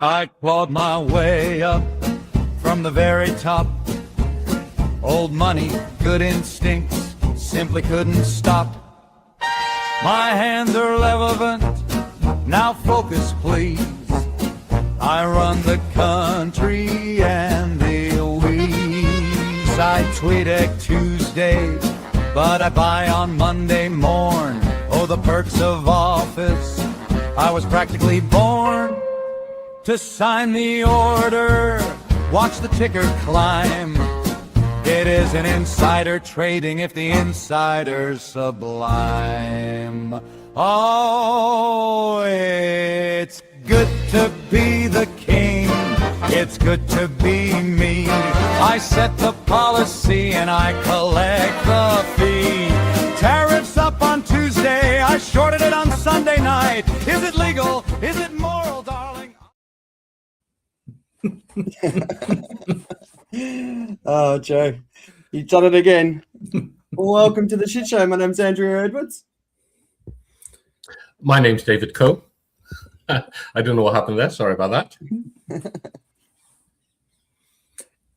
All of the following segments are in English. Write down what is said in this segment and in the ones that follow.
I clawed my way up from the very top. Old money, good instincts, simply couldn't stop. My hands are relevant, now focus please. I run the country and the weeds. I tweet at Tuesday, but I buy on Monday morn. Oh, the perks of office, I was practically born to sign the order, watch the ticker climb. It isn't insider trading if the insider's sublime. Oh, it's good to be the king. It's good to be me. I set the policy and I collect the fee. Tariffs up on Tuesday, I shorted it on Sunday night. Is it legal? Is it moral, darling? Oh, Joe, you've done it again. Welcome to the Shit Show. My name's Andrea Edwards. My name's David Coe. I don't know what happened there. Sorry about that.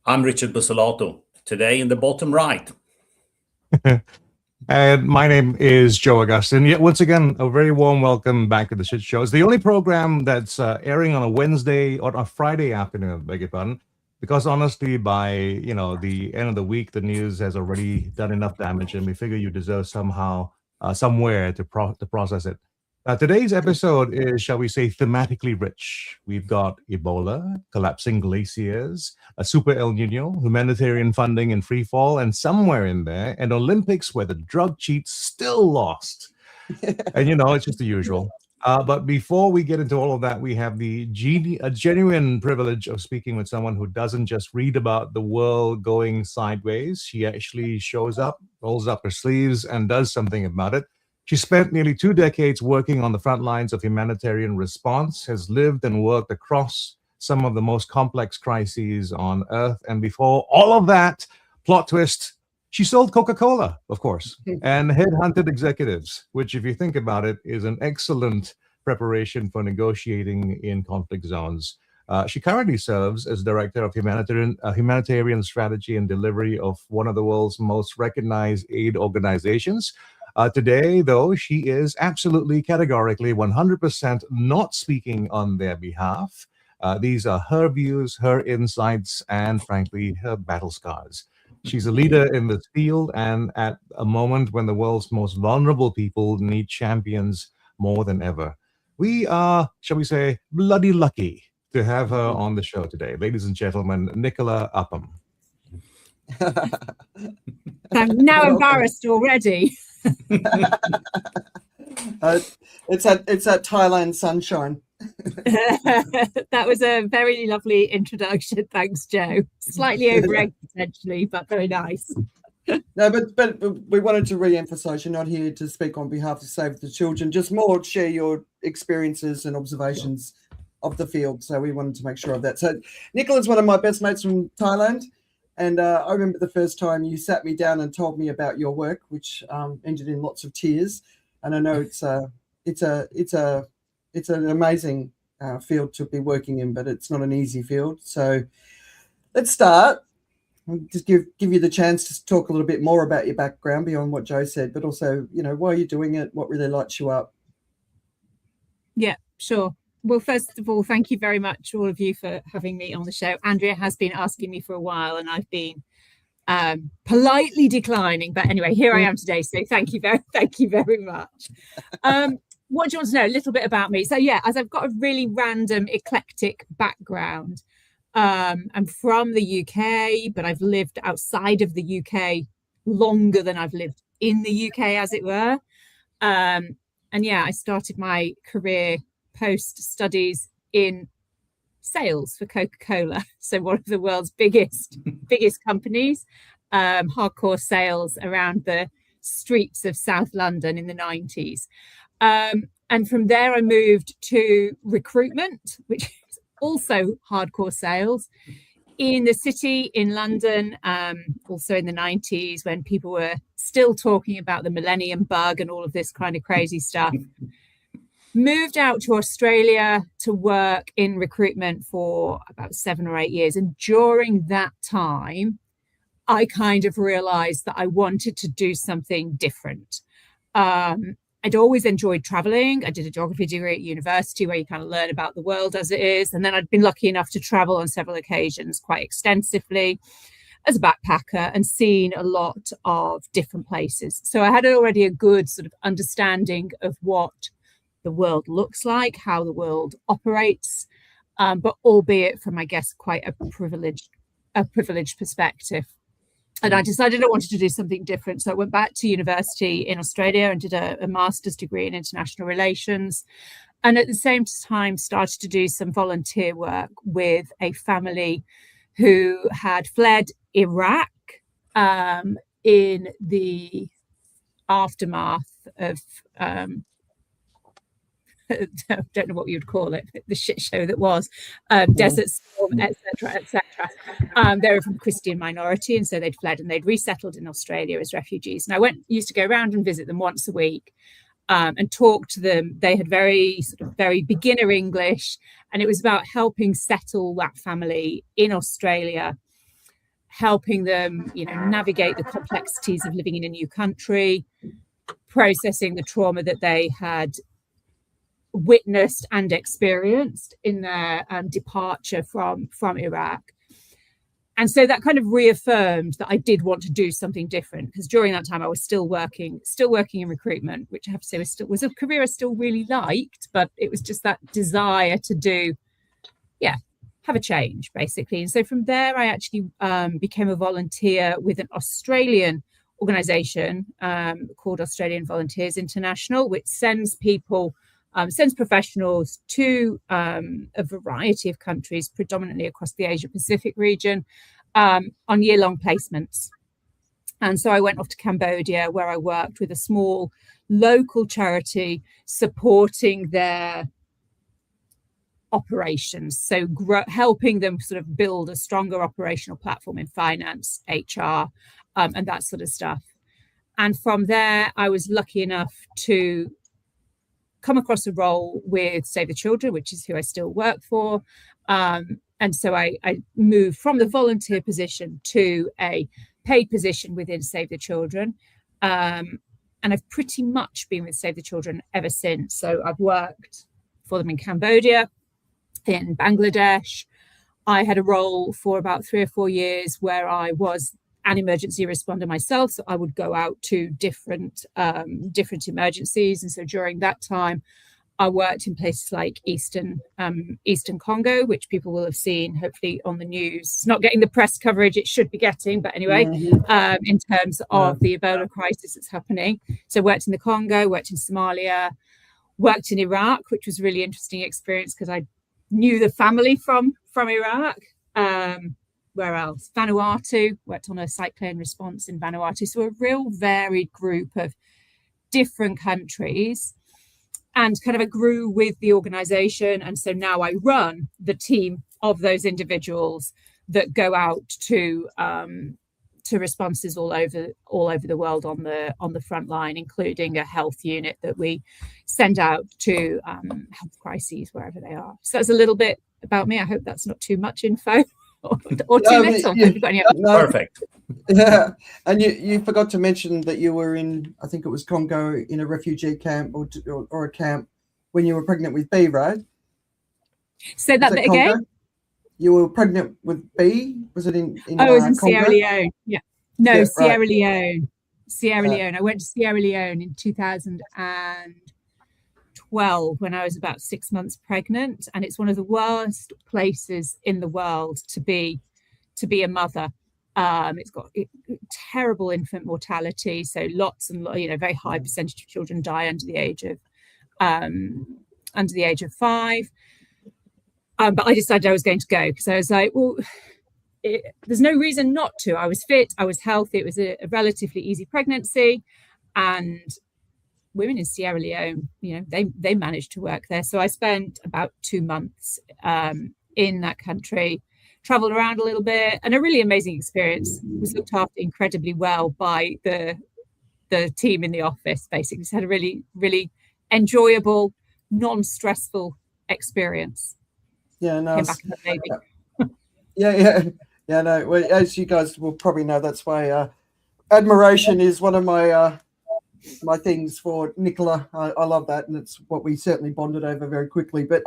I'm Richard Busolato. Today in the bottom right. And my name is Joe Augustine. Yet once again, a very warm welcome back to the Shit Show. It's the only program that's airing on a Wednesday or a Friday afternoon, beg your pardon. Because honestly, by the end of the week, the news has already done enough damage, and we figure you deserve somehow, somewhere to process it. Today's episode is, shall we say, thematically rich. We've got Ebola, collapsing glaciers, a Super El Niño, humanitarian funding in free fall, and somewhere in there, an Olympics where the drug cheats still lost. And it's just the usual. But before we get into all of that, we have a genuine privilege of speaking with someone who doesn't just read about the world going sideways. She actually shows up, rolls up her sleeves, and does something about it. She spent nearly 2 decades working on the front lines of humanitarian response, has lived and worked across some of the most complex crises on Earth. And before all of that, plot twist, she sold Coca-Cola, of course, and headhunted executives, which, if you think about it, is an excellent preparation for negotiating in conflict zones. She currently serves as director of humanitarian strategy and delivery of one of the world's most recognized aid organizations. Today, though, she is absolutely categorically 100% not speaking on their behalf. These are her views, her insights, and frankly, her battle scars. She's a leader in this field, and at a moment when the world's most vulnerable people need champions more than ever. We are, shall we say, bloody lucky to have her on the show today. Ladies and gentlemen, Nicola Upham. I'm now embarrassed already. It's that Thailand sunshine. That was a very lovely introduction. Thanks, Joe. Slightly over-egged potentially, but very nice. No, but we wanted to re-emphasize you're not here to speak on behalf of Save the Children, just more share your experiences and observations of the field. So we wanted to make sure of that. So Nicola's one of my best mates from Thailand. And I remember the first time you sat me down and told me about your work, which ended in lots of tears. And I know it's an amazing field to be working in, but it's not an easy field. So let's start. I'll just give you the chance to talk a little bit more about your background beyond what Joe said, but also, why are you doing it? What really lights you up? Yeah, sure. Well, first of all, thank you very much, all of you, for having me on the show. Andrea has been asking me for a while, and I've been politely declining. But anyway, here I am today. So thank you very much. What do you want to know? A little bit about me. So yeah, as I've got a really random, eclectic background. I'm from the UK, but I've lived outside of the UK longer than I've lived in the UK, as it were. And yeah, I started my career post-studies in sales for Coca-Cola. So one of the world's biggest companies, hardcore sales around the streets of South London in the 90s. And from there, I moved to recruitment, which is also hardcore sales in the city in London, also in the 90s, when people were still talking about the millennium bug and all of this kind of crazy stuff. moved out to Australia to work in recruitment for about 7 or 8 years. And during that time, I kind of realized that I wanted to do something different. I'd always enjoyed traveling. I did a geography degree at university where you kind of learn about the world as it is. And then I'd been lucky enough to travel on several occasions quite extensively as a backpacker and seen a lot of different places. So I had already a good sort of understanding of what the world looks like, how the world operates, but albeit from, I guess, quite a privileged perspective. And I decided I wanted to do something different. So I went back to university in Australia and did a master's degree in international relations. And at the same time, started to do some volunteer work with a family who had fled Iraq in the aftermath of, I don't know what you'd call it, the shit show that was Desert Storm, etc., etc. They were from a Christian minority, and so they'd fled and they'd resettled in Australia as refugees. And I used to go around and visit them once a week and talk to them. They had very beginner English, and it was about helping settle that family in Australia, helping them, navigate the complexities of living in a new country, processing the trauma that they had witnessed and experienced in their departure from Iraq. And so that kind of reaffirmed that I did want to do something different, because during that time I was still working in recruitment, which I have to say was a career I still really liked, but it was just that desire to have a change, basically. And so from there I actually became a volunteer with an Australian organisation called Australian Volunteers International, which sends professionals to a variety of countries, predominantly across the Asia Pacific region, on year-long placements. And so I went off to Cambodia, where I worked with a small local charity supporting their operations, so helping them sort of build a stronger operational platform in finance, HR, and that sort of stuff. And from there, I was lucky enough to come across a role with Save the Children, which is who I still work for. And so I moved from the volunteer position to a paid position within Save the Children. And I've pretty much been with Save the Children ever since. So I've worked for them in Cambodia, in Bangladesh. I had a role for about 3 or 4 years where I was an emergency responder myself, so I would go out to different emergencies. And so during that time I worked in places like Eastern Congo, which people will have seen hopefully on the news. It's not getting the press coverage it should be getting, but anyway, in terms of the Ebola crisis that's happening. So worked in the Congo, worked in Somalia, worked in Iraq, which was a really interesting experience because I knew the family from Iraq. Where else? Vanuatu, worked on a cyclone response in Vanuatu. So a real varied group of different countries, and kind of I grew with the organization. And so now I run the team of those individuals that go out to responses all over the world on the front line, including a health unit that we send out to health crises wherever they are. So that's a little bit about me. I hope that's not too much info. Or too little. Perfect. Yeah, and you forgot to mention that you were in, I think it was Congo, in a refugee camp or a camp when you were pregnant with B, right? Say that bit again. You were pregnant with B. Was it in? I was in Congo? Sierra Leone. Yeah. No, yeah, Sierra right. Leone. Sierra Leone. I went to Sierra Leone in 2012 when I was about 6 months pregnant, and it's one of the worst places in the world to be a mother. It's got terrible infant mortality, so lots and very high percentage of children die under the age of 5. But I decided I was going to go because I was like, well, there's no reason not to. I was fit, I was healthy. It was a relatively easy pregnancy, and women in Sierra Leone, they managed to work there. So I spent about 2 months in that country, traveled around a little bit, and a really amazing experience. Was looked after incredibly well by the team in the office. Basically, just had a really, really enjoyable non-stressful experience. Yeah, no, Came back as a baby. yeah. No, well, as you guys will probably know, that's why admiration is one of my my things for Nicola. I love that, and it's what we certainly bonded over very quickly. But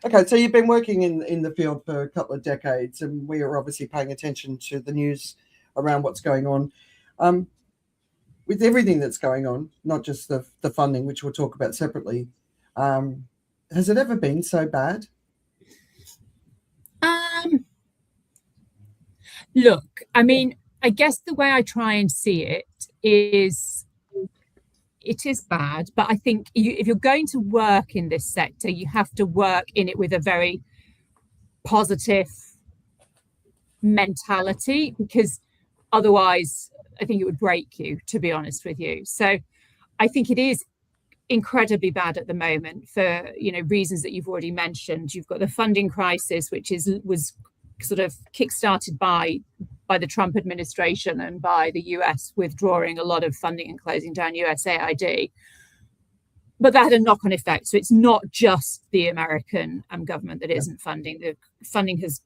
okay, so you've been working in the field for a couple of decades, and we are obviously paying attention to the news around what's going on. With everything that's going on, not just the funding, which we'll talk about separately, has it ever been so bad? Look, I mean, I guess the way I try and see it is bad, but I think if you're going to work in this sector, you have to work in it with a very positive mentality, because otherwise I think it would break you, to be honest with you. So I think it is incredibly bad at the moment for, you know, reasons that you've already mentioned. You've got the funding crisis, which was sort of kickstarted by the Trump administration and by the US withdrawing a lot of funding and closing down USAID. But that had a knock-on effect. So it's not just the American government that isn't funding. The funding has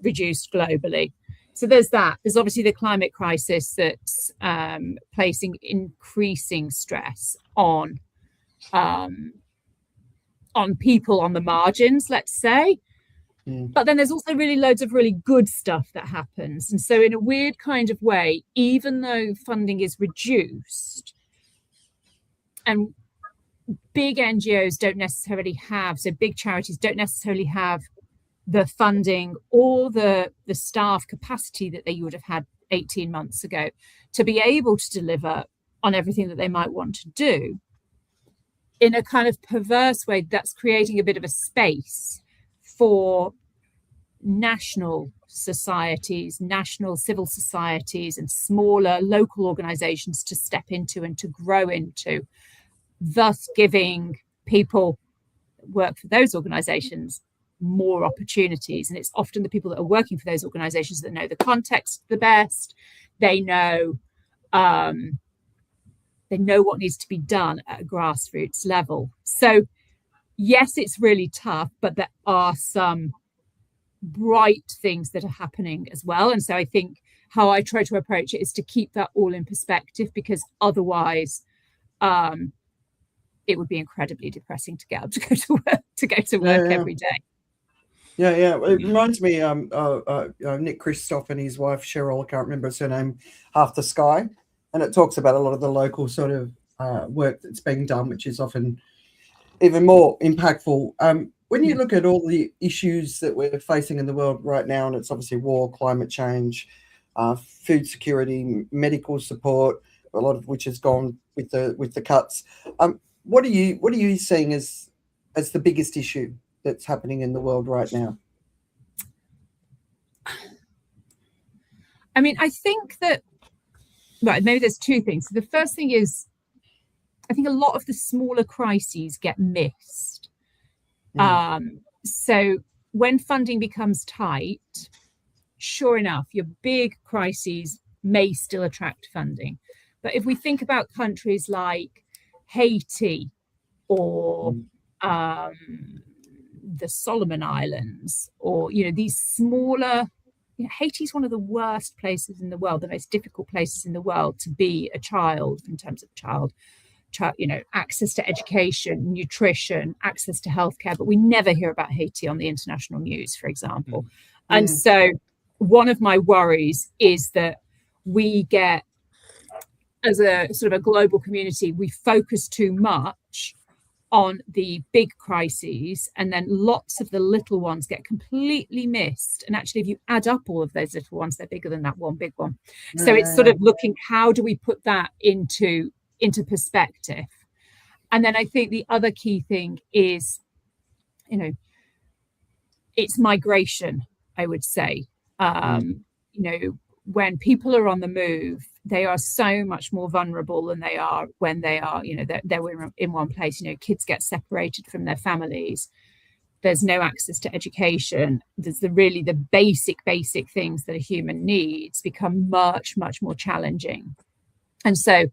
reduced globally. So there's that. There's obviously the climate crisis that's placing increasing stress on people on the margins, let's say. But then there's also really loads of really good stuff that happens. And so in a weird kind of way, even though funding is reduced and big NGOs don't necessarily have, so big charities don't necessarily have the funding or the staff capacity that they would have had 18 months ago to be able to deliver on everything that they might want to do, in a kind of perverse way, that's creating a bit of a space for national societies, national civil societies, and smaller local organizations to step into and to grow into, thus giving people that work for those organizations more opportunities. And it's often the people that are working for those organizations that know the context the best. They know what needs to be done at a grassroots level. So yes, it's really tough, but there are some bright things that are happening as well. And so I think how I try to approach it is to keep that all in perspective, because otherwise it would be incredibly depressing to get up to go to work every day. Yeah. It reminds me Nick Kristof and his wife Cheryl, I can't remember her surname, Half the Sky, and it talks about a lot of the local sort of work that's being done, which is often even more impactful. When you look at all the issues that we're facing in the world right now, and it's obviously war, climate change, food security, medical support, a lot of which has gone with the cuts. What are you seeing as the biggest issue that's happening in the world right now? I mean, I think that, right, maybe there's two things. The first thing is, I think a lot of the smaller crises get missed. So when funding becomes tight, sure enough, your big crises may still attract funding. But if we think about countries like Haiti or the Solomon Islands, or, you know, these smaller, you know, Haiti's one of the worst places in the world, the most difficult places in the world to be a child in terms of child, you know, access to education, nutrition, access to healthcare, but we never hear about Haiti on the international news, for example. And so one of my worries is that we get, as a sort of a global community, we focus too much on the big crises, and then lots of the little ones get completely missed. And actually, if you add up all of those little ones, they're bigger than that one big one. So it's sort of looking, how do we put that into perspective? And then I think the other key thing is, you know, it's migration, I would say. You know, when people are on the move, they are so much more vulnerable than they are when they are, you know, they're in one place. You know, kids get separated from their families. There's no access to education. There's the basic things that a human needs become much, much more challenging. And so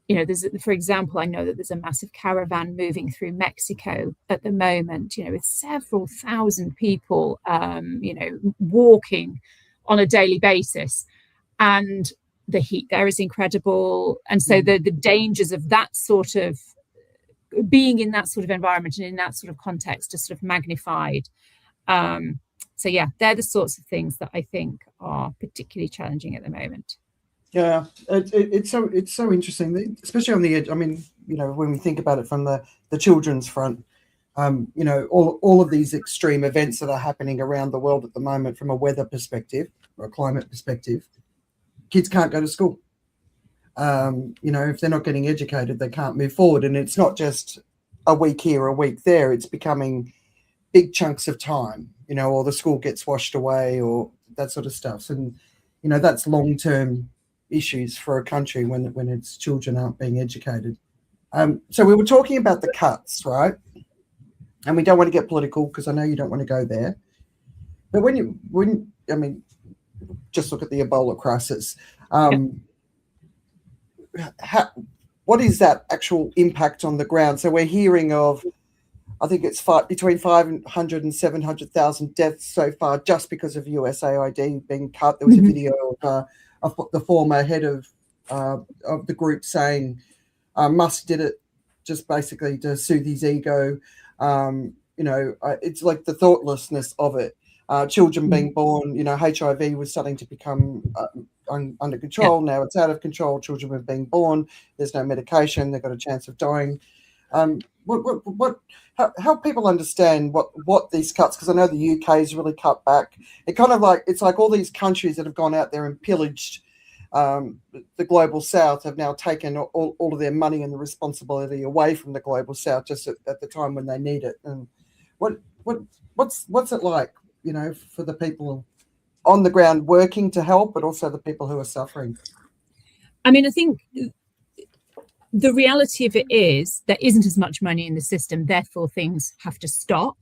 there's, for example, I know that there's a massive caravan moving through Mexico at the moment, with several thousand people, walking on a daily basis. And the heat there is incredible. And so the dangers of that sort of being in that sort of environment and in that sort of context are sort of magnified. So yeah, they're the sorts of things that I think are particularly challenging at the moment. Yeah, it's so interesting, especially on the edge. I mean, when we think about it from the children's front, all of these extreme events that are happening around the world at the moment from a weather perspective or a climate perspective, kids can't go to school. If they're not getting educated, they can't move forward. And it's not just a week here, a week there. It's becoming big chunks of time, or the school gets washed away or that sort of stuff. And, that's long-term issues for a country when its children aren't being educated. So we were talking about the cuts, right? And we don't want to get political because I know you don't want to go there. But just look at the Ebola crisis. What is that actual impact on the ground? So we're hearing of, I think it's between 500 and 700,000 deaths so far just because of USAID being cut. There was a video of the former head of the group saying Musk did it just basically to soothe his ego. It's like the thoughtlessness of it. Children being born, HIV was starting to become under control. Now it's out of control. Children were being born. There's no medication. They've got a chance of dying. Help people understand what these cuts, because I know the UK has really cut back. It's like all these countries that have gone out there and pillaged the global south have now taken all of their money and the responsibility away from the global south just at the time when they need it. And what's it like, for the people on the ground working to help, but also the people who are suffering? I mean, I think the reality of it is there isn't as much money in the system, therefore things have to stop,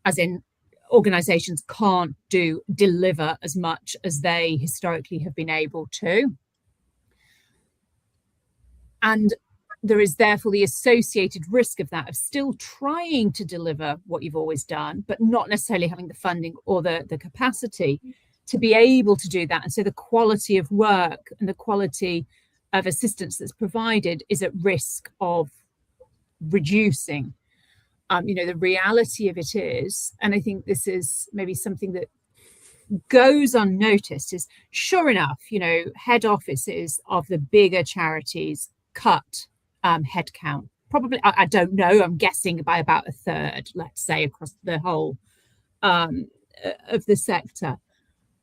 as in organizations can't deliver as much as they historically have been able to. And there is therefore the associated risk of that, of still trying to deliver what you've always done, but not necessarily having the funding or the capacity to be able to do that. And so the quality of work and the quality of assistance that's provided is at risk of reducing. The reality of it is, and I think this is maybe something that goes unnoticed, is sure enough, head offices of the bigger charities cut headcount. Probably, I don't know, I'm guessing by about a third, let's say, across the whole of the sector.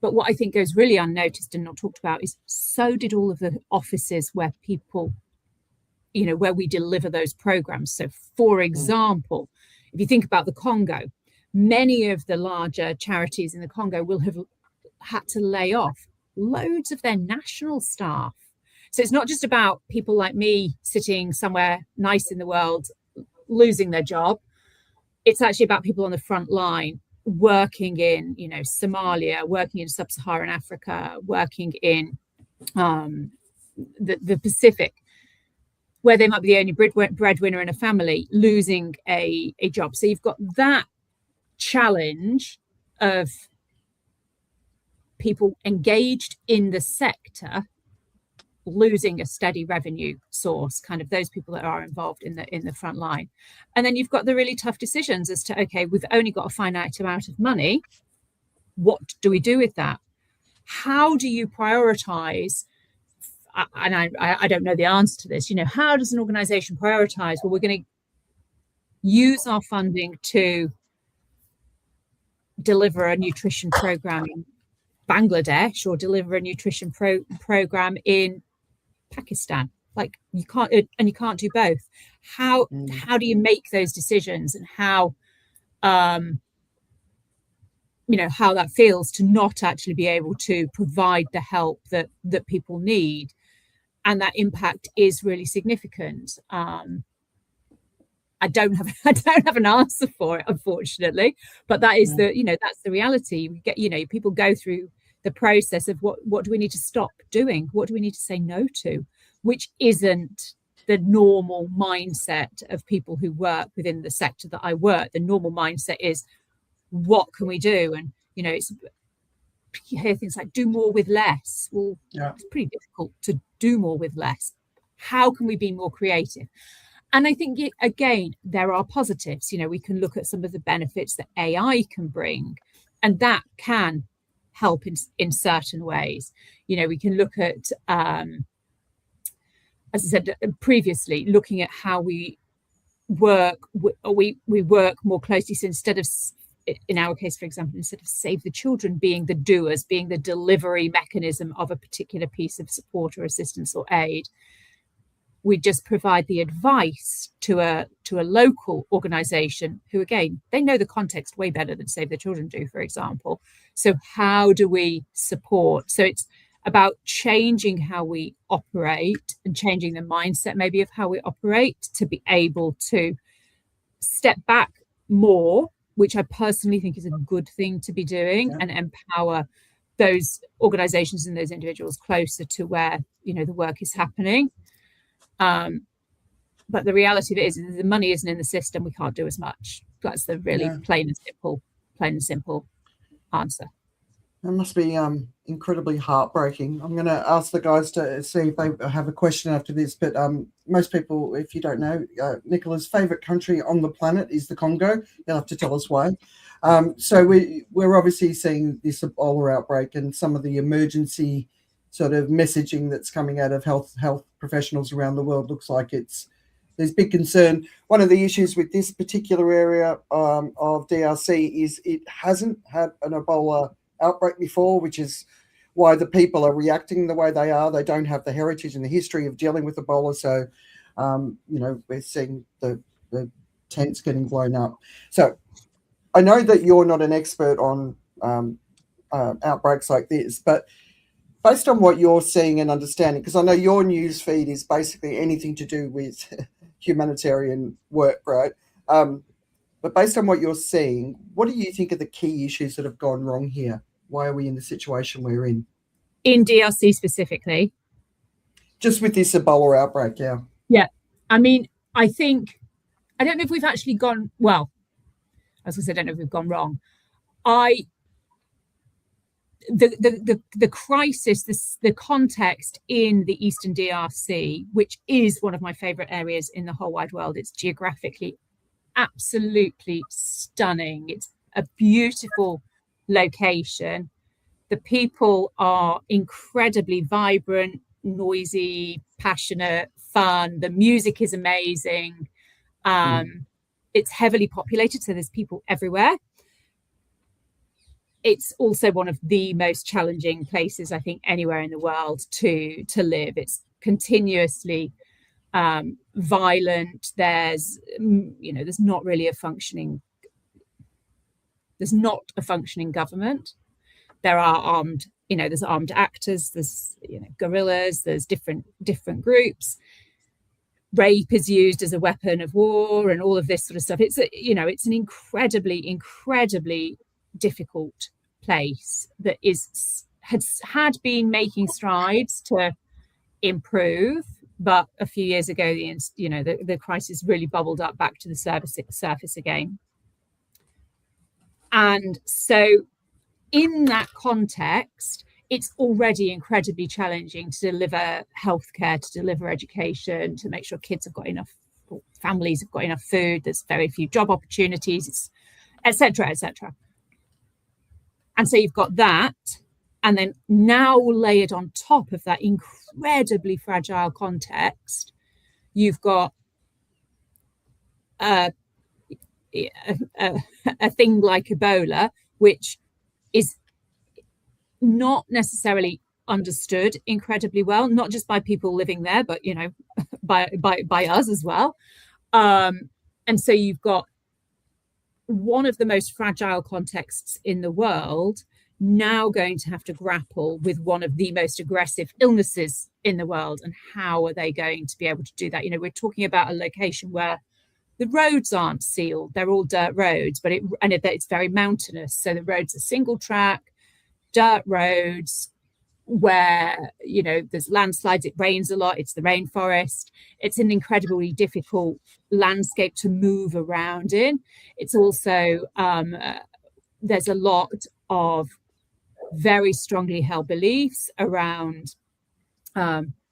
But what I think goes really unnoticed and not talked about is so did all of the offices where people, where we deliver those programs. So, for example, if you think about the Congo, many of the larger charities in the Congo will have had to lay off loads of their national staff. So it's not just about people like me sitting somewhere nice in the world losing their job. It's actually about people on the front line working in, Somalia, working in sub-Saharan Africa, working in the Pacific, where they might be the only breadwinner in a family, losing a job. So you've got that challenge of people engaged in the sector losing a steady revenue source, kind of those people that are involved in the front line. And then you've got the really tough decisions as to, okay, we've only got a finite amount of money. What do we do with that? How do you prioritize? And I don't know the answer to this. How does an organization prioritize? Well, we're going to use our funding to deliver a nutrition program in Bangladesh or deliver a nutrition program in Pakistan. Like you can't do both. How do you make those decisions, and how how that feels to not actually be able to provide the help that people need, and that impact is really significant. I don't have an answer for it, unfortunately, but that is that's the reality. We get people go through the process of what do we need to stop doing, what do we need to say no to, which isn't the normal mindset of people who work within the sector that I work. The normal mindset is, what can we do? And, you know, you hear things like do more with less. Well, it's pretty difficult to do more with less. How can we be more creative? And I think, again, there are positives. You know, we can look at some of the benefits that AI can bring, and that can help in certain ways. You know, we can look at, as I said previously, looking at how we work, we work more closely. So instead of, in our case, for example, instead of Save the Children being the doers, being the delivery mechanism of a particular piece of support or assistance or aid, we just provide the advice to a local organisation who, again, they know the context way better than Save the Children do, for example. So how do we support? So it's about changing how we operate and changing the mindset maybe of how we operate to be able to step back more, which I personally think is a good thing to be doing, and empower those organisations and those individuals closer to where, you know, the work is happening. But the reality of it is, if the money isn't in the system, we can't do as much. That's the really plain and simple answer. It must be incredibly heartbreaking. I'm going to ask the guys to see if they have a question after this. But most people, if you don't know, Nicola's favourite country on the planet is the Congo. You'll have to tell us why. So we're obviously seeing this Ebola outbreak and some of the emergency sort of messaging that's coming out of health professionals around the world. Looks like there's big concern. One of the issues with this particular area of DRC is it hasn't had an Ebola outbreak before, which is why the people are reacting the way they are. They don't have the heritage and the history of dealing with Ebola. So, you know, we're seeing the tents getting blown up. So I know that you're not an expert on outbreaks like this, but based on what you're seeing and understanding, because I know your news feed is basically anything to do with humanitarian work, right? But based on what you're seeing, what do you think are the key issues that have gone wrong here? Why are we in the situation we're in? In DRC specifically? Just with this Ebola outbreak, yeah. Yeah. I mean, I don't know if we've actually gone, well, as I said, I don't know if we've gone wrong. The crisis, the context in the Eastern DRC, which is one of my favourite areas in the whole wide world. It's geographically absolutely stunning. It's a beautiful location. The people are incredibly vibrant, noisy, passionate, fun. The music is amazing. It's heavily populated, so there's people everywhere. It's also one of the most challenging places, I think, anywhere in the world to live. It's continuously violent. There's not really a functioning government. There are there's armed actors, there's guerrillas, there's different groups. Rape is used as a weapon of war and all of this sort of stuff. It's an incredibly difficult place that had been making strides to improve, but a few years ago the crisis really bubbled up back to the surface again. And so in that context, it's already incredibly challenging to deliver healthcare, to deliver education, to make sure kids have got enough, families have got enough food. There's very few job opportunities, etc., etc. And so you've got that, and then now layered on top of that incredibly fragile context, you've got a thing like Ebola, which is not necessarily understood incredibly well, not just by people living there, but by us as well. And so you've got one of the most fragile contexts in the world now going to have to grapple with one of the most aggressive illnesses in the world, and how are they going to be able to do that? We're talking about a location where the roads aren't sealed, they're all dirt roads, but it's very mountainous, so the roads are single track dirt roads, where, there's landslides, it rains a lot, it's the rainforest. It's an incredibly difficult landscape to move around in. It's also, there's a lot of very strongly held beliefs around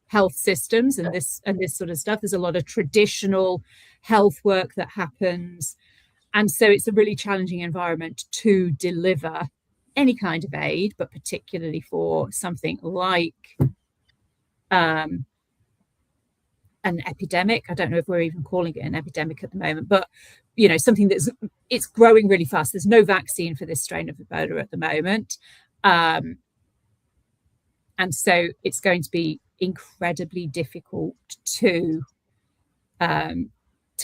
health systems and this sort of stuff. There's a lot of traditional health work that happens. And so it's a really challenging environment to deliver any kind of aid, but particularly for something like an epidemic. I don't know if we're even calling it an epidemic at the moment, but something it's growing really fast. There's no vaccine for this strain of Ebola at the moment. And so it's going to be incredibly difficult to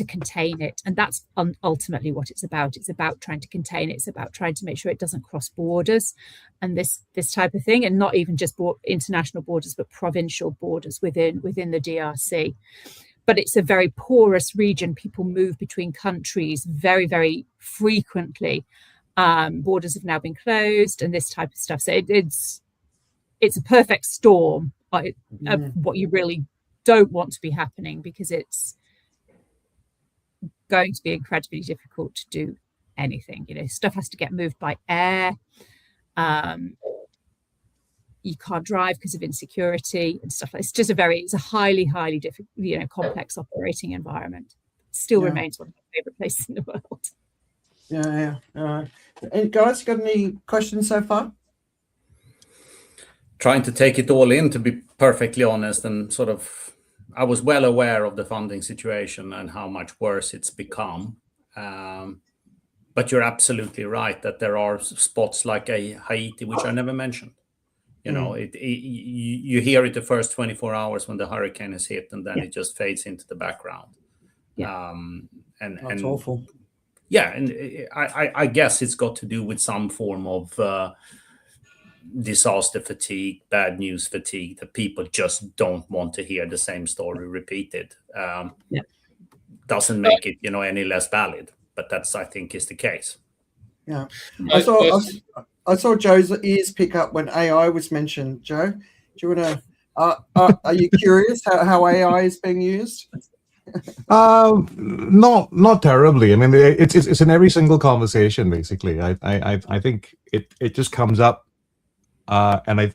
contain it, and that's ultimately what it's about. It's about trying to contain it. It's about trying to make sure it doesn't cross borders, and this type of thing, and not even just international borders, but provincial borders within the DRC. But it's a very porous region. People move between countries very, very frequently. Borders have now been closed, and this type of stuff. So it's a perfect storm of what you really don't want to be happening, because it's going to be incredibly difficult to do anything. Stuff has to get moved by air. You can't drive because of insecurity and stuff. It's a highly difficult, complex operating environment. Still remains one of my favorite places in the world. And guys, got any questions so far? Trying to take it all in, to be perfectly honest, and sort of, I was well aware of the funding situation and how much worse it's become. But you're absolutely right that there are spots like Haiti, which I never mentioned. You hear it the first 24 hours when the hurricane is hit, and then it just fades into the background. That's awful. Yeah, and I guess it's got to do with some form of disaster fatigue, bad news fatigue, that people just don't want to hear the same story repeated. Doesn't make it, any less valid, but that's, I think, is the case. Yeah, I saw Joe's ears pick up when AI was mentioned. Joe, do you want to? Are you curious how AI is being used? Not terribly. I mean, it's in every single conversation, basically. I think it just comes up. And I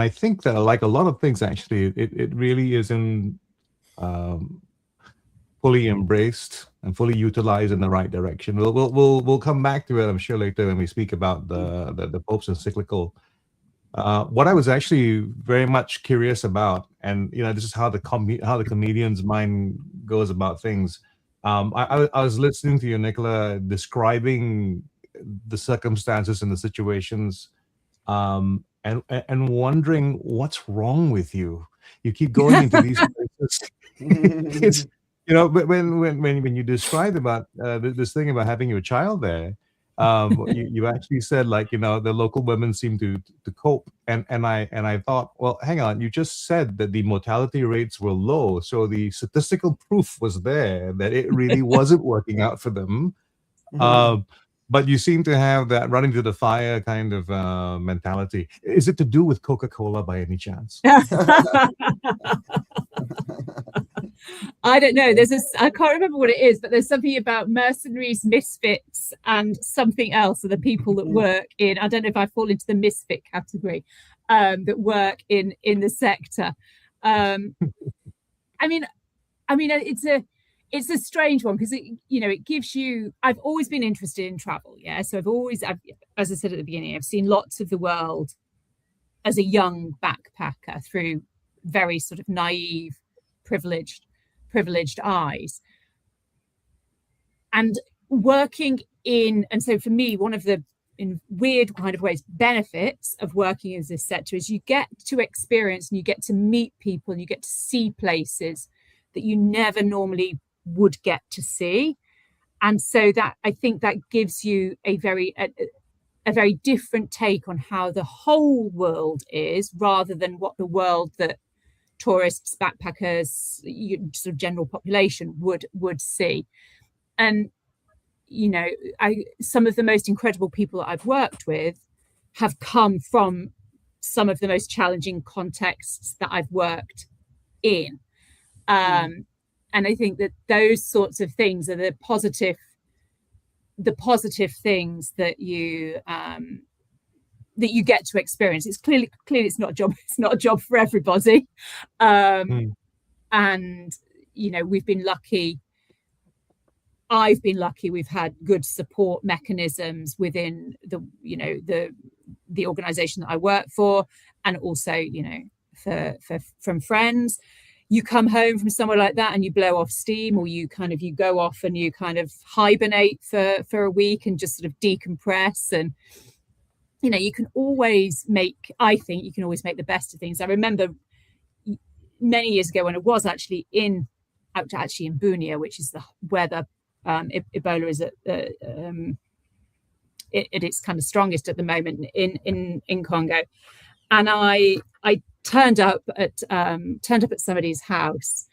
think that, like a lot of things, actually, it really isn't fully embraced and fully utilized in the right direction. We'll come back to it, I'm sure, later when we speak about the Pope's encyclical. What I was actually very much curious about, and this is how the comedian's mind goes about things. I was listening to you, Nicola, describing the circumstances and the situations. And wondering what's wrong with you. You keep going into these places. It's when you described about this thing about having your child there, you actually said, like, the local women seem to cope, and I thought, well, hang on, you just said that the mortality rates were low, so the statistical proof was there that it really wasn't working out for them. But you seem to have that running to the fire kind of mentality. Is it to do with Coca-Cola by any chance? I don't know. I can't remember what it is, but there's something about mercenaries, misfits, and something else. Of the people that work in, I don't know if I fall into the misfit category, that work in the sector. I mean, it's a strange one, because it gives you. I've always been interested in travel, so as I said at the beginning, I've seen lots of the world as a young backpacker through very sort of naive, privileged eyes, and so for me, one of the, in weird kind of ways, benefits of working in this sector is you get to experience and you get to meet people and you get to see places that you never normally would get to see. And so that, I think, that gives you a very different take on how the whole world is, rather than what the world that tourists, backpackers, sort of general population would see. And some of the most incredible people that I've worked with have come from some of the most challenging contexts that I've worked in. And I think that those sorts of things are the positive things that you get to experience. It's clearly it's not a job for everybody. And we've been lucky. I've been lucky. We've had good support mechanisms within the organization that I work for, and also from friends. You come home from somewhere like that and you blow off steam, or you go off and you kind of hibernate for a week and just sort of decompress. And you can always make the best of things. I remember many years ago when I was actually in Bunia, which is where the Ebola is at its kind of strongest at the moment in Congo, and I turned up at somebody's house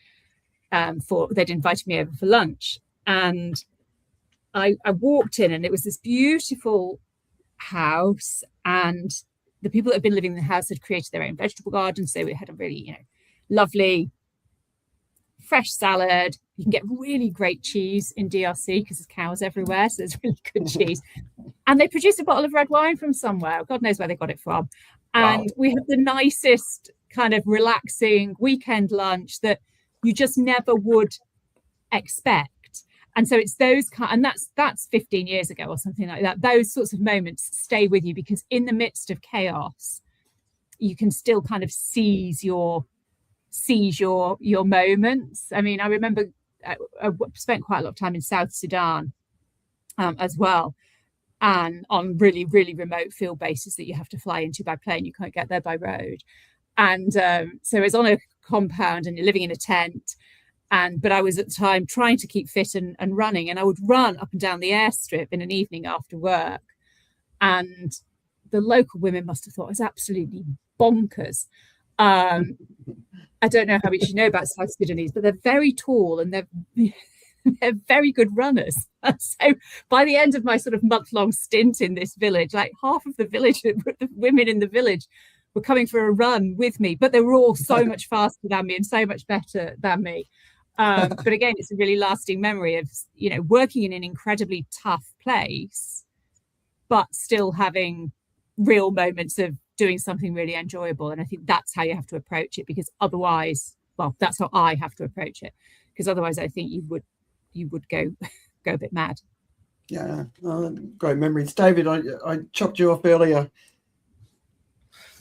they'd invited me over for lunch, and I walked in, and it was this beautiful house, and the people that had been living in the house had created their own vegetable garden, so we had a really lovely fresh salad. You can get really great cheese in DRC because there's cows everywhere, so there's really good cheese. And they produced a bottle of red wine from somewhere. God knows where they got it from. And we had the nicest kind of relaxing weekend lunch that you just never would expect. And so it's those and that's 15 years ago or something like that. Those sorts of moments stay with you, because in the midst of chaos, you can still kind of seize your moments. I mean, I remember I spent quite a lot of time in South Sudan as well, and on really, really remote field bases that you have to fly into by plane. You can't get there by road. And so I was on a compound and you're living in a tent. But I was at the time trying to keep fit and running, and I would run up and down the airstrip in an evening after work. And the local women must have thought I was absolutely bonkers. I don't know how much you know about South Sudanese, but they're very tall and they're very good runners. So by the end of my sort of month-long stint in this village, like half of the women in the village were coming for a run with me, but they were all so much faster than me and so much better than me. But again, it's a really lasting memory of, working in an incredibly tough place, but still having real moments of doing something really enjoyable. And I think that's how you have to approach it, because otherwise, that's how I have to approach it, because otherwise I think you would go a bit mad. Yeah, great memories. David, I chopped you off earlier.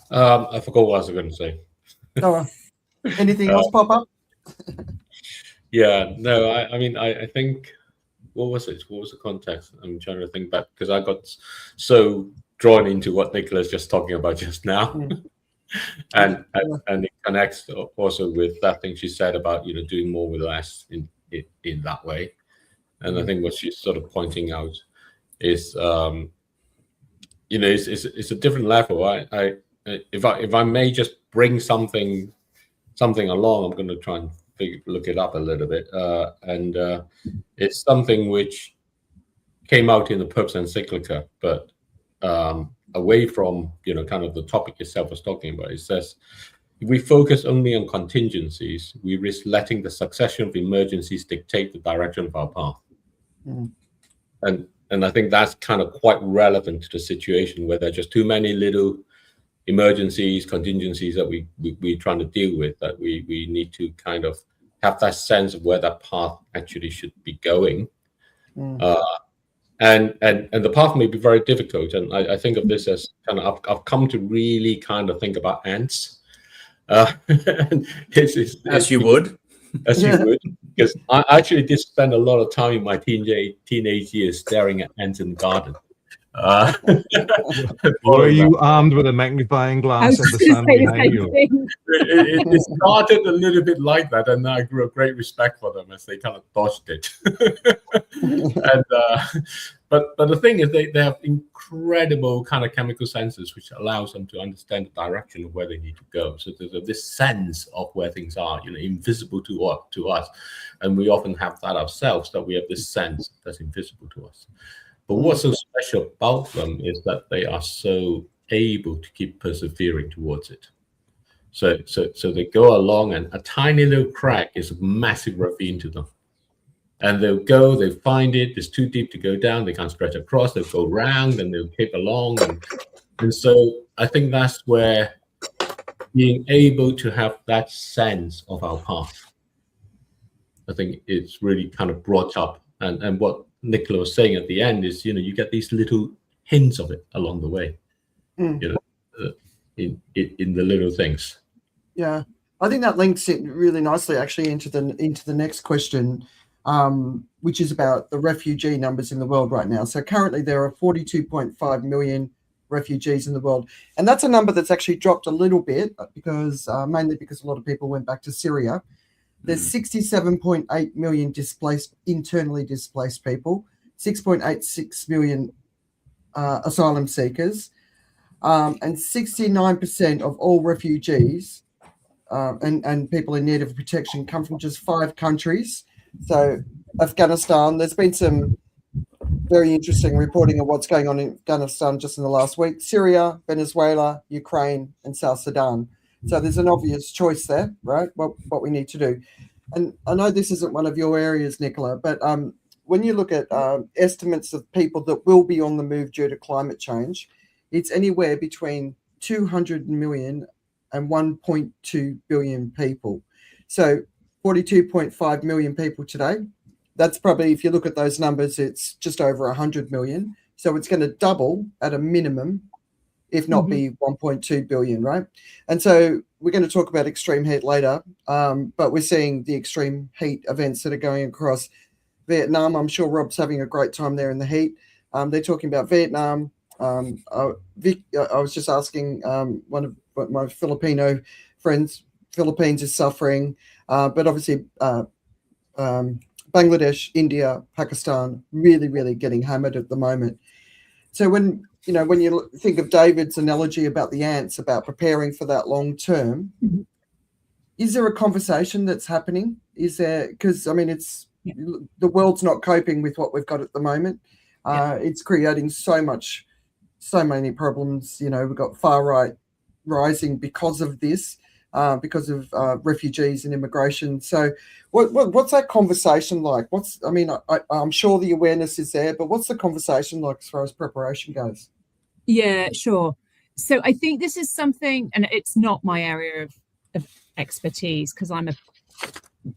I forgot what I was going to say. Anything else pop up? Yeah, no, I mean, I think, what was it? What was the context? I'm trying to think back, because I got so drawn into what Nicola's just talking about just now. and it connects also with that thing she said about, doing more with less in that way. And I think what she's sort of pointing out is, it's a different level. If I may just bring something along, I'm going to try and look it up a little bit. And it's something which came out in the Pope's encyclica, but away from, kind of the topic itself was talking about. It says, if we focus only on contingencies, we risk letting the succession of emergencies dictate the direction of our path. And I think that's kind of quite relevant to the situation where there are just too many little emergencies, contingencies that we're trying to deal with, that we need to kind of have that sense of where that path actually should be going. And the path may be very difficult. And I think of this as kind of, I've come to really kind of think about ants. As you would, because I actually did spend a lot of time in my teenage years staring at ants in the garden. Were you armed with a magnifying glass at the sun behind you? It started a little bit like that, and I grew a great respect for them as they kind of dodged it. And but the thing is, they have incredible kind of chemical senses, which allows them to understand the direction of where they need to go. So there's this sense of where things are, invisible to us, and we often have that ourselves, that we have this sense that's invisible to us. But what's so special about them is that they are so able to keep persevering towards it. So they go along, and a tiny little crack is a massive ravine to them. And they'll go, they find it, it's too deep to go down, they can't stretch across, they'll go round, and they'll keep along. And so I think that's where being able to have that sense of our path, I think it's really kind of brought up. And what Nicola was saying at the end is, you get these little hints of it along the way, in the little things. Yeah, I think that links it really nicely actually into the next question, which is about the refugee numbers in the world right now. So currently there are 42.5 million refugees in the world, and that's a number that's actually dropped a little bit because mainly because a lot of people went back to Syria. There's 67.8 million internally displaced people, 6.86 million asylum seekers, and 69% of all refugees and people in need of protection come from just 5 countries. So Afghanistan, there's been some very interesting reporting of what's going on in Afghanistan just in the last week. Syria, Venezuela, Ukraine, and South Sudan. So there's an obvious choice there, right? What we need to do. And I know this isn't one of your areas, Nicola, but when you look at estimates of people that will be on the move due to climate change, it's anywhere between 200 million and 1.2 billion people. So 42.5 million people today. That's probably, if you look at those numbers, it's just over 100 million. So it's going to double at a minimum, if not be 1.2 billion, right? And so we're going to talk about extreme heat later, but we're seeing the extreme heat events that are going across Vietnam. I'm sure Rob's having a great time there in the heat. They're talking about Vietnam. I was just asking one of my Filipino friends, Philippines is suffering, but obviously Bangladesh, India, Pakistan, really, really getting hammered at the moment. So when you think of David's analogy about the ants, about preparing for that long term, is there a conversation that's happening? Is there, because I mean, the world's not coping with what we've got at the moment. It's creating so many problems. We've got far right rising because of this, because of refugees and immigration. So what's that conversation like? I'm sure the awareness is there, but what's the conversation like as far as preparation goes? Yeah, sure. So I think this is something, and it's not my area of expertise, because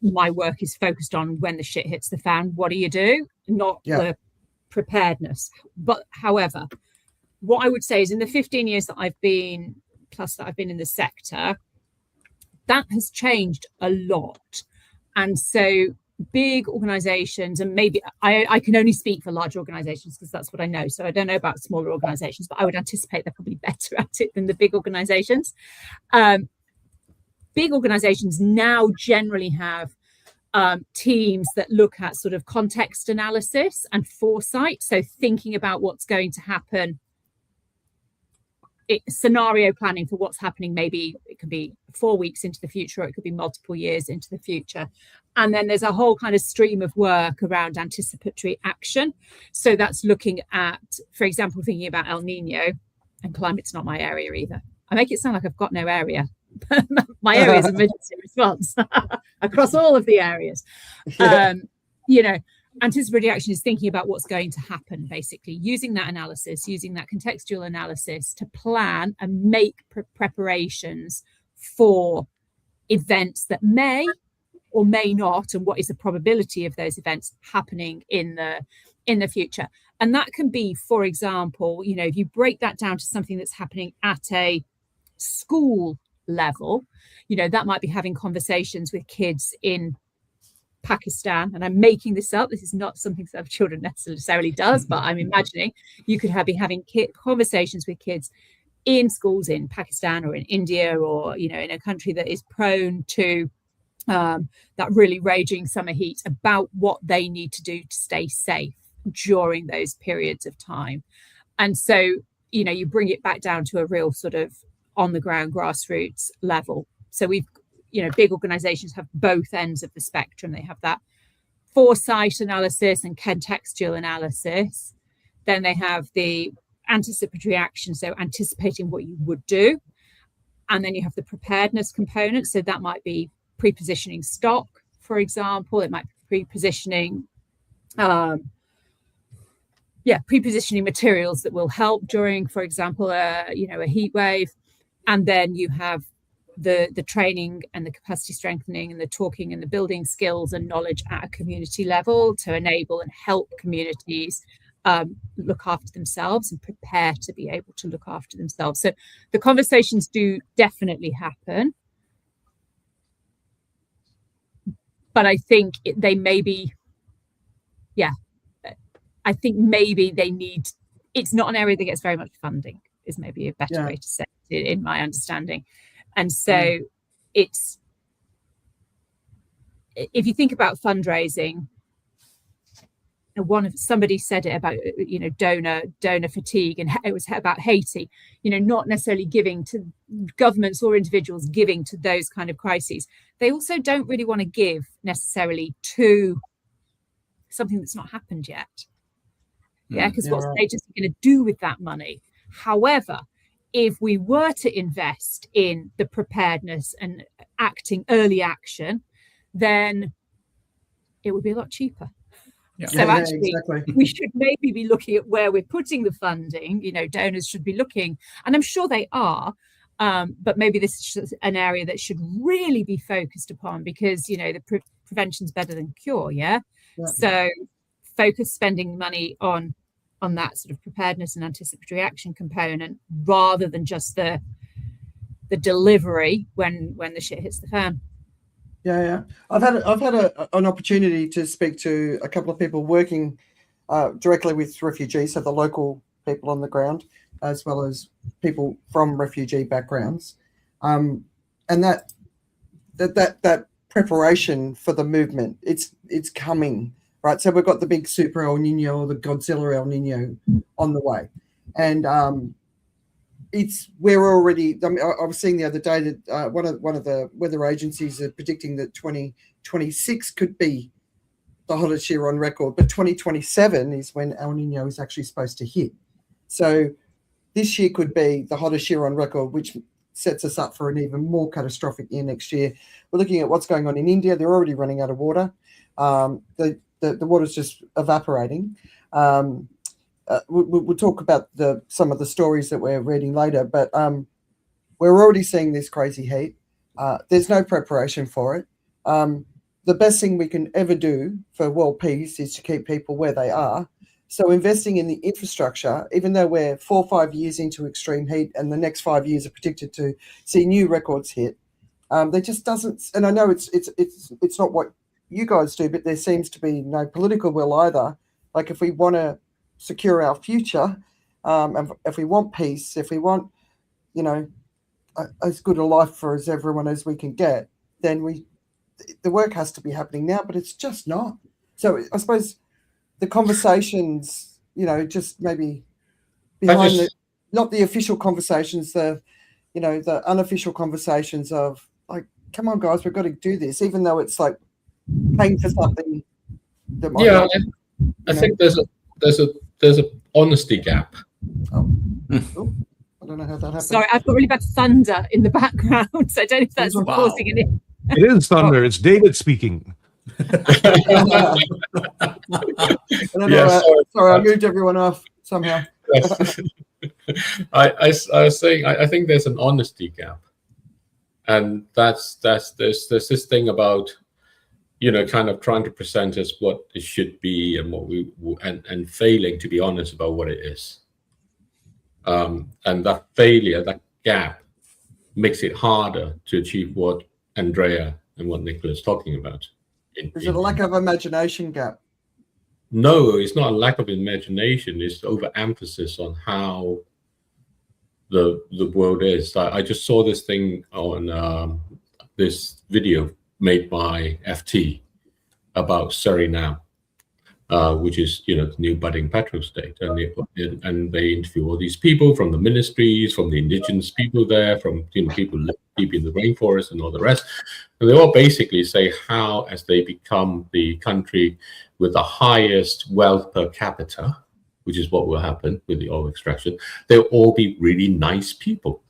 my work is focused on when the shit hits the fan, what do you do? Not the preparedness. But however, what I would say is in the 15 years that I've been in the sector, that has changed a lot. And so big organizations, and maybe I can only speak for large organizations because that's what I know. So I don't know about smaller organizations, but I would anticipate they're probably better at it than the big organizations. Big organizations now generally have teams that look at sort of context analysis and foresight. So thinking about what's going to happen, scenario planning for what's happening. Maybe it could be 4 weeks into the future, or it could be multiple years into the future. And then there's a whole kind of stream of work around anticipatory action. So that's looking at, for example, thinking about El Niño, and climate's not my area either. I make it sound like I've got no area. My area is emergency response across all of the areas. Anticipatory action is thinking about what's going to happen, basically using that analysis, using that contextual analysis to plan and make preparations for events that may or may not, and what is the probability of those events happening in the future. And that can be, for example, if you break that down to something that's happening at a school level, that might be having conversations with kids in Pakistan, and I'm making this up. This is not something that children necessarily does, but I'm imagining you could be having conversations with kids in schools in Pakistan or in India, or in a country that is prone to that really raging summer heat, about what they need to do to stay safe during those periods of time. And so you bring it back down to a real sort of on the ground grassroots level. So we've big organizations have both ends of the spectrum. They have that foresight analysis and contextual analysis. Then they have the anticipatory action, so anticipating what you would do. And then you have the preparedness component. So that might be pre-positioning stock, for example. It might be pre-positioning, pre-positioning materials that will help during, for example, a heat wave. And then you have the training and the capacity strengthening and the talking and the building skills and knowledge at a community level to enable and help communities look after themselves and prepare to be able to look after themselves. So the conversations do definitely happen, but I think they maybe, I think maybe they need, it's not an area that gets very much funding, is maybe a better way to say it, in my understanding. And so it's, if you think about fundraising, somebody said it about donor fatigue, and it was about Haiti, not necessarily giving to governments or individuals, giving to those kind of crises. They also don't really want to give necessarily to something that's not happened yet, because what's the agency going to do with that money? However, if we were to invest in the preparedness and early action, then it would be a lot cheaper. So actually, we should maybe be looking at where we're putting the funding. Donors should be looking, and I'm sure they are, but maybe this is an area that should really be focused upon, because the prevention's better than cure. So focus spending money on that sort of preparedness and anticipatory action component, rather than just the delivery when the shit hits the fan. I've had an opportunity to speak to a couple of people working directly with refugees, so the local people on the ground, as well as people from refugee backgrounds, and that preparation for the movement, it's coming, right? So we've got the big Super El Niño, or the Godzilla El Niño, on the way, and we're already. I was seeing the other day that one of the weather agencies are predicting that 2026 could be the hottest year on record, but 2027 is when El Niño is actually supposed to hit. So this year could be the hottest year on record, which sets us up for an even more catastrophic year next year. We're looking at what's going on in India. They're already running out of water. The water's just evaporating. We'll talk about some of the stories that we're reading later, but we're already seeing this crazy heat. There's no preparation for it. The best thing we can ever do for world peace is to keep people where they are. So investing in the infrastructure, even though we're 4 or 5 years into extreme heat and the next 5 years are predicted to see new records hit, there just doesn't. And I know it's not what you guys do, but there seems to be no political will either. Like, if we want to secure our future, and if we want peace, if we want, as good a life for everyone as we can get, then the work has to be happening now, but it's just not. So I suppose the conversations, just maybe behind not the official conversations, the unofficial conversations of, like, come on guys, we've got to do this, even though it's like paying for something that might I think there's a honesty gap. I don't know how that happens. Sorry, I've got really bad thunder in the background, so I don't know if that's causing any. It is thunder. It's David speaking. Sorry, I moved everyone off somehow. I was saying, I think there's an honesty gap, and there's this thing about kind of trying to present us what it should be and what and failing to be honest about what it is. And that failure, that gap, makes it harder to achieve what Andrea and what Nicola's talking about. Is it a lack of imagination gap? No, it's not a lack of imagination. It's overemphasis on how the world is. I just saw this thing on this video made by FT about Suriname, which is the new budding petrol state, and they interview all these people from the ministries, from the indigenous people there, from people living deep in the rainforest and all the rest, and they all basically say how, as they become the country with the highest wealth per capita, which is what will happen with the oil extraction, they'll all be really nice people.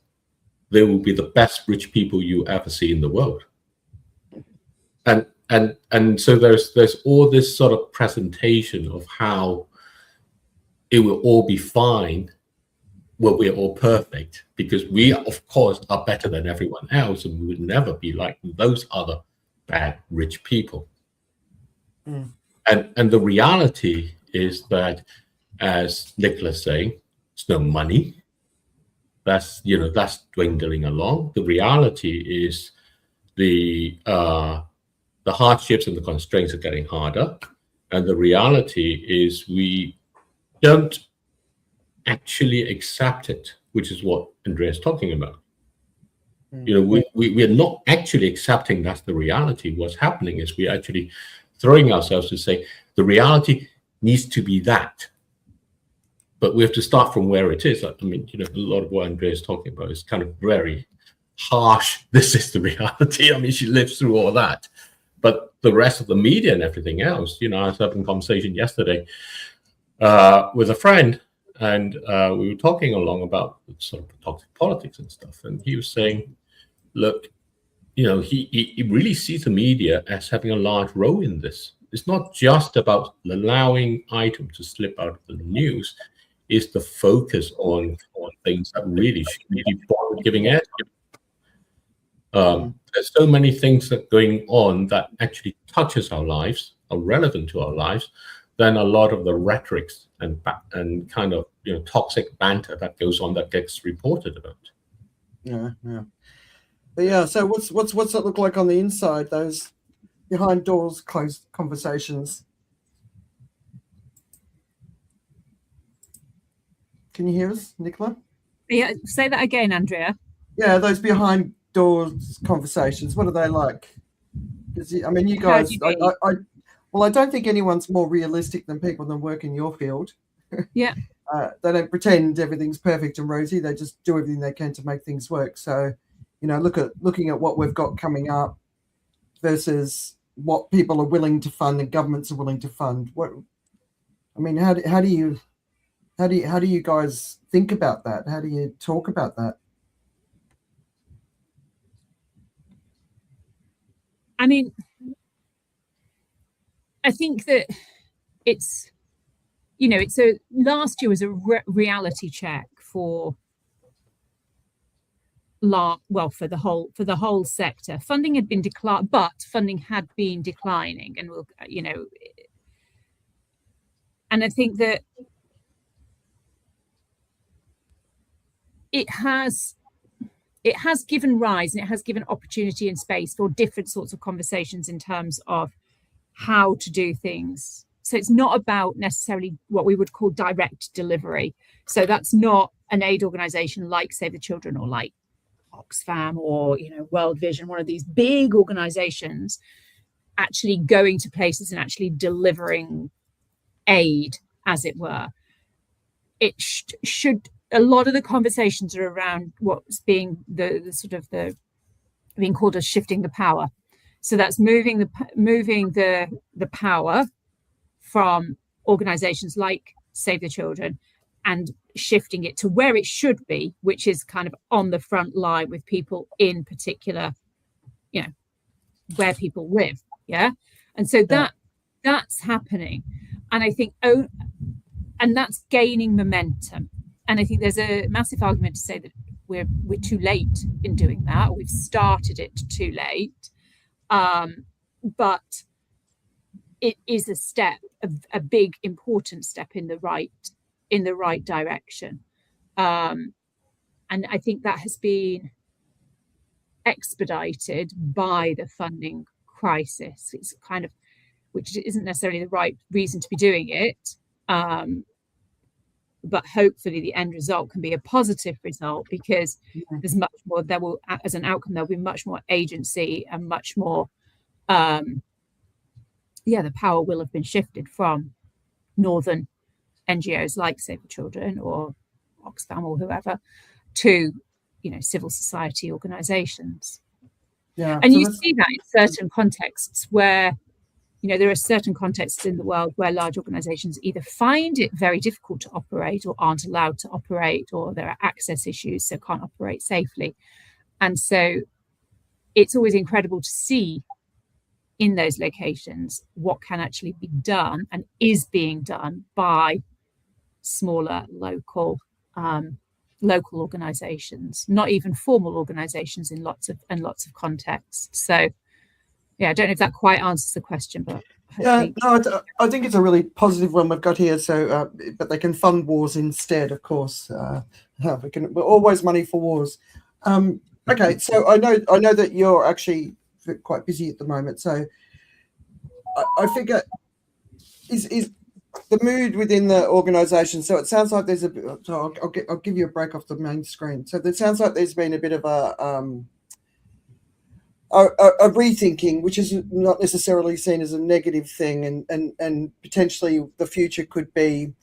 They will be the best rich people you ever see in the world. And so there's all this sort of presentation of how it will all be fine. Well, we're all perfect because we, of course, are better than everyone else, and we would never be like those other bad rich people. And the reality is that, as Nicholas saying, it's no money. That's dwindling along. The reality is the hardships and the constraints are getting harder, and the reality is we don't actually accept it, which is what Andrea's talking about. We are not actually accepting that's the reality. What's happening is we're actually throwing ourselves to say the reality needs to be that, but we have to start from where it is. I mean, a lot of what Andrea's talking about is kind of very harsh. This is the reality. I mean, she lives through all that, but the rest of the media and everything else. I was having a conversation yesterday with a friend, and we were talking along about sort of toxic politics and stuff, and he was saying, look, he really sees the media as having a large role in this. It's not just about allowing items to slip out of the news. It's the focus on things that really should be giving air to. There's so many things that are going on that actually touches our lives, are relevant to our lives, than a lot of the rhetorics and kind of toxic banter that goes on that gets reported about. Yeah. But yeah, so what's it look like on the inside? Those behind doors, closed conversations. Can you hear us, Nicola? Yeah, say that again, Andrea. Yeah, those behind doors conversations. What are they like? I mean, you guys. I don't think anyone's more realistic than people that work in your field. Yeah. They don't pretend everything's perfect and rosy. They just do everything they can to make things work. So, looking at what we've got coming up versus what people are willing to fund and governments are willing to fund. How do you guys think about that? How do you talk about that? I mean, I think that it's last year was a reality check for the whole sector. Funding had been declining, and and I think that it has given rise and it has given opportunity and space for different sorts of conversations in terms of how to do things. So it's not about necessarily what we would call direct delivery. So that's not an aid organization like Save the Children or like Oxfam or World Vision, one of these big organizations actually going to places and actually delivering aid, as it were. It should. A lot of the conversations are around what's being being called as shifting the power. So that's moving the power from organizations like Save the Children and shifting it to where it should be, which is kind of on the front line with people in particular, where people live. Yeah. And so that's happening. And I think, and that's gaining momentum. And I think there's a massive argument to say that we're too late in doing that. We've started it too late. But it is a step, a big, important step in the right direction. And I think that has been expedited by the funding crisis. It's kind of, which isn't necessarily the right reason to be doing it. But hopefully the end result can be a positive result, because there's much more, as an outcome, there'll be much more agency and much more, the power will have been shifted from northern NGOs like Save the Children or Oxfam or whoever to, civil society organizations. Yeah, and so you see that in certain contexts where there are certain contexts in the world where large organizations either find it very difficult to operate or aren't allowed to operate, or there are access issues, so can't operate safely. And so it's always incredible to see in those locations what can actually be done and is being done by smaller local organizations, not even formal organizations in lots of contexts. So yeah, I don't know if that quite answers the question, but hopefully... no, I think it's a really positive one we've got here. So but they can fund wars instead, of course. We're always money for wars. Okay, so I know that you're actually quite busy at the moment, so I figure is the mood within the organization. So it sounds like there's I'll give you a break off the main screen. So it sounds like there's been a bit of a rethinking, which is not necessarily seen as a negative thing, and potentially the future could be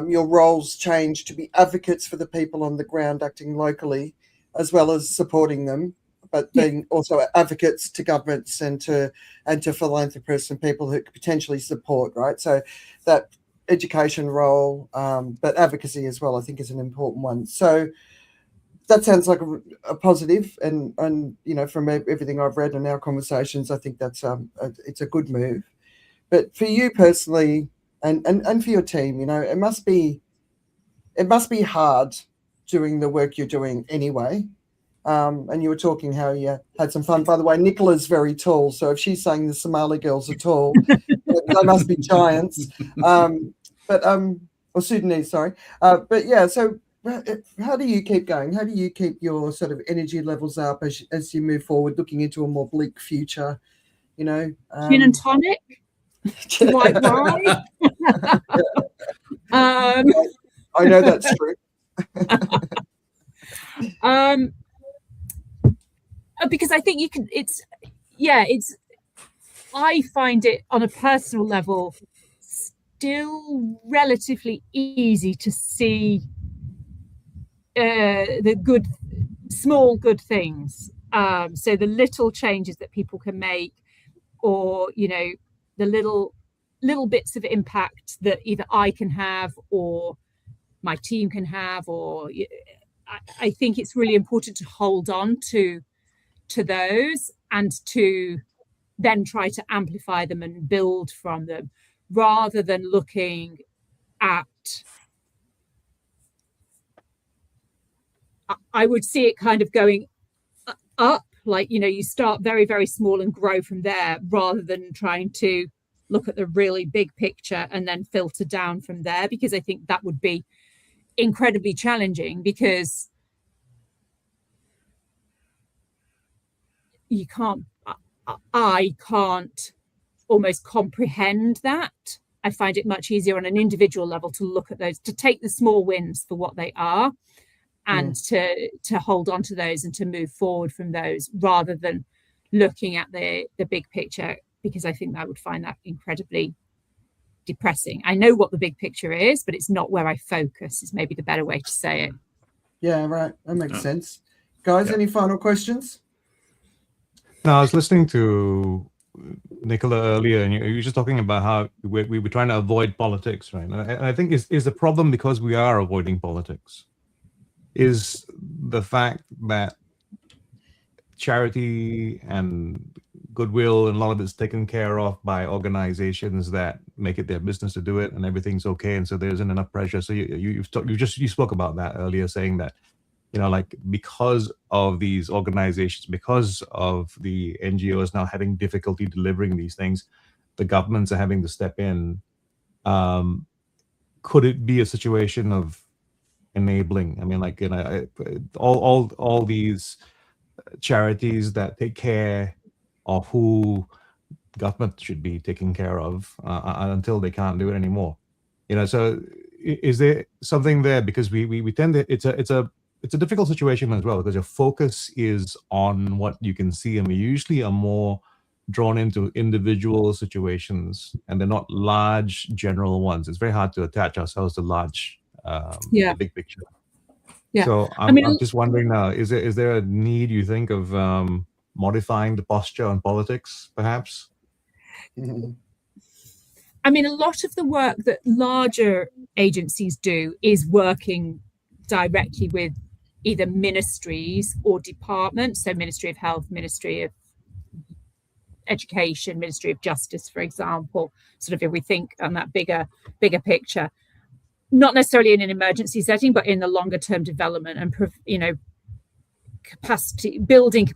your roles change to be advocates for the people on the ground acting locally, as well as supporting them, but being also advocates to governments and to philanthropists and people who could potentially support, right? So that education role, but advocacy as well, I think, is an important one. So that sounds like a positive, and from everything I've read in our conversations, I think that's it's a good move. But for you personally, and for your team, it must be hard doing the work you're doing anyway. And you were talking how you had some fun. By the way, Nicola's very tall, so if she's saying the Somali girls are tall, they must be giants. Or Sudanese, sorry. But yeah, so how do you keep going? How do you keep your sort of energy levels up as you move forward, looking into a more bleak future? Gin and tonic, white wine. I know that's true. Because I think you can. I find it on a personal level still relatively easy to see the small good things. So the little changes that people can make, or the little bits of impact that either I can have or my team can have, or I think it's really important to hold on to those and to then try to amplify them and build from them, rather than looking at, I would see it kind of going up, like, you start very, very small and grow from there, rather than trying to look at the really big picture and then filter down from there, because I think that would be incredibly challenging, because I can't almost comprehend that. I find it much easier on an individual level to look at those, to take the small wins for what they are, and to hold on to those and to move forward from those, rather than looking at the big picture, because I think I would find that incredibly depressing. I know what the big picture is, but it's not where I focus, is maybe the better way to say it. Yeah, right. That makes sense. Guys, any final questions? No, I was listening to Nicola earlier, and you were just talking about how we were trying to avoid politics, right? And I think is the problem, because we are avoiding politics, is the fact that charity and goodwill and a lot of it's taken care of by organizations that make it their business to do it, and everything's okay, and so there isn't enough pressure. So you spoke about that earlier, saying that like, because of these organizations, because of the NGOs now having difficulty delivering these things, the governments are having to step in. Could it be a situation of enabling? I mean, like, all these charities that take care of who government should be taking care of until they can't do it anymore. So is there something there? Because we tend to, it's a difficult situation as well, because your focus is on what you can see, and we usually are more drawn into individual situations, and they're not large general ones. It's very hard to attach ourselves to large, the big picture. Yeah. So I'm just wondering now, is there a need, you think, of modifying the posture on politics, perhaps? I mean, a lot of the work that larger agencies do is working directly with either ministries or departments. So Ministry of Health, Ministry of Education, Ministry of Justice, for example, sort of if we think on that bigger picture, not necessarily in an emergency setting, but in the longer term development and, you know, capacity, building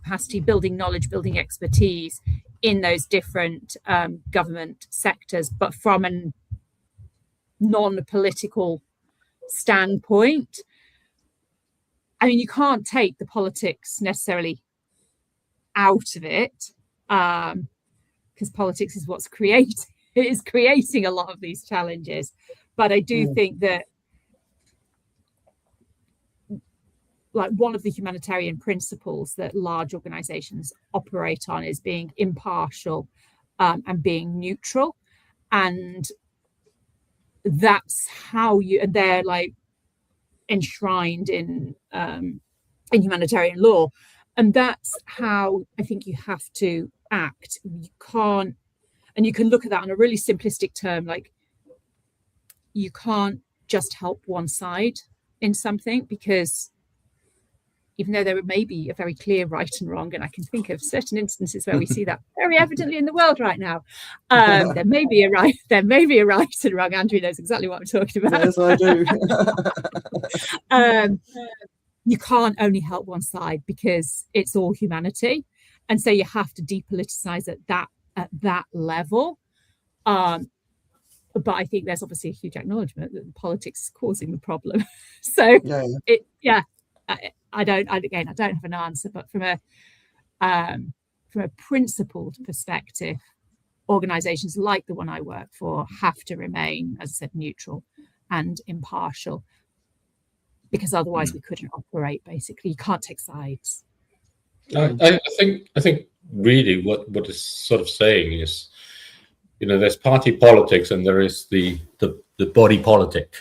knowledge, building expertise in those different government sectors, but from a non-political standpoint. I mean, you can't take the politics necessarily out of it, because politics is what's creating a lot of these challenges. But I do think that, like, one of the humanitarian principles that large organizations operate on is being impartial and being neutral. And that's how and they're like enshrined in humanitarian law. And that's how I think you have to act. You can't, and you can look at that on a really simplistic term, like you can't just help one side in something, because even though there may be a very clear right and wrong, and I can think of certain instances where we see that very evidently in the world right now, there may be a right and wrong. Andrew knows exactly what I'm talking about. Yes, I do. You can't only help one side, because it's all humanity, and so you have to depoliticize at that level. But I think there's obviously a huge acknowledgement that politics is causing the problem. So I don't have an answer, but from a principled perspective, organizations like the one I work for have to remain, as I said, neutral and impartial, because otherwise we couldn't operate. Basically, you can't take sides. I think really what is sort of saying is, you know, there's party politics and there is the body politic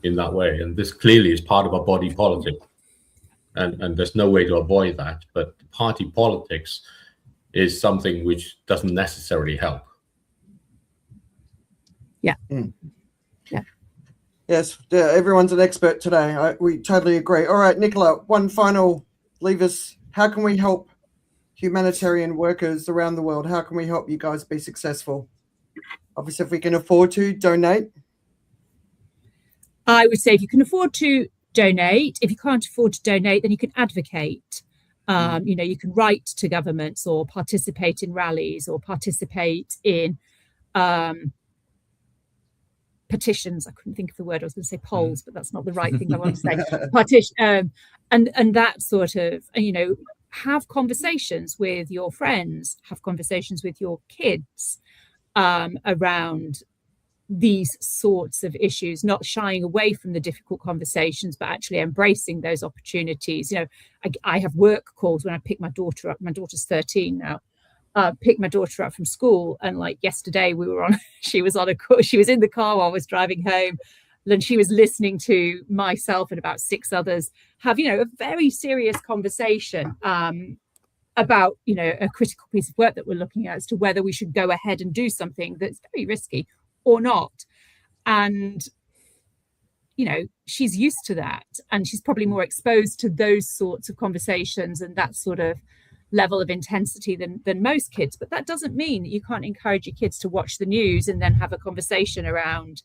in that way, and this clearly is part of a body politic, and there's no way to avoid that. But party politics is something which doesn't necessarily help. Yeah. Yeah. Yes, everyone's an expert today. We totally agree. All right, Nicola, one final leave us. How can we help humanitarian workers around the world? How can we help you guys be successful? Obviously, if we can afford to donate. I would say if you can afford to donate. If you can't afford to donate, then you can advocate. You know, you can write to governments or participate in rallies or participate in petitions. I couldn't think of the word. I was going to say polls, but that's not the right thing I want to say. Petition, and that sort of, you know, have conversations with your friends, have conversations with your kids around these sorts of issues, not shying away from the difficult conversations, but actually embracing those opportunities. You know, I have work calls when I pick my daughter up. My daughter's 13 now. Pick my daughter up from school, and like yesterday she was in the car while I was driving home, and she was listening to myself and about 6 others have, you know, a very serious conversation about, you know, a critical piece of work that we're looking at as to whether we should go ahead and do something that's very risky or not. And, you know, she's used to that, and she's probably more exposed to those sorts of conversations and that sort of level of intensity than most kids. But that doesn't mean that you can't encourage your kids to watch the news and then have a conversation around,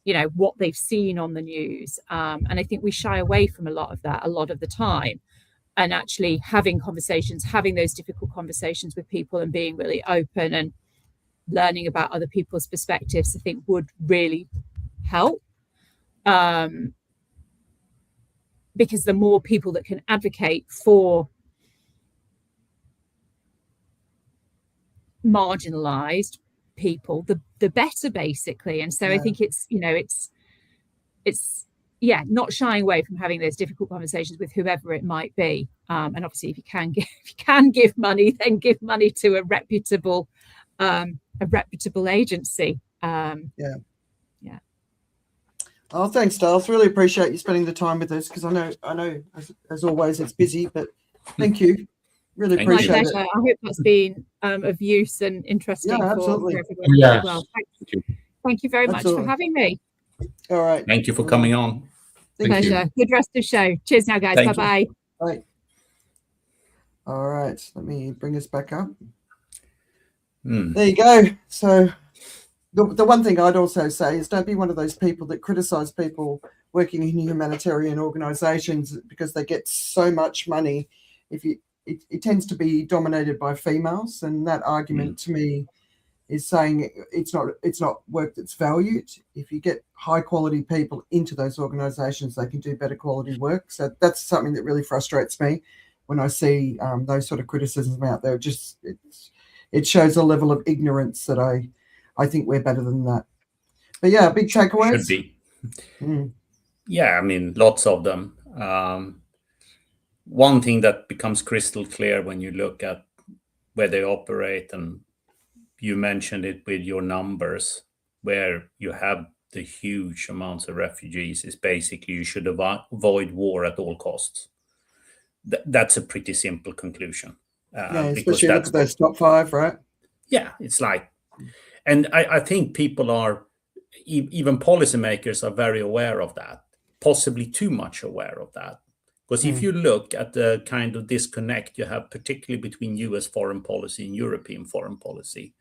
you know, what they've seen on the news. And I think we shy away from a lot of that a lot of the time. And actually having conversations, having those difficult conversations with people and being really open and learning about other people's perspectives, I think would really help. Because the more people that can advocate for marginalized people, the better, basically. And so I think it's, you know, it's not shying away from having those difficult conversations with whoever it might be. And obviously if you can give money, then give money to a reputable agency. Oh, thanks, Darth. Really appreciate you spending the time with us, because I know as always it's busy, but thank you. Really appreciate it. I hope that's been of use and interesting for everyone as well. Thank you. Thank you very much That's all for right. having me. All right. Thank you for coming on. Thank you. Pleasure. Good rest of the show. Cheers now, guys. Thank you. Bye-bye. Bye. All right. Let me bring us back up. There you go. So the one thing I'd also say is don't be one of those people that criticize people working in humanitarian organizations because they get so much money. It tends to be dominated by females, and that argument to me is saying it's not work that's valued. If you get high quality people into those organizations, they can do better quality work. So that's something that really frustrates me when I see those sort of criticisms out there. It shows a level of ignorance that I think we're better than that. But yeah, big takeaways. Should be. Yeah, I mean, lots of them. One thing that becomes crystal clear when you look at where they operate, and you mentioned it with your numbers, where you have the huge amounts of refugees, is basically you should avoid war at all costs. That's a pretty simple conclusion. Yeah, especially look at those top 5, right? Yeah, it's like, and I think people are, even policymakers are very aware of that, possibly too much aware of that. Because if you look at the kind of disconnect you have, particularly between US foreign policy and European foreign policy,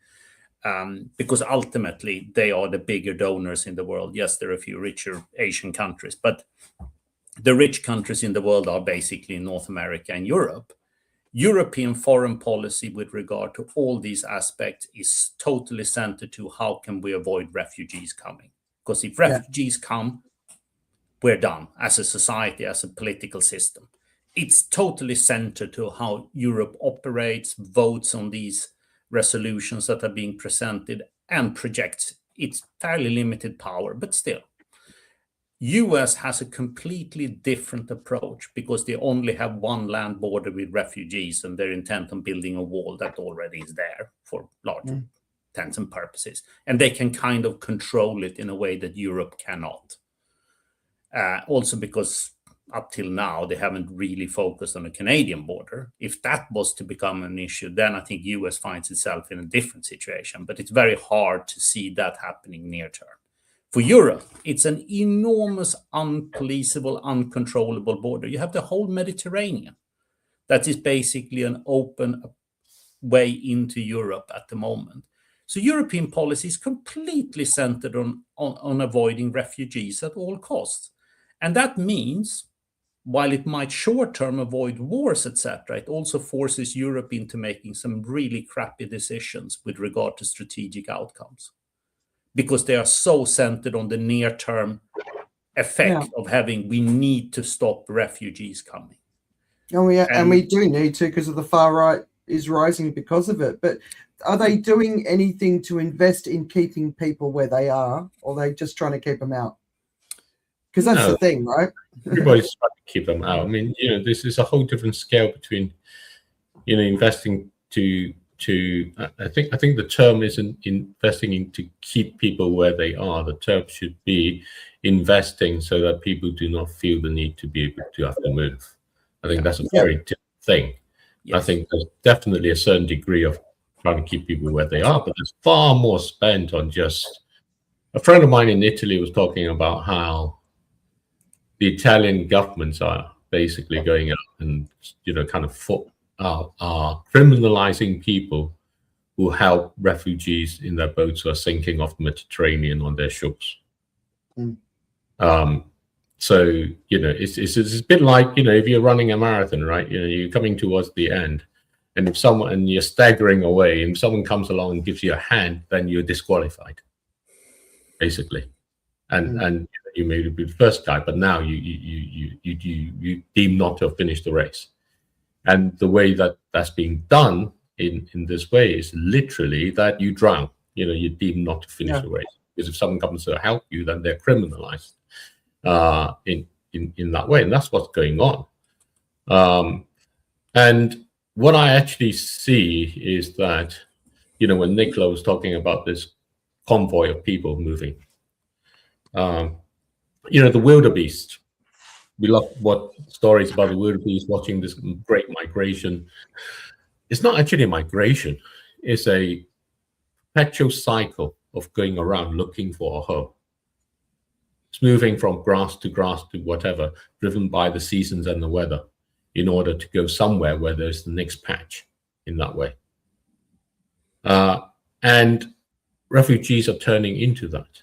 because ultimately they are the bigger donors in the world. Yes, there are a few richer Asian countries, but the rich countries in the world are basically North America and Europe. European foreign policy with regard to all these aspects is totally centered to how can we avoid refugees coming? Because if refugees come, we're done as a society, as a political system. It's totally centered to how Europe operates, votes on these resolutions that are being presented, and projects its fairly limited power, but still. US has a completely different approach because they only have one land border with refugees, and they're intent on building a wall that already is there for large intents and purposes. And they can kind of control it in a way that Europe cannot. Also because up till now, they haven't really focused on the Canadian border. If that was to become an issue, then I think US finds itself in a different situation. But it's very hard to see that happening near term. For Europe, it's an enormous, unpoliceable, uncontrollable border. You have the whole Mediterranean. That is basically an open way into Europe at the moment. So European policy is completely centered on avoiding refugees at all costs. And that means, while it might short-term avoid wars, etc., it also forces Europe into making some really crappy decisions with regard to strategic outcomes. Because they are so centered on the near-term effect of we need to stop refugees coming. Oh, yeah, and we do need to, because of the far right is rising because of it. But are they doing anything to invest in keeping people where they are, or are they just trying to keep them out? Because that's the thing, right? Everybody's trying to keep them out. I mean, this is a whole different scale between, investing to I think the term isn't investing in to keep people where they are. The term should be investing so that people do not feel the need to be able to have to move. I think that's a very different thing. Yes. I think there's definitely a certain degree of trying to keep people where they are, but there's far more spent on just. A friend of mine in Italy was talking about how the Italian governments are basically going out and are criminalizing people who help refugees in their boats who are sinking off the Mediterranean on their shores. So it's a bit like if you're running a marathon, right? You're coming towards the end, and and you're staggering away, and someone comes along and gives you a hand, then you're disqualified, basically. And you may be the first guy, but now you deem not to have finished the race. And the way that that's being done in this way is literally that you drown. You deem not to finish the race, because if someone comes to help you, then they're criminalized in that way, and that's what's going on. And what I actually see is that when Nicola was talking about this convoy of people moving, the wildebeest. We love what stories about the wildebeest watching this great migration. It's not actually a migration. It's a perpetual cycle of going around looking for a home. It's moving from grass to whatever, driven by the seasons and the weather, in order to go somewhere where there's the next patch in that way. And refugees are turning into that,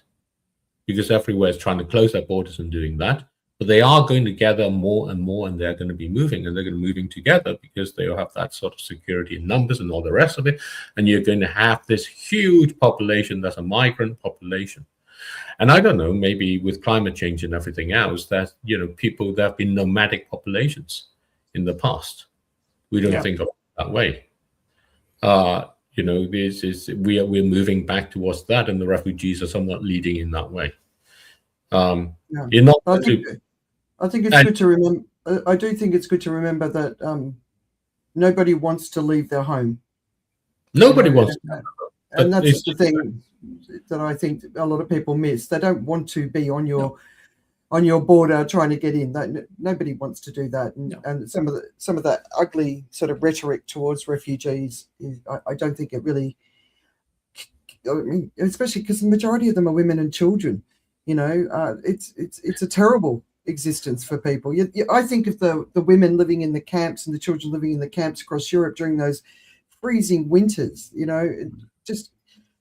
because everywhere is trying to close their borders and doing that. But they are going to gather more and more, and they're going to be moving, and they're going to be moving together because they will have that sort of security in numbers and all the rest of it. And you're going to have this huge population that's a migrant population. And I don't know, maybe with climate change and everything else, that, you know, people, there have been nomadic populations in the past. We don't think of it that way. You know, we're moving back towards that, and the refugees are somewhat leading in that way. You're not I think it's good to remember. I do think it's good to remember that nobody wants to leave their home. Nobody wants, and that's the thing that I think a lot of people miss. They don't want to be on your border trying to get in. Nobody wants to do that. And some of that ugly sort of rhetoric towards refugees, I don't think it really. I mean, especially because the majority of them are women and children. You know, it's a terrible existence for people. I think of the women living in the camps and the children living in the camps across Europe during those freezing winters. You know,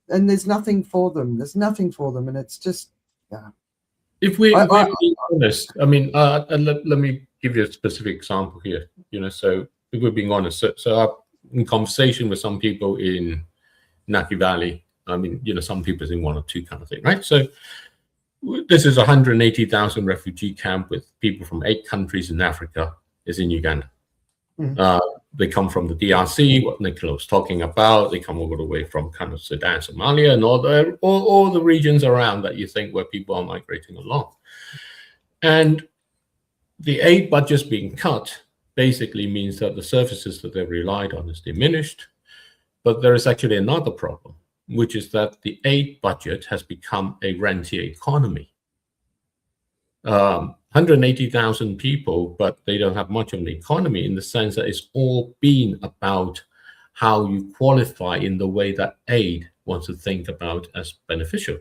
and there's nothing for them. There's nothing for them, and it's just If we're being honest, I mean, let me give you a specific example here. You know, so if we're being honest, so I'm in conversation with some people in Naki Valley. I mean, you know, some people in 1 or 2 kind of thing, right? So this is a 180,000 refugee camp with people from 8 countries in Africa. Is in Uganda. They come from the DRC, what Nicola was talking about. They come all the way from kind of Sudan, Somalia, and all the regions around that you think where people are migrating along. And the aid budget being cut basically means that the services that they've relied on is diminished. But there is actually another problem, which is that the aid budget has become a rentier economy. 180,000 people, but they don't have much of an economy in the sense that it's all been about how you qualify in the way that aid wants to think about as beneficial.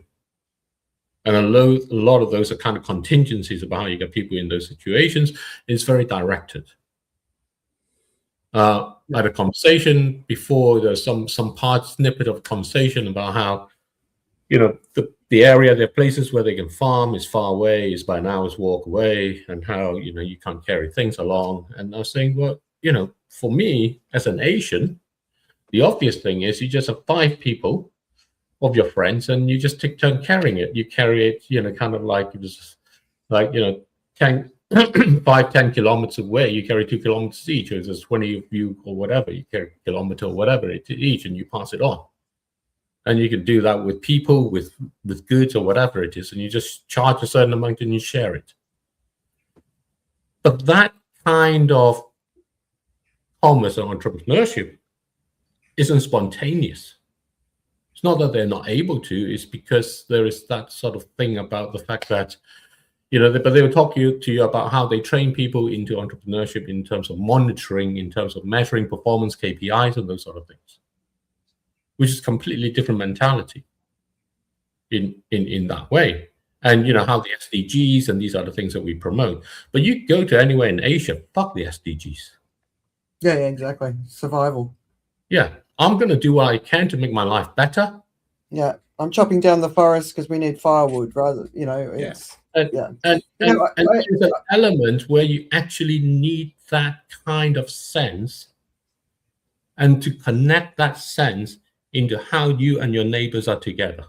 And a lot of those are kind of contingencies about how you get people in those situations. It's very directed. I had a conversation before. There's some snippet of conversation about how, you know, the area, there are places where they can farm is far away, is by an hour's walk away, and how, you know, you can't carry things along. And I was saying, well, you know, for me as an Asian, the obvious thing is you just have 5 people of your friends, and you just take turn carrying it. You carry it, you know, kind of like it was like, you know, 5-10 kilometers away. You carry 2 kilometers each, or there's 20 of you or whatever. You carry a kilometer or whatever each, and you pass it on. And you can do that with people, with goods, or whatever it is, and you just charge a certain amount and you share it. But that kind of commerce and entrepreneurship isn't spontaneous. It's not that they're not able to, it's because there is that sort of thing about the fact that, you know, but they will talk to you about how they train people into entrepreneurship in terms of monitoring, in terms of measuring performance KPIs and those sort of things, which is completely different mentality in that way. And, you know, how the SDGs and these are the things that we promote. But you go to anywhere in Asia, fuck the SDGs. Yeah, exactly. Survival. Yeah, I'm going to do what I can to make my life better. Yeah, I'm chopping down the forest because we need firewood, rather, you know, it's... And there's an element where you actually need that kind of sense, and to connect that sense into how you and your neighbors are together.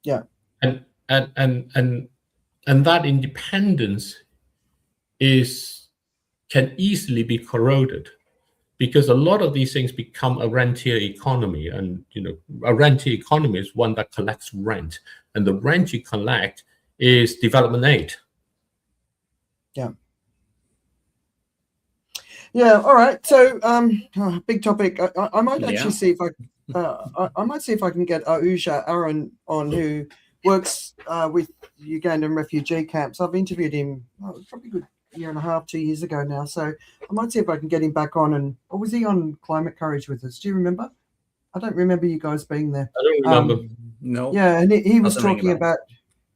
Yeah. And that independence can easily be corroded, because a lot of these things become a rentier economy. And, you know, a rentier economy is one that collects rent, and the rent you collect is development aid. Yeah. Yeah. All right. So, big topic. I might actually see if I might see if I can get Auja Aaron on, who works with Ugandan refugee camps. I've interviewed him probably a good 1.5, 2 years ago now. So I might see if I can get him back on. Or was he on Climate Courage with us? Do you remember? I don't remember you guys being there. I don't remember. No. Yeah, and he was Doesn't ring a talking bell. about,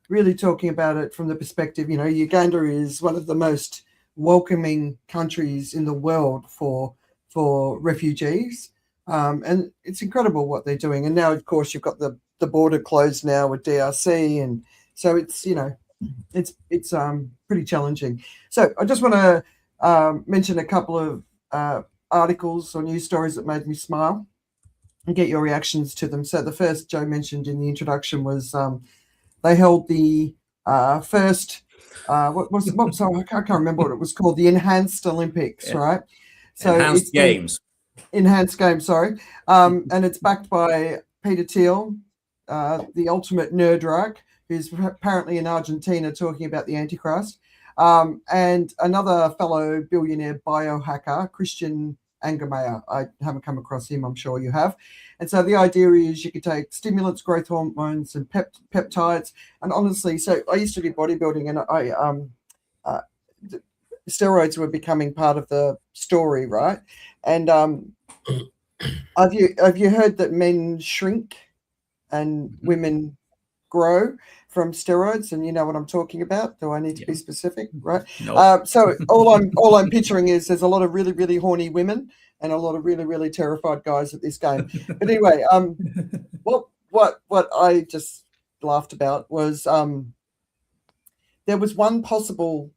really talking about it from the perspective, Uganda is one of the most welcoming countries in the world for refugees, and it's incredible what they're doing. And now, of course, you've got the border closed now with DRC, and so it's it's pretty challenging. So I just want to mention a couple of articles or news stories that made me smile and get your reactions to them. So the first Joe mentioned in the introduction was they held the first sorry, I can't remember what it was called, the Enhanced Olympics, right? So Enhanced Games. Enhanced Games, sorry. And it's backed by Peter Thiel, the ultimate nerd who's apparently in Argentina talking about the Antichrist, and another fellow billionaire biohacker, Christian Angermayer. I haven't come across him, I'm sure you have. And so the idea is you could take stimulants, growth hormones, and peptides. And honestly, so I used to do bodybuilding, and steroids were becoming part of the story, right? And have you heard that men shrink and women grow from steroids? And you know what I'm talking about? Do I need to be specific? Right. No. So all I'm picturing is there's a lot of really, really horny women and a lot of really, really terrified guys at this game. But anyway, what I just laughed about was there was one possible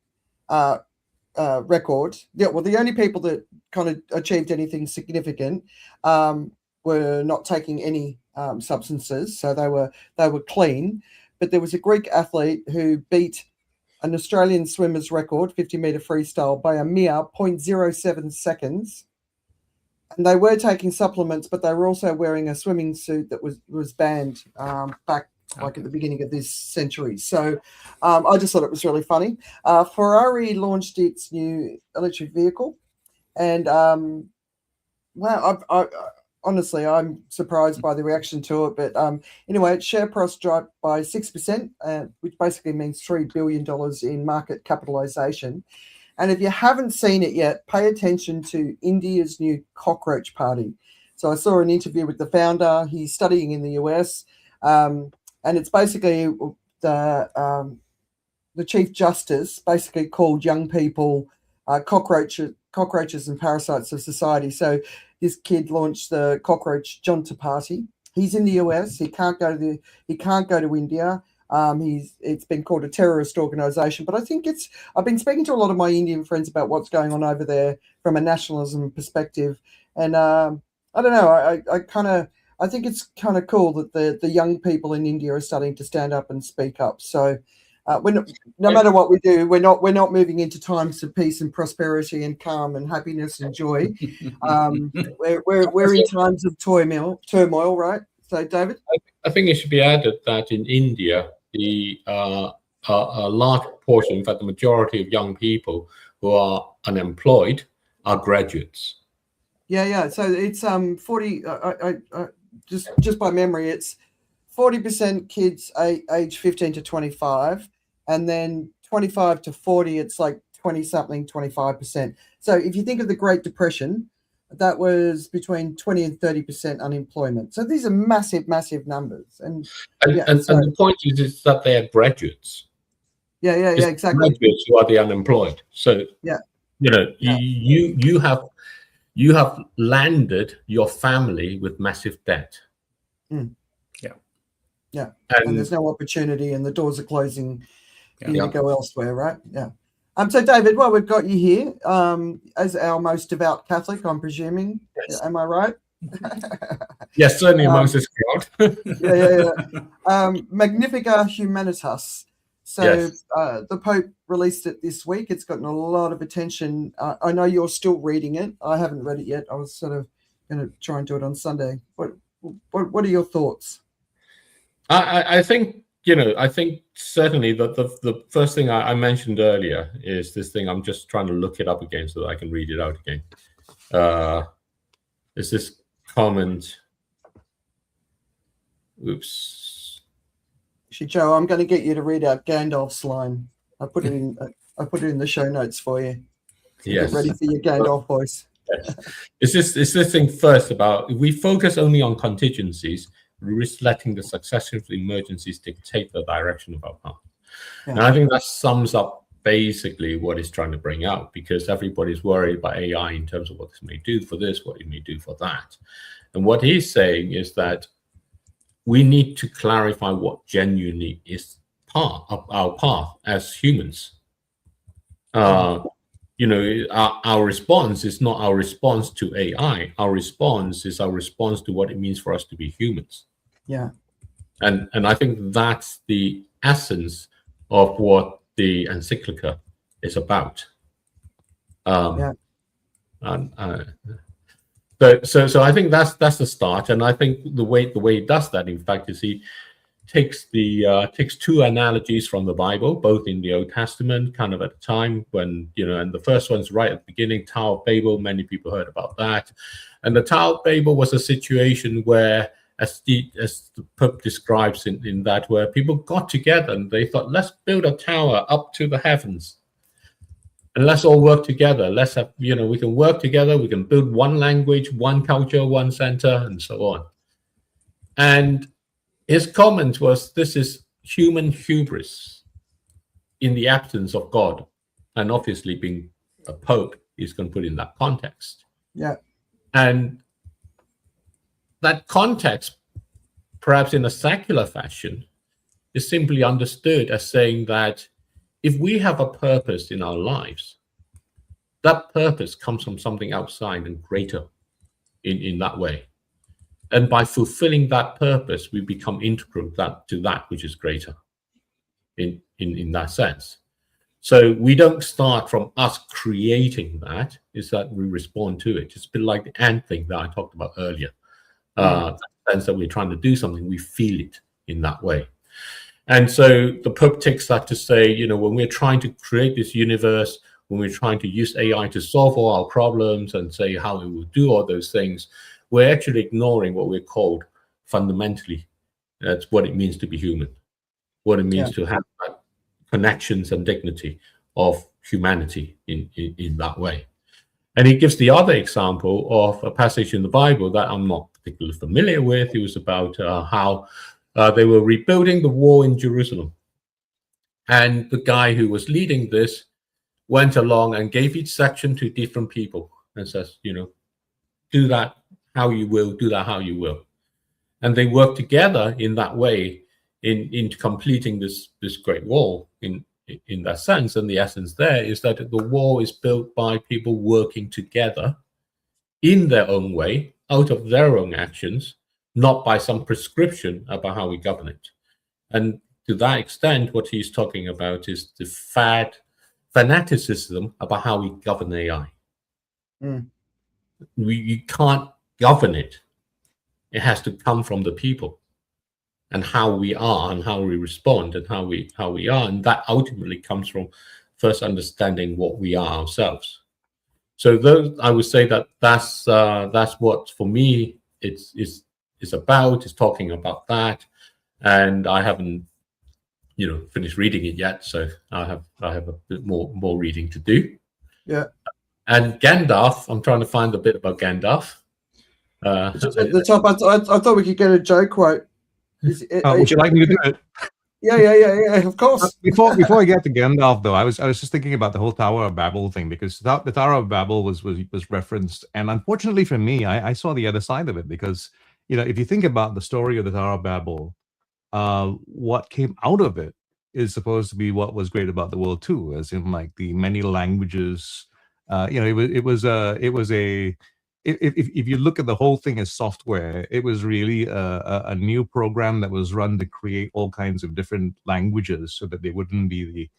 record. Yeah, well, the only people that kind of achieved anything significant were not taking any substances, so they were clean. But there was a Greek athlete who beat an Australian swimmer's record, 50-meter freestyle, by a mere 0.07 seconds. And they were taking supplements, but they were also wearing a swimming suit that was banned back like at the beginning of this century. So I just thought it was really funny. Ferrari launched its new electric vehicle, and honestly, I'm surprised by the reaction to it. But anyway, its share price dropped by 6%, which basically means $3 billion in market capitalization. And if you haven't seen it yet, pay attention to India's new cockroach party. So I saw an interview with the founder. He's studying in the US. And it's basically the Chief Justice basically called young people cockroaches and parasites of society. So this kid launched the Cockroach Junta Party. He's in the US. He can't go to India. It's been called a terrorist organization, but I think I've been speaking to a lot of my Indian friends about what's going on over there from a nationalism perspective. And I don't know, I think it's kind of cool that the young people in India are starting to stand up and speak up. So no matter what we do, we're not moving into times of peace and prosperity and calm and happiness and joy. We're in times of turmoil, right? So, David? I think it should be added that in India, a large portion, in fact, the majority of young people who are unemployed are graduates. Yeah. So it's 40. Just by memory, it's 40% kids age 15 to 25, and then 25 to 40, it's like 20-something, 25%. So if you think of the Great Depression, that was between 20 and 30% unemployment. So these are massive, massive numbers. And the point is that they are graduates. Yeah, exactly. Graduates who are the unemployed. So you have landed your family with massive debt. Yeah. And there's no opportunity, and the doors are closing. You need to go elsewhere, right? Yeah. So, David, well, we've got you here as our most devout Catholic, I'm presuming. Yes. Am I right? Yes, certainly amongst this crowd. Magnifica Humanitas. So yes. The Pope released it this week. It's gotten a lot of attention. I know you're still reading it. I haven't read it yet. I was sort of going to try and do it on Sunday. What are your thoughts? I think certainly the first thing I mentioned earlier is this thing. I'm just trying to look it up again so that I can read it out again. Is this comment? Oops. Joe, I'm going to get you to read out Gandalf's line. I put it in the show notes for you. Yes. Get ready for your Gandalf voice. Yes. It's this thing first about, if we focus only on contingencies, risk letting the successive emergencies dictate the direction of our path. Yeah. And I think that sums up basically what it's trying to bring out, because everybody's worried about AI in terms of what this may do for this, what it may do for that. And what he's saying is that we need to clarify what genuinely is part of our path as humans. You know, our response is not our response to AI. Our response is our response to what it means for us to be humans. Yeah. And I think that's the essence of what the encyclica is about. So I think that's the start. And I think the way he does that, in fact, is he takes two analogies from the Bible, both in the Old Testament, kind of at the time when, you know, and the first one's right at the beginning, Tower of Babel. Many people heard about that. And the Tower of Babel was a situation where, as the Pope describes in that, where people got together and they thought, let's build a tower up to the heavens. And let's all work together. Let's have, you know, we can work together. We can build one language, one culture, one center, and so on. And his comment was, this is human hubris in the absence of God. And obviously, being a pope, he's going to put in that context. Yeah. And that context, perhaps in a secular fashion, is simply understood as saying that if we have a purpose in our lives, that purpose comes from something outside and greater in that way. And by fulfilling that purpose, we become integral to that which is greater in that sense. So we don't start from us creating that, is that we respond to it. It's a bit like the ant thing that I talked about earlier. That sense that we're trying to do something, we feel it in that way. And so the Pope takes that to say, you know, when we're trying to create this universe, when we're trying to use AI to solve all our problems and say how it will do all those things, we're actually ignoring what we're called fundamentally. That's what it means to be human, what it means to have that connections and dignity of humanity in that way. And he gives the other example of a passage in the Bible that I'm not particularly familiar with. It was about how they were rebuilding the wall in Jerusalem. And the guy who was leading this went along and gave each section to different people and says, you know, do that how you will, do that how you will. And they worked together in that way in completing this great wall in that sense. And the essence there is that the wall is built by people working together in their own way, out of their own actions, not by some prescription about how we govern it. And to that extent, what he's talking about is the fanaticism about how we govern AI. You can't govern it. It has to come from the people and how we are and how we respond and how we are. And that ultimately comes from first understanding what we are ourselves. So those, I would say that's what for me it's about, is talking about that. And I haven't, you know, finished reading it yet, so I have a bit more reading to do. Yeah. And Gandalf, I'm trying to find a bit about Gandalf. At the top, I thought we could get a Joe quote. Would you like me to do it? Yeah, of course. Before I get to Gandalf, though, I was just thinking about the whole Tower of Babel thing, because the Tower of Babel was referenced, and unfortunately for me, I saw the other side of it, because, you know, if you think about the story of the Tower of Babel, what came out of it is supposed to be what was great about the world too, as in like the many languages. You know, if you look at the whole thing as software, it was really a new program that was run to create all kinds of different languages so that they wouldn't be the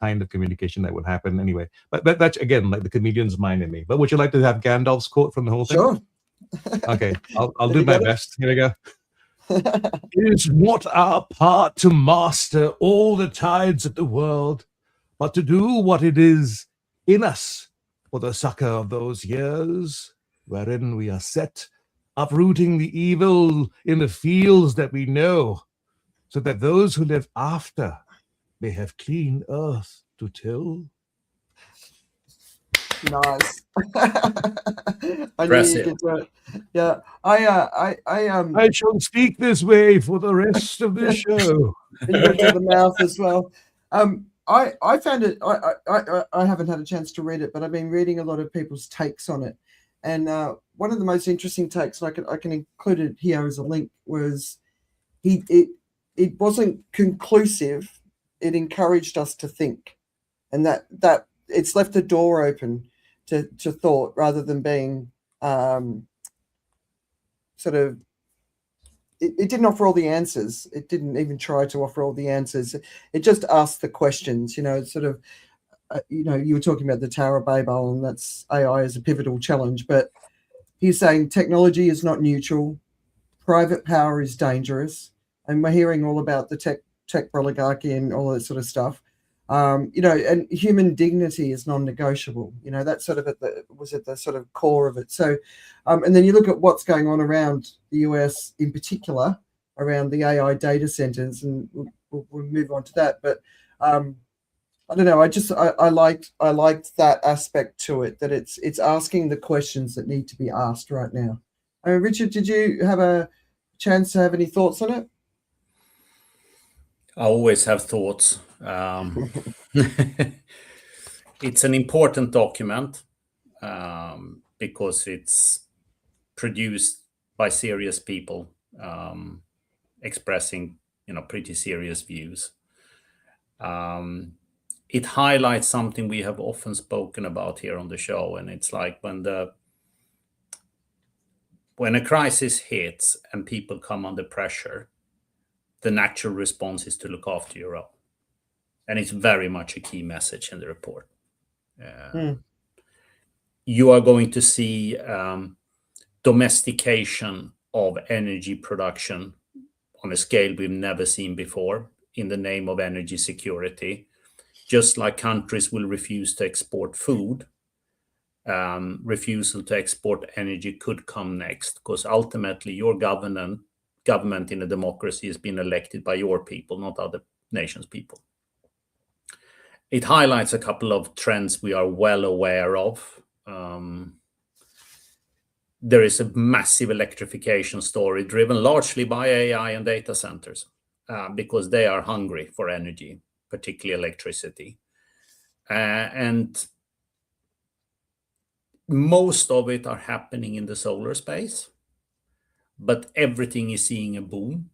kind of communication that would happen anyway. But that's, again, like the comedian's mind in me. But would you like to have Gandalf's quote from the whole thing? Sure. Okay, I'll do my best. Here we go. It is not our part to master all the tides of the world, but to do what it is in us for the succor of those years wherein we are set, uprooting the evil in the fields that we know, so that those who live after may have clean earth to till. Nice. I knew you Impressive. could do it. Yeah. I shall speak this way for the rest of the show. you got to the mouth as well. I found it. I haven't had a chance to read it, but I've been reading a lot of people's takes on it, and one of the most interesting takes, and I can include it here as a link, was it wasn't conclusive. It encouraged us to think, and that it's left the door open to thought rather than being sort of. It didn't offer all the answers. It didn't even try to offer all the answers. It just asked the questions. Sort of. You were talking about the Tower of Babel, and that's AI as a pivotal challenge. But he's saying technology is not neutral. Private power is dangerous, and we're hearing all about the tech oligarchy and all that sort of stuff. And human dignity is non-negotiable. That's sort of at the sort of core of it. So, and then you look at what's going on around the US in particular, around the AI data centers, and we'll move on to that. But I don't know. I liked that aspect to it, that it's asking the questions that need to be asked right now. Richard, did you have a chance to have any thoughts on it? I always have thoughts. It's an important document because it's produced by serious people expressing, pretty serious views. It highlights something we have often spoken about here on the show, and it's like when a crisis hits and people come under pressure, the natural response is to look after your own. And it's very much a key message in the report. You are going to see domestication of energy production on a scale we've never seen before in the name of energy security. Just like countries will refuse to export food, refusal to export energy could come next, because ultimately your government in a democracy has been elected by your people, not other nations' people. It highlights a couple of trends we are well aware of. There is a massive electrification story driven largely by AI and data centers because they are hungry for energy, particularly electricity. And most of it are happening in the solar space, but everything is seeing a boom.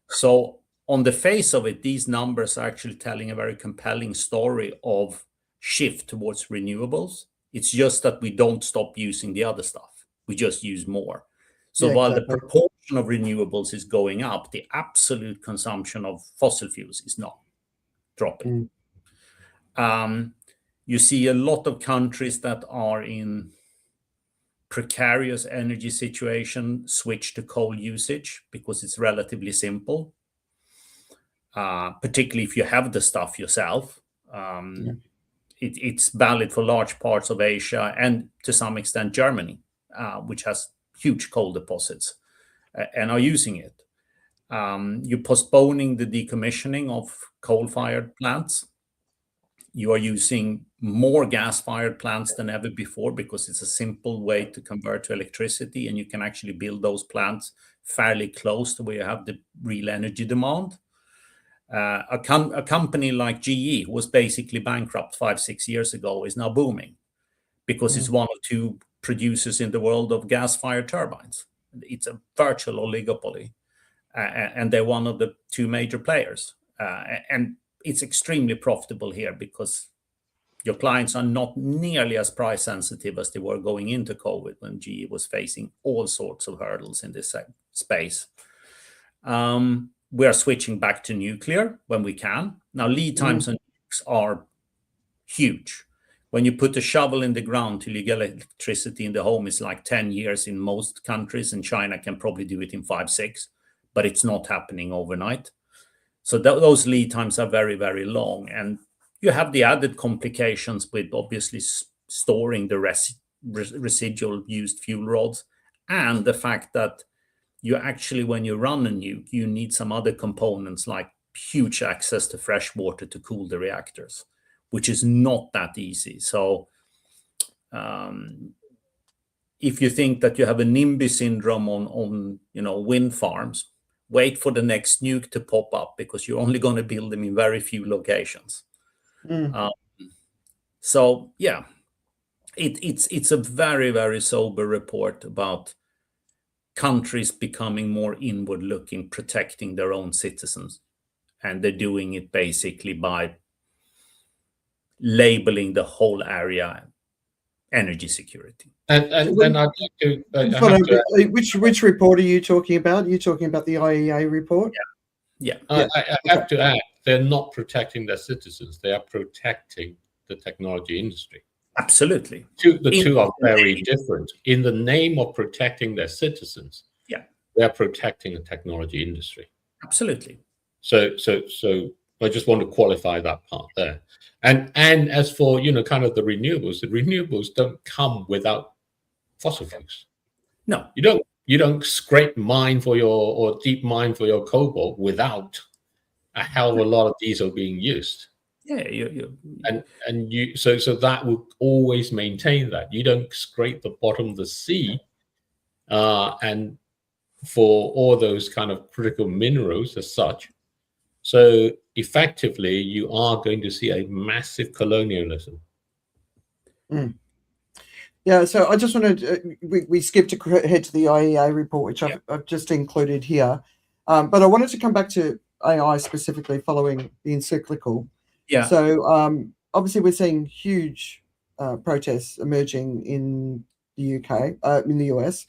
So on the face of it, these numbers are actually telling a very compelling story of shift towards renewables. It's just that we don't stop using the other stuff. We just use more. So Yeah, while exactly. the proportion of renewables is going up, the absolute consumption of fossil fuels is not dropping. You see a lot of countries that are in precarious energy situation switch to coal usage because it's relatively simple, particularly if you have the stuff yourself. It's valid for large parts of Asia and to some extent Germany, which has huge coal deposits and are using it. You're postponing the decommissioning of coal-fired plants. You are using more gas-fired plants than ever before because it's a simple way to convert to electricity, and you can actually build those plants fairly close to where you have the real energy demand. A company like GE, who was basically bankrupt 5-6 years ago, is now booming because it's one of two producers in the world of gas-fired turbines. It's a virtual oligopoly, and they're one of the two major players. And it's extremely profitable here because your clients are not nearly as price sensitive as they were going into COVID when GE was facing all sorts of hurdles in this space. We are switching back to nuclear when we can. Now, lead times on nukes are huge. When you put a shovel in the ground till you get electricity in the home, it's like 10 years in most countries, and China can probably do it in 5-6, but it's not happening overnight. So those lead times are very, very long. And you have the added complications with obviously storing the residual used fuel rods, and the fact that you actually, when you run a nuke, you need some other components like huge access to fresh water to cool the reactors, which is not that easy. So if you think that you have a NIMBY syndrome on wind farms, wait for the next nuke to pop up, because you're only going to build them in very few locations. So yeah, it's a very, very sober report about countries becoming more inward looking, protecting their own citizens, and they're doing it basically by labeling the whole area energy security. And I'd like to, which report are you talking about? Are you talking about the IEA report? Yeah. I have to add, they're not protecting their citizens. They are protecting the technology industry. Absolutely. The two are very different. In the name of protecting their citizens, they're protecting the technology industry. Absolutely. So I just want to qualify that part there. And as for kind of the renewables don't come without fossil fuels. No, you don't scrape mine for or deep mine for your cobalt without a hell of a lot of diesel being used. Yeah, so that will always maintain that. You don't scrape the bottom of the sea and for all those kind of critical minerals as such. So effectively, you are going to see a massive colonialism. Yeah, so I just wanted we skipped ahead to the IEA report, which I've just included here. But I wanted to come back to AI specifically following the encyclical. Yeah. So obviously we're seeing huge protests emerging in the UK, in the US.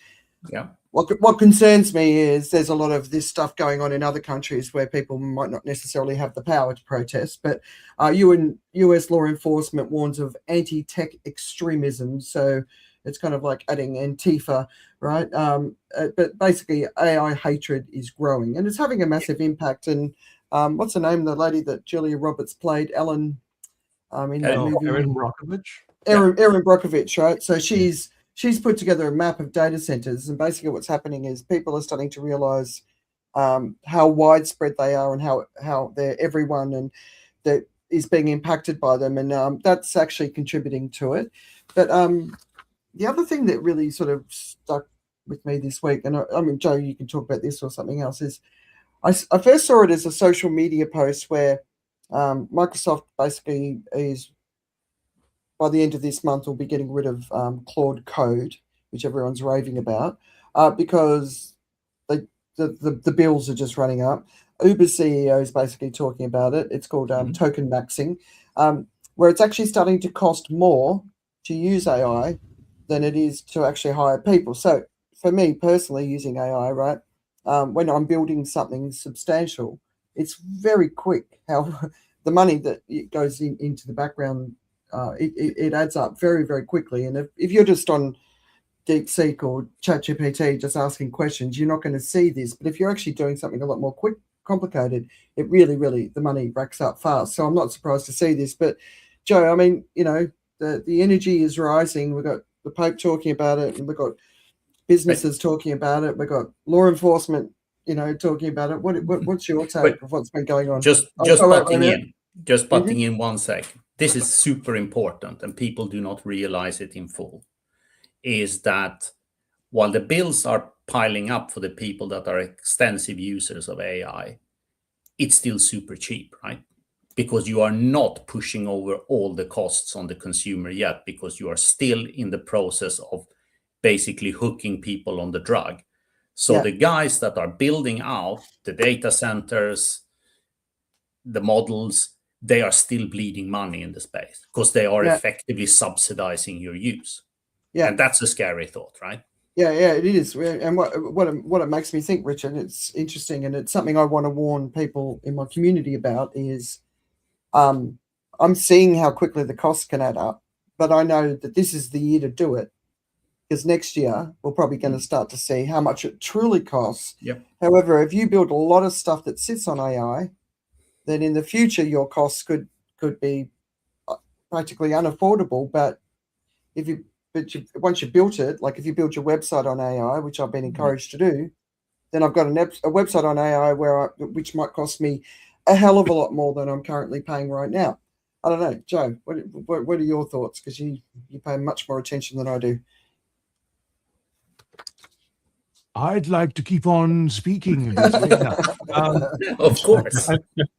Yeah. What concerns me is there's a lot of this stuff going on in other countries where people might not necessarily have the power to protest. But US law enforcement warns of anti-tech extremism. So it's kind of like adding Antifa, right? But basically AI hatred is growing and it's having a massive impact. And what's the name? The lady that Julia Roberts played, Ellen, in that movie. Erin Brockovich. Erin Brockovich, right? So she's put together a map of data centers, and basically what's happening is people are starting to realize how widespread they are and how they're everyone and that is being impacted by them, and that's actually contributing to it. But the other thing that really sort of stuck with me this week, and I mean, Joe, you can talk about this or something else, is I first saw it as a social media post where Microsoft basically is, by the end of this month, will be getting rid of Claude Code, which everyone's raving about, because the bills are just running up. Uber CEO is basically talking about it. It's called token maxing, where it's actually starting to cost more to use AI than it is to actually hire people. So for me personally, using AI, right, when I'm building something substantial, it's very quick how the money that it goes into the background, it adds up very, very quickly. And if you're just on DeepSeek or ChatGPT just asking questions, you're not going to see this. But if you're actually doing something a lot more complicated, it really, the money racks up fast. So I'm not surprised to see this. But Joe, I mean, the energy is rising. We've got the Pope talking about it, and we've got businesses talking about it. We've got law enforcement, talking about it. What's your take of what's been going on? Just butting in 1 sec. This is super important, and people do not realize it in full. Is that while the bills are piling up for the people that are extensive users of AI, it's still super cheap, right? Because you are not pushing over all the costs on the consumer yet, because you are still in the process of basically hooking people on the drug. So the guys that are building out the data centers, the models, they are still bleeding money in the space because they are effectively subsidizing your use. Yeah. And that's a scary thought, right? Yeah, it is. And what it makes me think, Richard, it's interesting, and it's something I want to warn people in my community about, is I'm seeing how quickly the costs can add up, but I know that this is the year to do it, because next year we're probably going to start to see how much it truly costs. Yep. However, if you build a lot of stuff that sits on AI, then in the future your costs could be practically unaffordable. But once you built it, like if you build your website on AI, which I've been encouraged to do, then I've got a website on AI which might cost me a hell of a lot more than I'm currently paying right now. I don't know, Joe. What are your thoughts? Because you pay much more attention than I do. I'd like to keep on speaking this way now. Of course.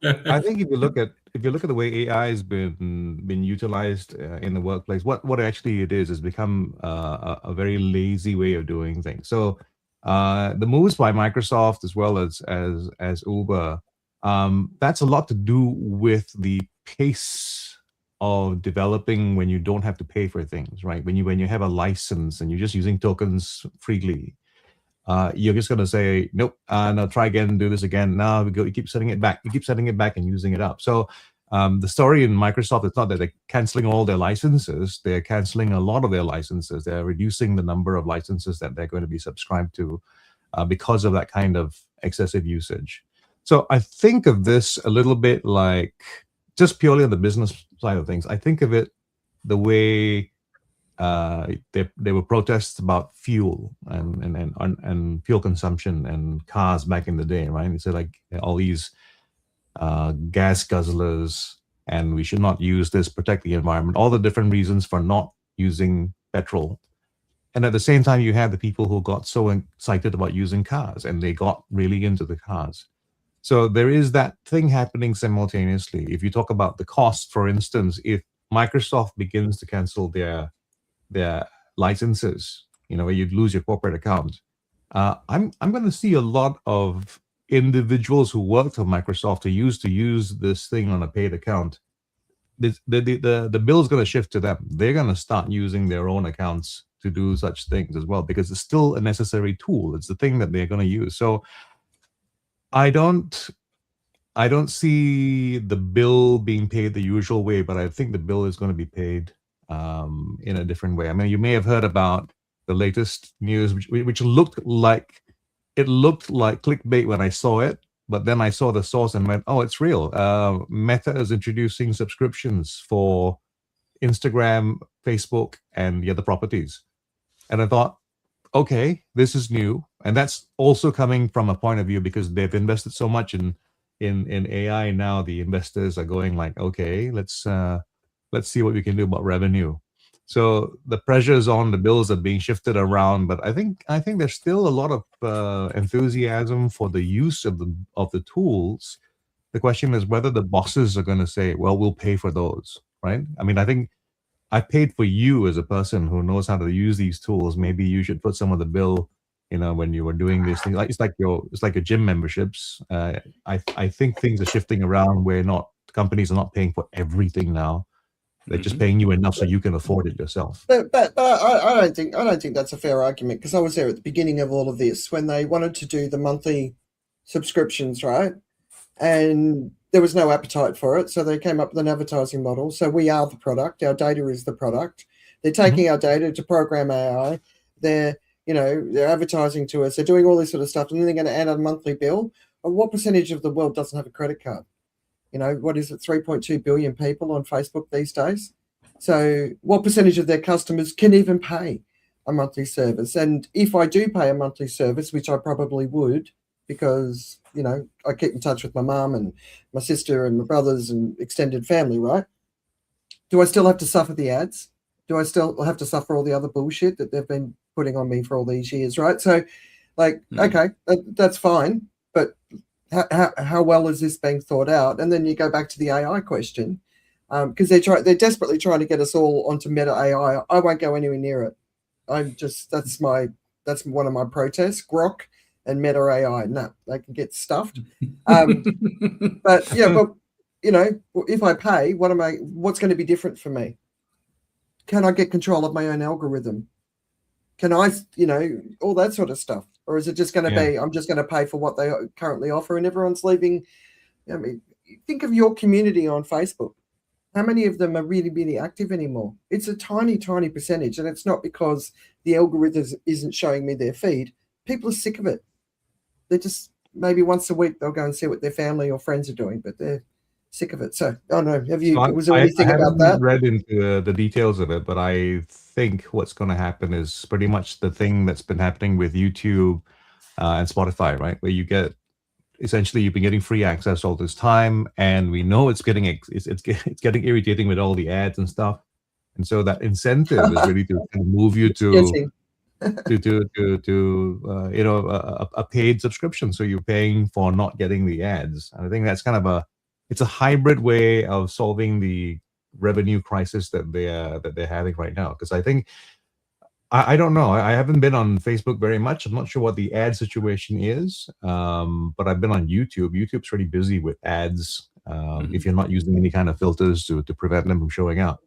I think if you look at the way AI has been utilized in the workplace, what actually it is become a very lazy way of doing things. So the moves by Microsoft as well as Uber, that's a lot to do with the pace of developing when you don't have to pay for things, right? When you have a license and you're just using tokens freely. You're just going to say, nope, no, try again and do this again. Now you keep setting it back. You keep setting it back and using it up. So the story in Microsoft is not that they're canceling all their licenses. They're canceling a lot of their licenses. They're reducing the number of licenses that they're going to be subscribed to because of that kind of excessive usage. So I think of this a little bit like, just purely on the business side of things, I think of it the way there were protests about fuel and fuel consumption and cars back in the day, right? It's like all these gas guzzlers, and we should not use this, protect the environment, all the different reasons for not using petrol. And at the same time, you had the people who got so excited about using cars, and they got really into the cars. So there is that thing happening simultaneously. If you talk about the cost, for instance, if Microsoft begins to cancel their licenses, where you'd lose your corporate account, I'm going to see a lot of individuals who work for Microsoft who used to use this thing on a paid account. The bill is going to shift to them. They're going to start using their own accounts to do such things as well, because it's still a necessary tool. It's the thing that they're going to use. So I don't see the bill being paid the usual way, but I think the bill is going to be paid in a different way. I mean, you may have heard about the latest news, which looked like clickbait when I saw it, but then I saw the source and went, oh, it's real. Meta is introducing subscriptions for Instagram, Facebook, and the other properties. And I thought, okay, this is new. And that's also coming from a point of view because they've invested so much in AI. Now the investors are going like, okay, let's see what we can do about revenue. So the pressures on the bills are being shifted around, but I think there's still a lot of enthusiasm for the use of the tools. The question is whether the bosses are going to say, well, we'll pay for those, right? I mean, I think I paid for you as a person who knows how to use these tools. Maybe you should put some of the bill, when you were doing this thing. Like it's like your gym memberships. I think things are shifting around where companies are not paying for everything now. They're just paying you enough so you can afford it yourself. But I don't think that's a fair argument, because I was there at the beginning of all of this when they wanted to do the monthly subscriptions, right? And there was no appetite for it, so they came up with an advertising model. So we are the product. Our data is the product. They're taking our data to program AI. They're advertising to us. They're doing all this sort of stuff, and then they're going to add a monthly bill. And what percentage of the world doesn't have a credit card? What is it, 3.2 billion people on Facebook these days? So what percentage of their customers can even pay a monthly service? And if I do pay a monthly service, which I probably would, because, I keep in touch with my mum and my sister and my brothers and extended family, right? Do I still have to suffer the ads? Do I still have to suffer all the other bullshit that they've been putting on me for all these years, right? So, okay, that's fine, but how well is this being thought out? And then you go back to the AI question, because they're desperately trying to get us all onto Meta AI. I won't go anywhere near it. That's one of my protests. Grok and Meta AI, no, they can get stuffed. But yeah, if I pay, what's going to be different for me? Can I get control of my own algorithm? Can I, all that sort of stuff? Or is it just going to be, I'm just going to pay for what they currently offer and everyone's leaving? I mean, think of your community on Facebook. How many of them are really, really active anymore? It's a tiny, tiny percentage. And it's not because the algorithm isn't showing me their feed. People are sick of it. They're just, maybe once a week, they'll go and see what their family or friends are doing, but they're sick of it. So, I don't know. Was there anything about that? I haven't read into the details of it, but I think what's going to happen is pretty much the thing that's been happening with YouTube and Spotify, right? Where you get essentially you've been getting free access all this time, and we know it's getting irritating with all the ads and stuff. And so that incentive is really to kind of move you to a paid subscription. So you're paying for not getting the ads. And I think that's kind of it's a hybrid way of solving the revenue crisis that they're having right now. Because I think I don't know. I haven't been on Facebook very much. I'm not sure what the ad situation is. But I've been on YouTube. YouTube's pretty busy with ads if you're not using any kind of filters to prevent them from showing up.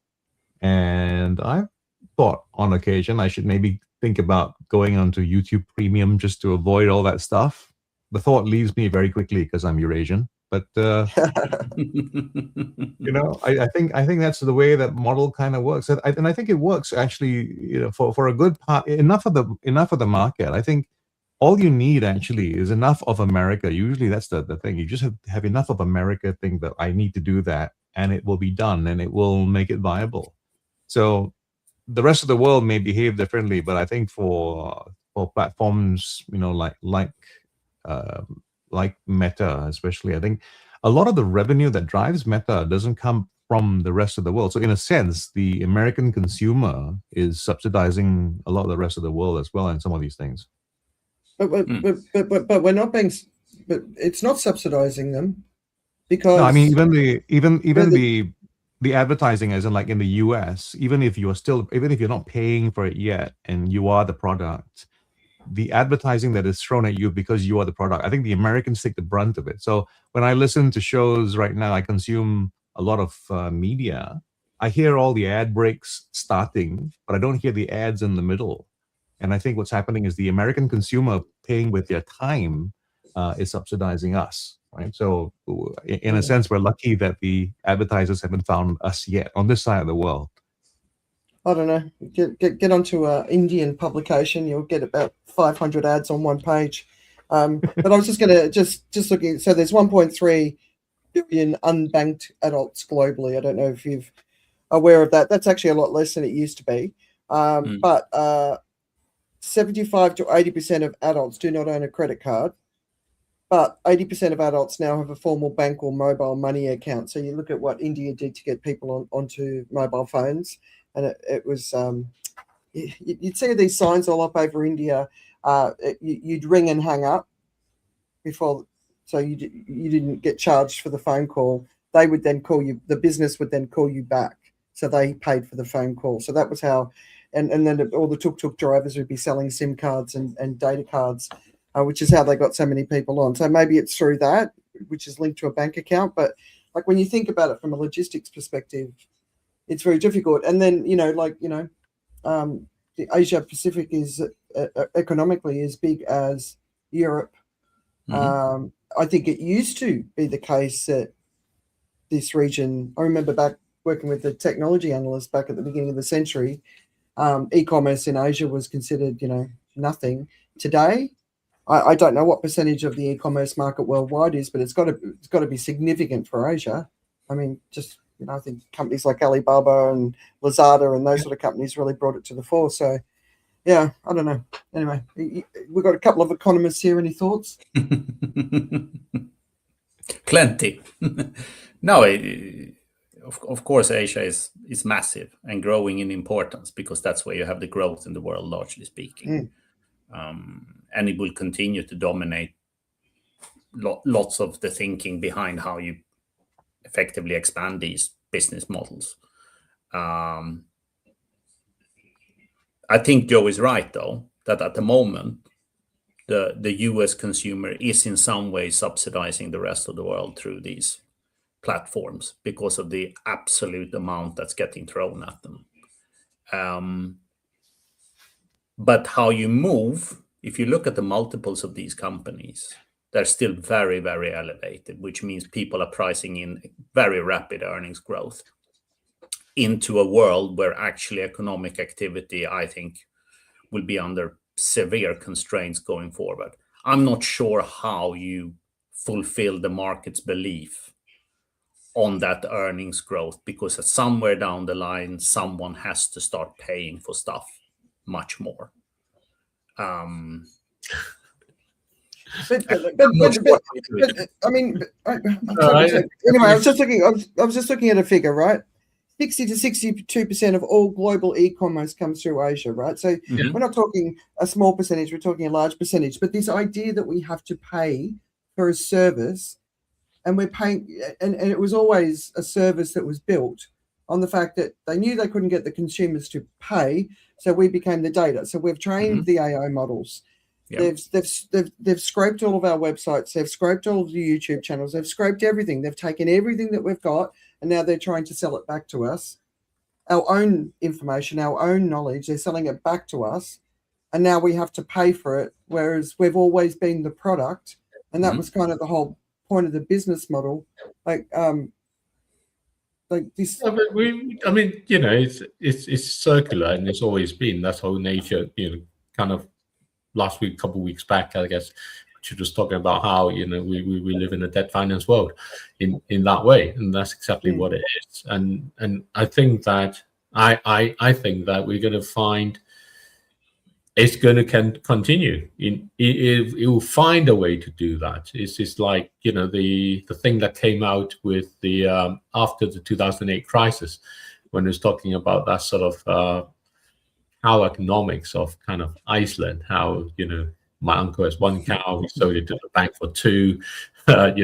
And I've thought on occasion I should maybe think about going onto YouTube Premium just to avoid all that stuff. The thought leaves me very quickly because I'm Eurasian. But I think that's the way that model kind of works, and I think it works actually. For a good part, enough of the market. I think all you need actually is enough of America. Usually that's the thing. You just have enough of America think that I need to do that, and it will be done, and it will make it viable. So the rest of the world may behave differently, but I think for platforms, like Meta, especially, I think a lot of the revenue that drives Meta doesn't come from the rest of the world. So in a sense, the American consumer is subsidizing a lot of the rest of the world as well in some of these things. But we're not being. But it's not subsidizing them because. No, I mean even the advertising, as in like in the US, even if you're not paying for it yet and you are the product, the advertising that is thrown at you because you are the product, I think the Americans take the brunt of it. So when I listen to shows right now, I consume a lot of media. I hear all the ad breaks starting, but I don't hear the ads in the middle. And I think what's happening is the American consumer paying with their time is subsidizing us, right? So in a sense, we're lucky that the advertisers haven't found us yet on this side of the world. I don't know. Get onto an Indian publication. You'll get about 500 ads on one page. But I was just going to just looking. So there's 1.3 billion unbanked adults globally. I don't know if you're aware of that. That's actually a lot less than it used to be. But 75 to 80% of adults do not own a credit card. But 80% of adults now have a formal bank or mobile money account. So you look at what India did to get people onto mobile phones. And it was, you'd see these signs all up over India. You'd ring and hang up before, so you didn't get charged for the phone call. They would then call you, the business would then call you back. So they paid for the phone call. So that was how, and then all the tuk-tuk drivers would be selling SIM cards and data cards, which is how they got so many people on. So maybe it's through that, which is linked to a bank account. But like when you think about it from a logistics perspective, it's very difficult. And then, the Asia Pacific is economically as big as Europe. I think it used to be the case that this region, I remember back working with the technology analysts back at the beginning of the century, e-commerce in Asia was considered, nothing. Today, I don't know what percentage of the e-commerce market worldwide is, but it's got to be significant for Asia. I mean, just I think companies like Alibaba and Lazada and those sort of companies really brought it to the fore. So, yeah, I don't know. Anyway, we've got a couple of economists here. Any thoughts? Plenty. No, of course, Asia is massive and growing in importance because that's where you have the growth in the world, largely speaking. And it will continue to dominate lots of the thinking behind how you effectively expand these business models. I think Joe is right, though, that at the moment, the US consumer is in some way subsidizing the rest of the world through these platforms because of the absolute amount that's getting thrown at them. But how you move, if you look at the multiples of these companies, they're still very, very elevated, which means people are pricing in very rapid earnings growth into a world where actually economic activity, I think, will be under severe constraints going forward. I'm not sure how you fulfill the market's belief on that earnings growth, because somewhere down the line, someone has to start paying for stuff much more. I mean, anyway, I was just looking. I was just looking at a figure, right? 60 to 62% of all global e-commerce comes through Asia, right? So we're not talking a small percentage; we're talking a large percentage. But this idea that we have to pay for a service, and we're paying, and it was always a service that was built on the fact that they knew they couldn't get the consumers to pay, so we became the data. So we've trained the AI models. Yep. They've scraped all of our websites. They've scraped all of the YouTube channels. They've scraped everything. They've taken everything that we've got, and now they're trying to sell it back to us. Our own information, our own knowledge, they're selling it back to us, and now we have to pay for it, whereas we've always been the product, and that was kind of the whole point of the business model. Like this. Yeah, but I mean, you know, it's circular, and it's always been. That's how nature, you know, kind of. Last week, couple of weeks back, I guess, she was talking about how, you know, we live in a debt finance world in that way, and that's exactly what it is. And I think that I think that we're going to find it's going to continue. It will find a way to do that. It's just like, you know, the thing that came out with the after the 2008 crisis, when it was talking about that sort of how economics of kind of Iceland, how, you know, my uncle has 1 cow, he sold it to the bank for 2, you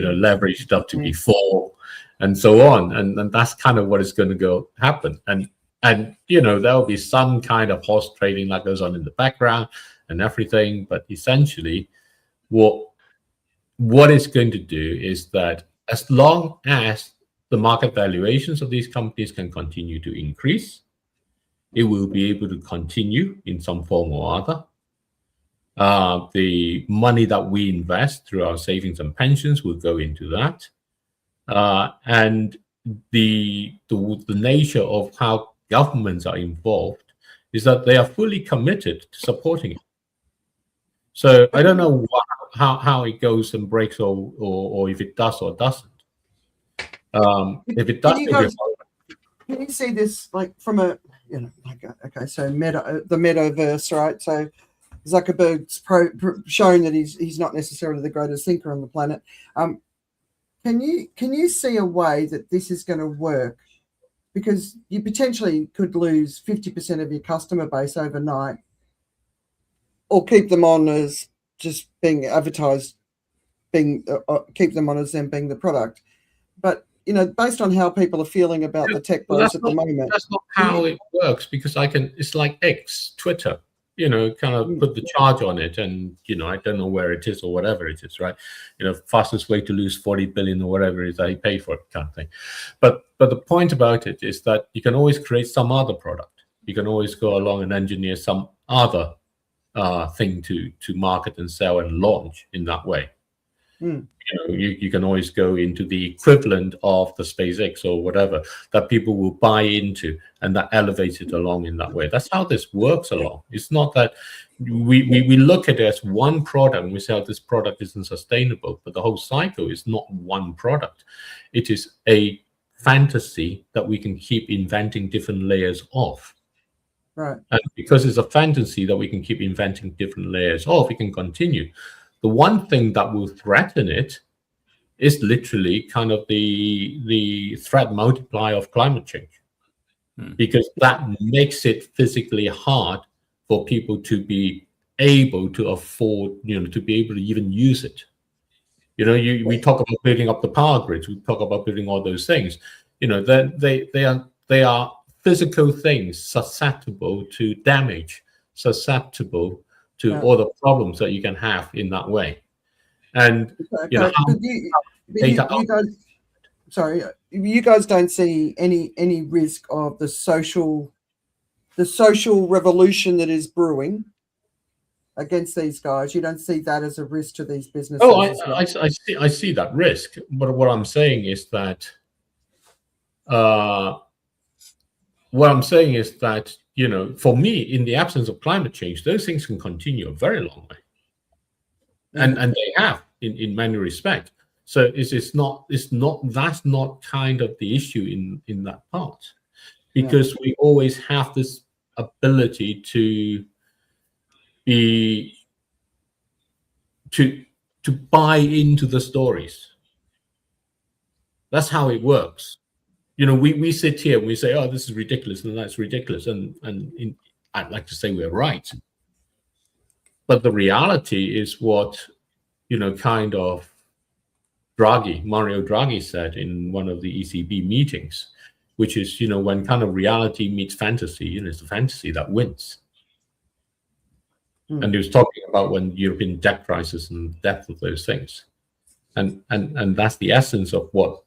know, leveraged up to be 4, and so on. And that's kind of what is going to happen. And you know, there'll be some kind of horse trading that goes on in the background and everything. But essentially, what it's going to do is that as long as the market valuations of these companies can continue to increase, it will be able to continue in some form or other. The money that we invest through our savings and pensions will go into that. And the nature of how governments are involved is that they are fully committed to supporting it. So I don't know how it goes and breaks or if it does or doesn't. If it does, can you see this like from a, you know, like okay, so the metaverse, right? So Zuckerberg's shown that he's not necessarily the greatest thinker on the planet. Can you see a way that this is going to work? Because you potentially could lose 50% of your customer base overnight, or keep them on as just being advertised, keep them on as them being the product. But you know, based on how people are feeling about the tech bros at the moment, that's not how it works. Because it's like X, Twitter. You know, kind of put the charge on it, and you know, I don't know where it is or whatever it is, right? You know, fastest way to lose 40 billion or whatever it is that he paid for it, kind of thing. But the point about it is that you can always create some other product. You can always go along and engineer some other thing to market and sell and launch in that way. You know, you can always go into the equivalent of the SpaceX or whatever that people will buy into, and that elevates it along in that way. That's how this works along. It's not that we look at it as one product and we say, oh, this product isn't sustainable, but the whole cycle is not one product. It is a fantasy that we can keep inventing different layers of. Right. And because it's a fantasy that we can keep inventing different layers of, we can continue. The one thing that will threaten it is literally kind of the threat multiplier of climate change, because that makes it physically hard for people to be able to afford, you know, to be able to even use it. You know, we talk about building up the power grids, we talk about building all those things. You know, they are physical things susceptible to damage, susceptible to all the problems that you can have in that way. And you know, you guys don't see any risk of the social revolution that is brewing against these guys. You don't see that as a risk to these businesses? Oh, I see that risk. But what I'm saying is that you know, for me, in the absence of climate change, those things can continue a very long way, and they have in many respects. So that's not kind of the issue in that part, because we always have this ability to to buy into the stories. That's how it works. You know, we sit here and we say, oh, this is ridiculous and that's ridiculous. I'd like to say we're right. But the reality is what, you know, kind of Mario Draghi said in one of the ECB meetings, which is, you know, when kind of reality meets fantasy, you know, it's the fantasy that wins. And he was talking about when European debt crisis and depth of those things. And that's the essence of what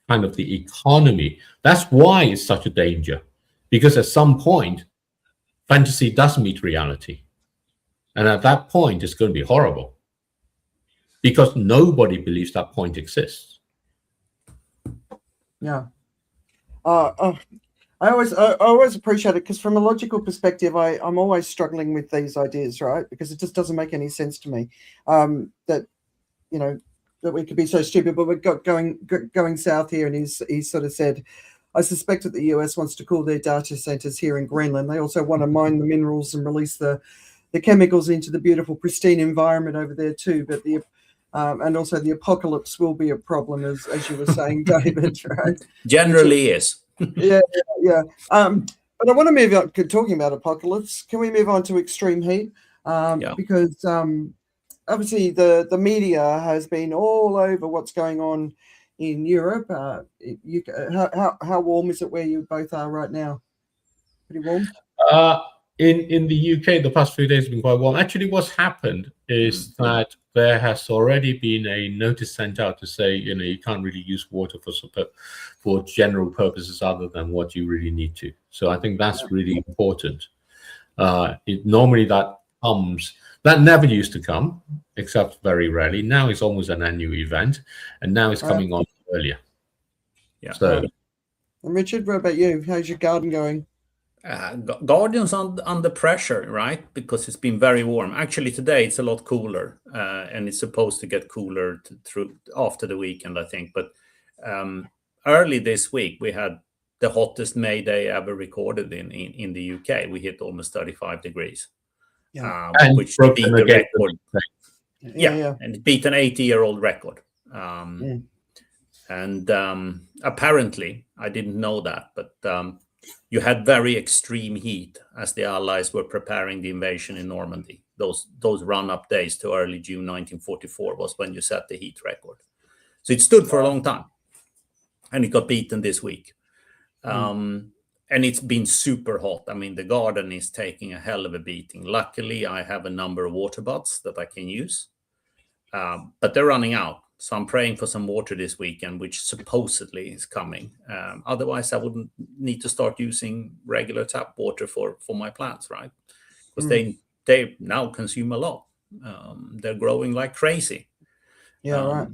kind of the economy, that's why it's such a danger. Because at some point, fantasy does meet reality. And at that point, it's going to be horrible. Because nobody believes that point exists. Yeah. I always appreciate it because from a logical perspective, I'm always struggling with these ideas, right? Because it just doesn't make any sense to me that, you know, that we could be so stupid. But we're going south here, and he's sort of said, I suspect that the US wants to cool their data centers here in Greenland. They also want to mine the minerals and release the chemicals into the beautiful, pristine environment over there too. But and also the apocalypse will be a problem, as you were saying, David, right? Generally is. Yeah. But I want to move on, talking about apocalypse. Can we move on to extreme heat? Because obviously the media has been all over what's going on in Europe. How warm is it where you both are right now? Pretty warm? In the UK, the past few days have been quite warm. Actually, what's happened is that there has already been a notice sent out to say, you know, you can't really use water for general purposes other than what you really need to. So I think that's really important. Normally that never used to come, except very rarely. Now it's almost an annual event, and now it's coming on earlier. Yeah. So, and Richard, what about you? How's your garden going? Garden's under pressure, right? Because it's been very warm. Actually, today it's a lot cooler, and it's supposed to get cooler through after the weekend, I think. But early this week, we had the hottest May day ever recorded in the UK. We hit almost 35 degrees, which beat the record. And it beat an 80-year-old record. And apparently, I didn't know that, but you had very extreme heat as the Allies were preparing the invasion in Normandy. Those run-up days to early June 1944 was when you set the heat record. So it stood for a long time, and it got beaten this week. And it's been super hot. I mean, the garden is taking a hell of a beating. Luckily, I have a number of water pots that I can use, but they're running out. So I'm praying for some water this weekend, which supposedly is coming. Otherwise, I wouldn't need to start using regular tap water for my plants, right? Because they now consume a lot. They're growing like crazy. Right.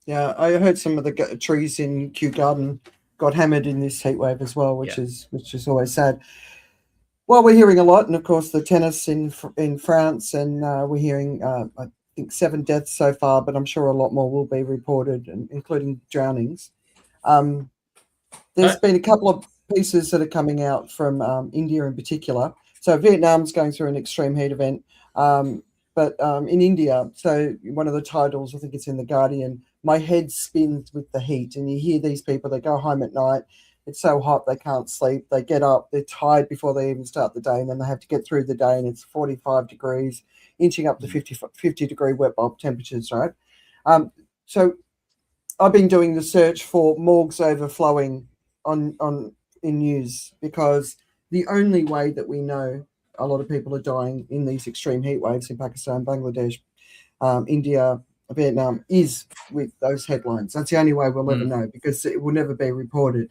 Yeah, I heard some of the trees in Kew Garden got hammered in this heat wave as well, which is always sad. Well, we're hearing a lot, and of course the tennis in France, and we're hearing I think 7 deaths so far, but I'm sure a lot more will be reported, including drownings. There's been a couple of pieces that are coming out from India in particular. So Vietnam's going through an extreme heat event, but in India, so one of the titles, I think it's in The Guardian, my head spins with the heat. And you hear these people, they go home at night, it's so hot they can't sleep, they get up, they're tired before they even start the day, and then they have to get through the day, and it's 45 degrees, inching up to 50 degree wet bulb temperatures, right? So I've been doing the search for morgues overflowing in news, because the only way that we know a lot of people are dying in these extreme heat waves in Pakistan, Bangladesh, India, Vietnam is with those headlines. That's the only way we'll ever know, because it will never be reported.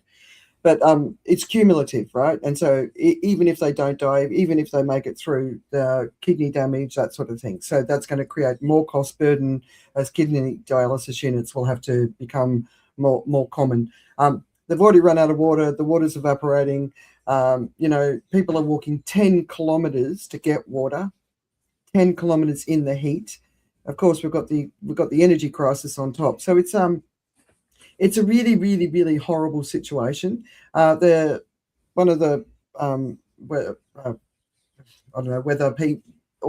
But it's cumulative, right? And so even if they don't die, even if they make it through, the kidney damage, that sort of thing. So that's going to create more cost burden, as kidney dialysis units will have to become more common. They've already run out of water. The water's evaporating. People are walking 10 kilometers to get water, 10 kilometers in the heat. Of course, we've got the energy crisis on top. So it's a really, really, really horrible situation. One of the I don't know whether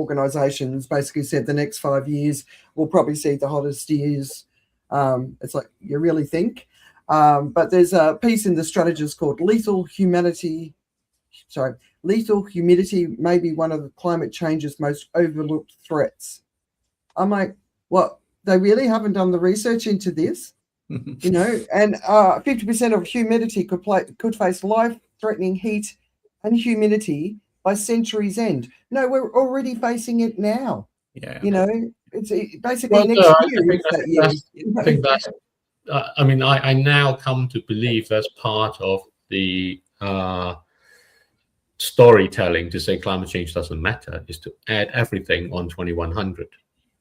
organizations basically said the next 5 years we'll probably see the hottest years. It's like, you really think? But there's a piece in The Strategist called Lethal Humidity may be one of the climate change's most overlooked threats. I'm like, what? They really haven't done the research into this? You know, and 50% of humidity could face life-threatening heat and humidity by century's end. No, we're already facing it now. Yeah. You know, it's basically next year. I think that's. I mean, I now come to believe that's part of the storytelling to say climate change doesn't matter, is to add everything on 2100.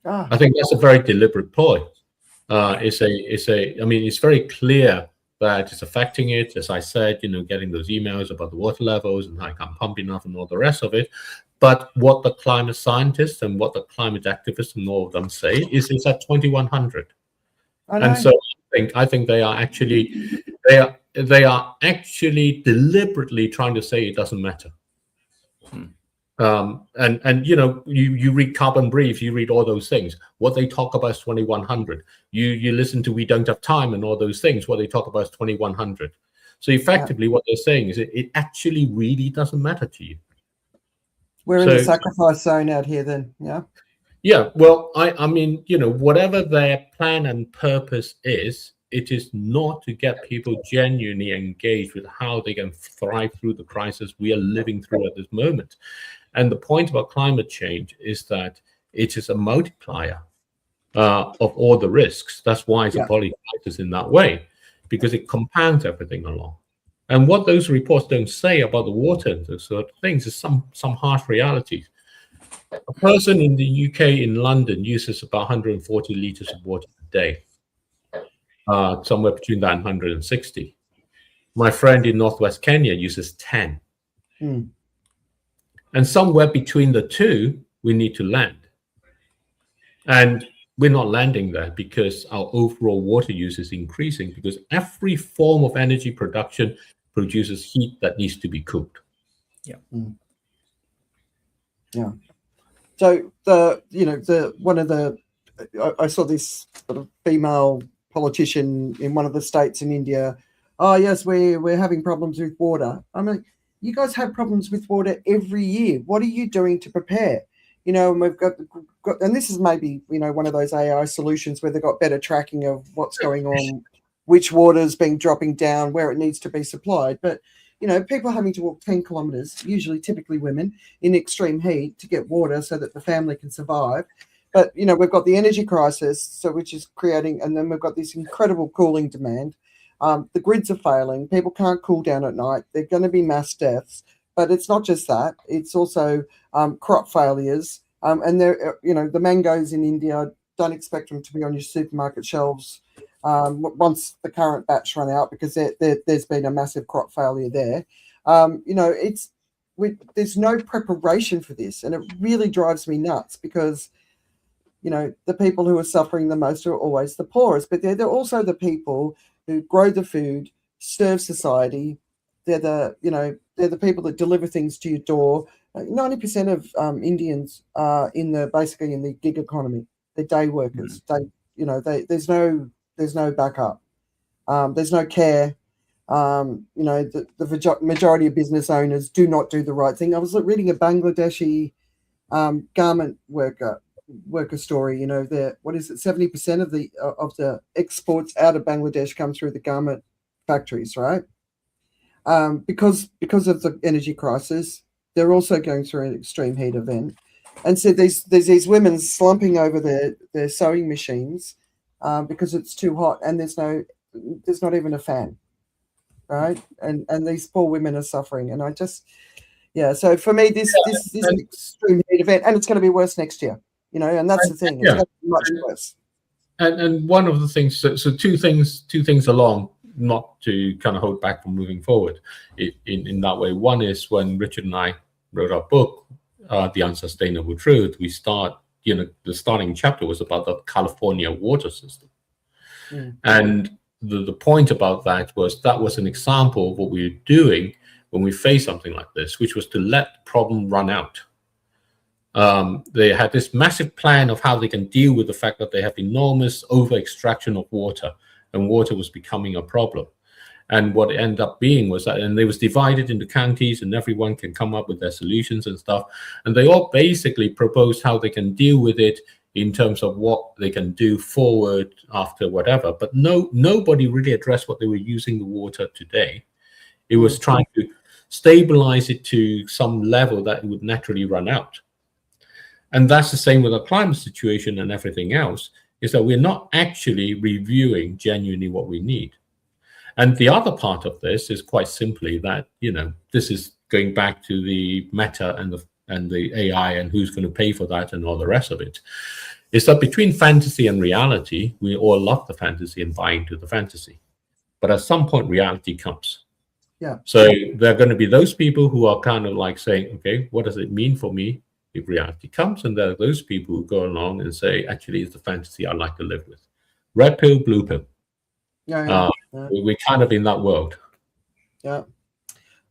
I think that's a very deliberate ploy. I mean, it's very clear that it's affecting it. As I said, you know, getting those emails about the water levels and I can't pump enough and all the rest of it. But what the climate scientists and what the climate activists and all of them say is it's at 2100. And so I think they are actually deliberately trying to say it doesn't matter. And you know, you read Carbon Brief, you read all those things. What they talk about is 2100. You listen to We Don't Have Time and all those things. What they talk about is 2100. So effectively, what they're saying is it actually really doesn't matter to you. We're in the sacrifice zone out here, then. Yeah. Yeah. Well, I mean, you know, whatever their plan and purpose is, it is not to get people genuinely engaged with how they can thrive through the crisis we are living through at this moment. And the point about climate change is that it is a multiplier of all the risks. That's why it's a polycrisis in that way, because it compounds everything along. And what those reports don't say about the water and those sort of things is some harsh realities. A person in the UK in London uses about 140 liters of water a day, somewhere between that and 160. My friend in northwest Kenya uses 10. And somewhere between the two, we need to land. And we're not landing there because our overall water use is increasing, because every form of energy production produces heat that needs to be cooled. Yeah. Yeah. So I saw this sort of female politician in one of the states in India. Oh yes, we're having problems with water. I mean, you guys have problems with water every year. What are you doing to prepare? You know, and we've got, and this is maybe, you know, one of those AI solutions where they've got better tracking of what's going on, which water's being dropping down, where it needs to be supplied. But, you know, people having to walk 10 kilometers, typically women, in extreme heat to get water so that the family can survive. But, you know, we've got the energy crisis, so which is creating, and then we've got this incredible cooling demand. The grids are failing. People can't cool down at night. They're going to be mass deaths. But it's not just that. It's also crop failures. And there, you know, the mangoes in India, don't expect them to be on your supermarket shelves once the current batch run out, because there's been a massive crop failure there. You know, there's no preparation for this, and it really drives me nuts because, you know, the people who are suffering the most are always the poorest, but they're also the people who grow the food, serve society. They're the people that deliver things to your door. 90% of Indians are basically in the gig economy. They're day workers. There's no backup. There's no care. You know, the majority of business owners do not do the right thing. I was reading a Bangladeshi garment worker story. You know, 70% of the exports out of Bangladesh come through the garment factories, right? Because of the energy crisis, they're also going through an extreme heat event, and so there's these women slumping over their sewing machines because it's too hot, and there's not even a fan, right? And these poor women are suffering, and I just So for me, this is an extreme heat event, and it's going to be worse next year. You know, and that's the thing. It's going to be much worse. And one of the things, so two things along, not to kind of hold back from moving forward in that way. One is when Richard and I wrote our book, The Unsustainable Truth, we the starting chapter was about the California water system. And the point about that was an example of what we were doing when we face something like this, which was to let the problem run out. they had this massive plan of how they can deal with the fact that they have enormous over extraction of water, and water was becoming a problem. And what it ended up being was that, and they was divided into counties, and everyone can come up with their solutions and stuff. And they all basically proposed how they can deal with it in terms of what they can do forward after whatever. But nobody really addressed what they were using the water today. It was trying to stabilize it to some level that it would naturally run out. And that's the same with our climate situation and everything else, is that we're not actually reviewing genuinely what we need. And the other part of this is quite simply that, this is going back to the meta and the AI and who's going to pay for that and all the rest of it, is that between fantasy and reality, we all love the fantasy and buy into the fantasy. But at some point, reality comes. Yeah. So there are going to be those people who are kind of like saying, okay, what does it mean for me if reality comes? And there are those people who go along and say, actually, it's the fantasy I like to live with. Red pill, blue pill. Yeah. We're kind of in that world. Yeah.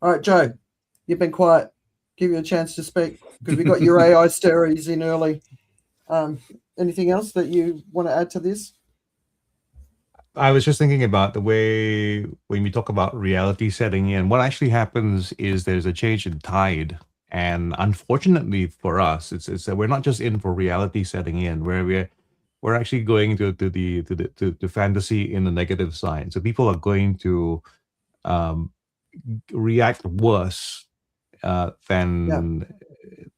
All right, Joe, you've been quiet. Give you a chance to speak because we got your AI stories in early. Anything else that you want to add to this? I was just thinking about the way when we talk about reality setting in, what actually happens is there's a change in tide. And unfortunately for us, it's that we're not just in for reality setting in, where we're actually going to fantasy in the negative side. So people are going to react worse than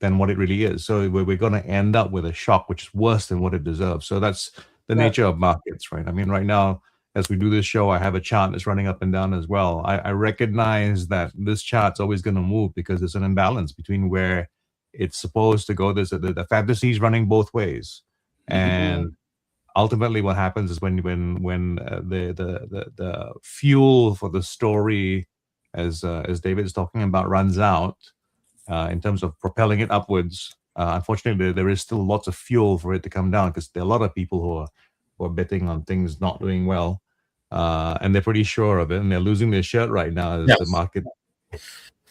what it really is. So we're going to end up with a shock which is worse than what it deserves. So that's the nature of markets, right? I mean, right now, as we do this show, I have a chart that's running up and down as well. I recognize that this chart's always going to move because there's an imbalance between where it's supposed to go. There's the fantasy is running both ways, and ultimately, what happens is when the fuel for the story, as David is talking about, runs out in terms of propelling it upwards. Unfortunately, there is still lots of fuel for it to come down because there are a lot of people who are betting on things not doing well, and they're pretty sure of it, and they're losing their shirt right now as the market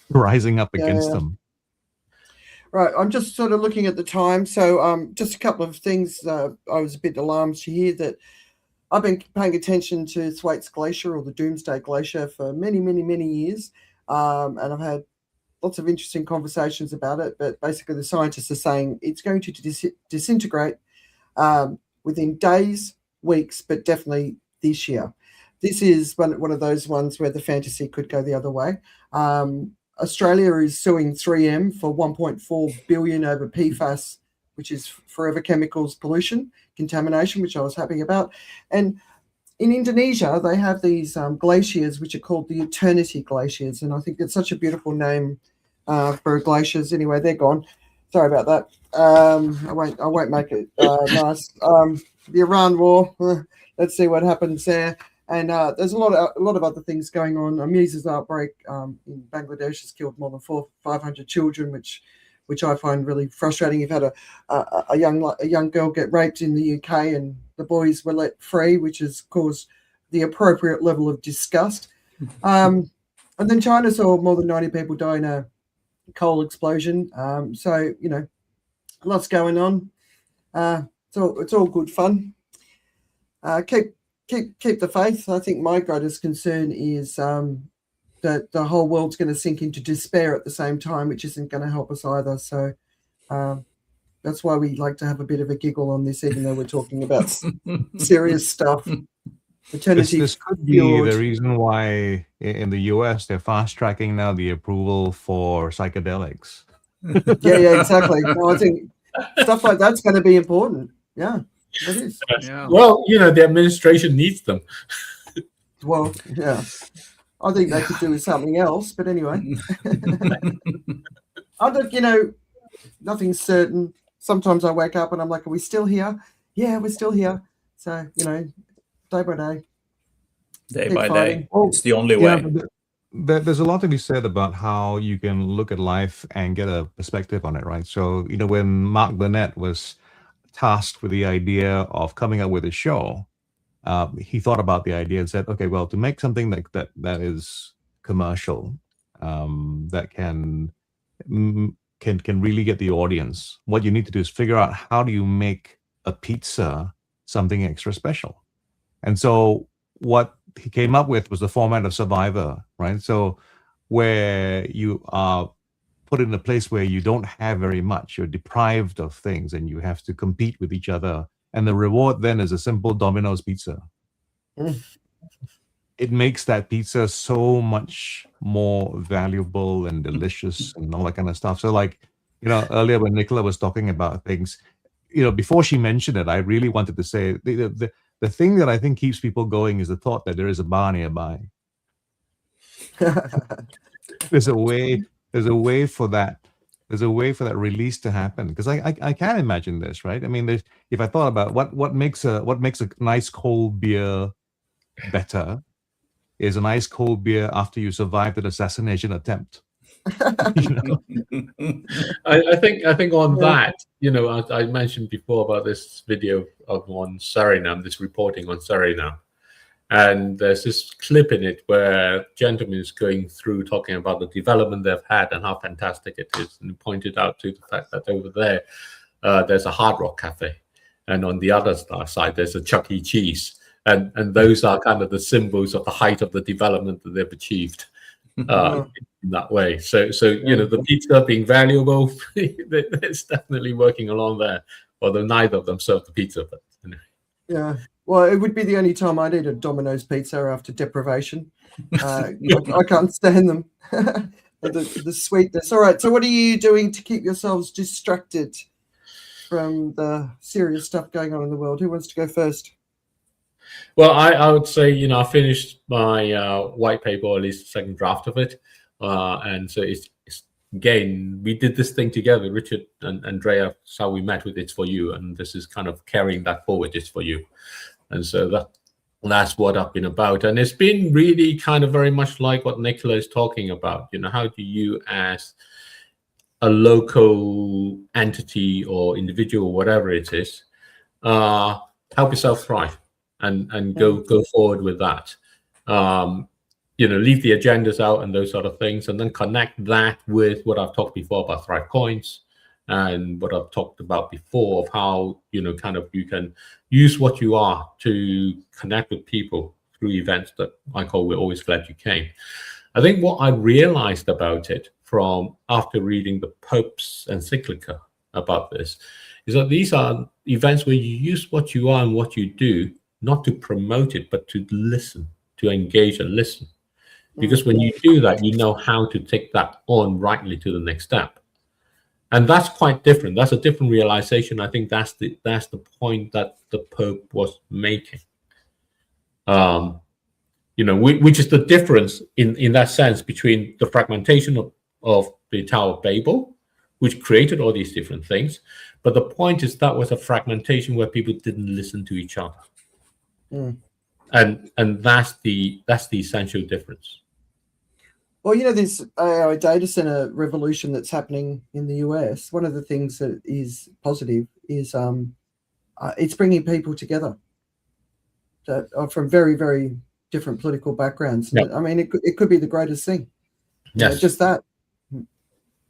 rising up against them. Right, I'm just sort of looking at the time. So just a couple of things. I was a bit alarmed to hear that I've been paying attention to Thwaites Glacier or the Doomsday Glacier for many, many, many years, and I've had lots of interesting conversations about it. But basically, the scientists are saying it's going to disintegrate within days, weeks, but definitely this year. This is one of those ones where the fantasy could go the other way. Australia is suing 3M for 1.4 billion over PFAS, which is forever chemicals pollution, contamination, which I was happy about. And in Indonesia, they have these glaciers, which are called the Eternity Glaciers. And I think it's such a beautiful name for glaciers. Anyway, they're gone. Sorry about that. I won't make it nice. The Iran war, let's see what happens there. And there's a lot of other things going on. A measles outbreak in Bangladesh has killed more than 500 children, which I find really frustrating. You've had a young girl get raped in the UK, and the boys were let free, which has caused the appropriate level of disgust. And then China saw more than 90 people die in a coal explosion. So lots going on. It's all good fun. Keep the faith. I think my greatest concern is that the whole world's going to sink into despair at the same time, which isn't going to help us either. So that's why we like to have a bit of a giggle on this, even though we're talking about serious stuff. This could be the reason why in the US they're fast tracking now the approval for psychedelics. Yeah, exactly. No, I think stuff like that's going to be important. Yeah. It is. Yeah. Well, the administration needs them. Well, yeah. I think they could do with something else, but anyway. I think, nothing's certain. Sometimes I wake up and I'm like, are we still here? Yeah, we're still here. So, day by day. Day by day. It's the only way. There's a lot to be said about how you can look at life and get a perspective on it, right? So, when Mark Burnett was tasked with the idea of coming up with a show, he thought about the idea and said, okay, well, to make something like that is commercial, that can can really get the audience. What you need to do is figure out how do you make a pizza something extra special. And so what he came up with was the format of Survivor, right? So where you are put in a place where you don't have very much, you're deprived of things, and you have to compete with each other. And the reward then is a simple Domino's pizza. It makes that pizza so much more valuable and delicious and all that kind of stuff. So like, earlier when Nicola was talking about things, before she mentioned it, I really wanted to say the thing that I think keeps people going is the thought that there is a bar nearby. There's a way for that. There's a way for that release to happen, because I can't imagine this, right? I mean, if I thought about what makes a nice cold beer better, is a nice cold beer after you survived an assassination attempt. I think on that, I mentioned before about this video on Suriname, this reporting on Suriname. And there's this clip in it where a gentleman is going through talking about the development they've had and how fantastic it is. And he pointed out to the fact that over there, there's a Hard Rock Cafe. And on the other side, there's a Chuck E. Cheese. And those are kind of the symbols of the height of the development that they've achieved in that way. So the pizza being valuable, it's definitely working along there. Although neither of them serve the pizza, but Yeah. Well, it would be the only time I'd eat a Domino's pizza after deprivation. I can't stand them. the sweetness. All right. So what are you doing to keep yourselves distracted from the serious stuff going on in the world? Who wants to go first? Well, I would say, I finished my white paper, or at least the second draft of it. And so it's again, we did this thing together, Richard and Andrea. That's how we met with It's For You. And this is kind of carrying that forward, It's For You. And so that's what I've been about. And it's been really kind of very much like what Nicola is talking about. How do you, as a local entity or individual, whatever it is, help yourself thrive and go forward with that. Leave the agendas out and those sort of things, and then connect that with what I've talked before about Thrive Coins and what I've talked about before of how, you can use what you are to connect with people through events that I call We're Always Glad You Came. I think what I realized about it from after reading the Pope's encyclica about this is that these are events where you use what you are and what you do, not to promote it, but to listen, to engage and listen. Because when you do that, you know how to take that on rightly to the next step. And that's quite different. That's a different realization. I think that's the point that the Pope was making. Which is the difference in that sense between the fragmentation of the Tower of Babel, which created all these different things. But the point is that was a fragmentation where people didn't listen to each other. And that's the essential difference. Well, this AI data center revolution that's happening in the US, one of the things that is positive is it's bringing people together that are from very, very different political backgrounds. Yep. I mean, it could be the greatest thing. Yes. Just that.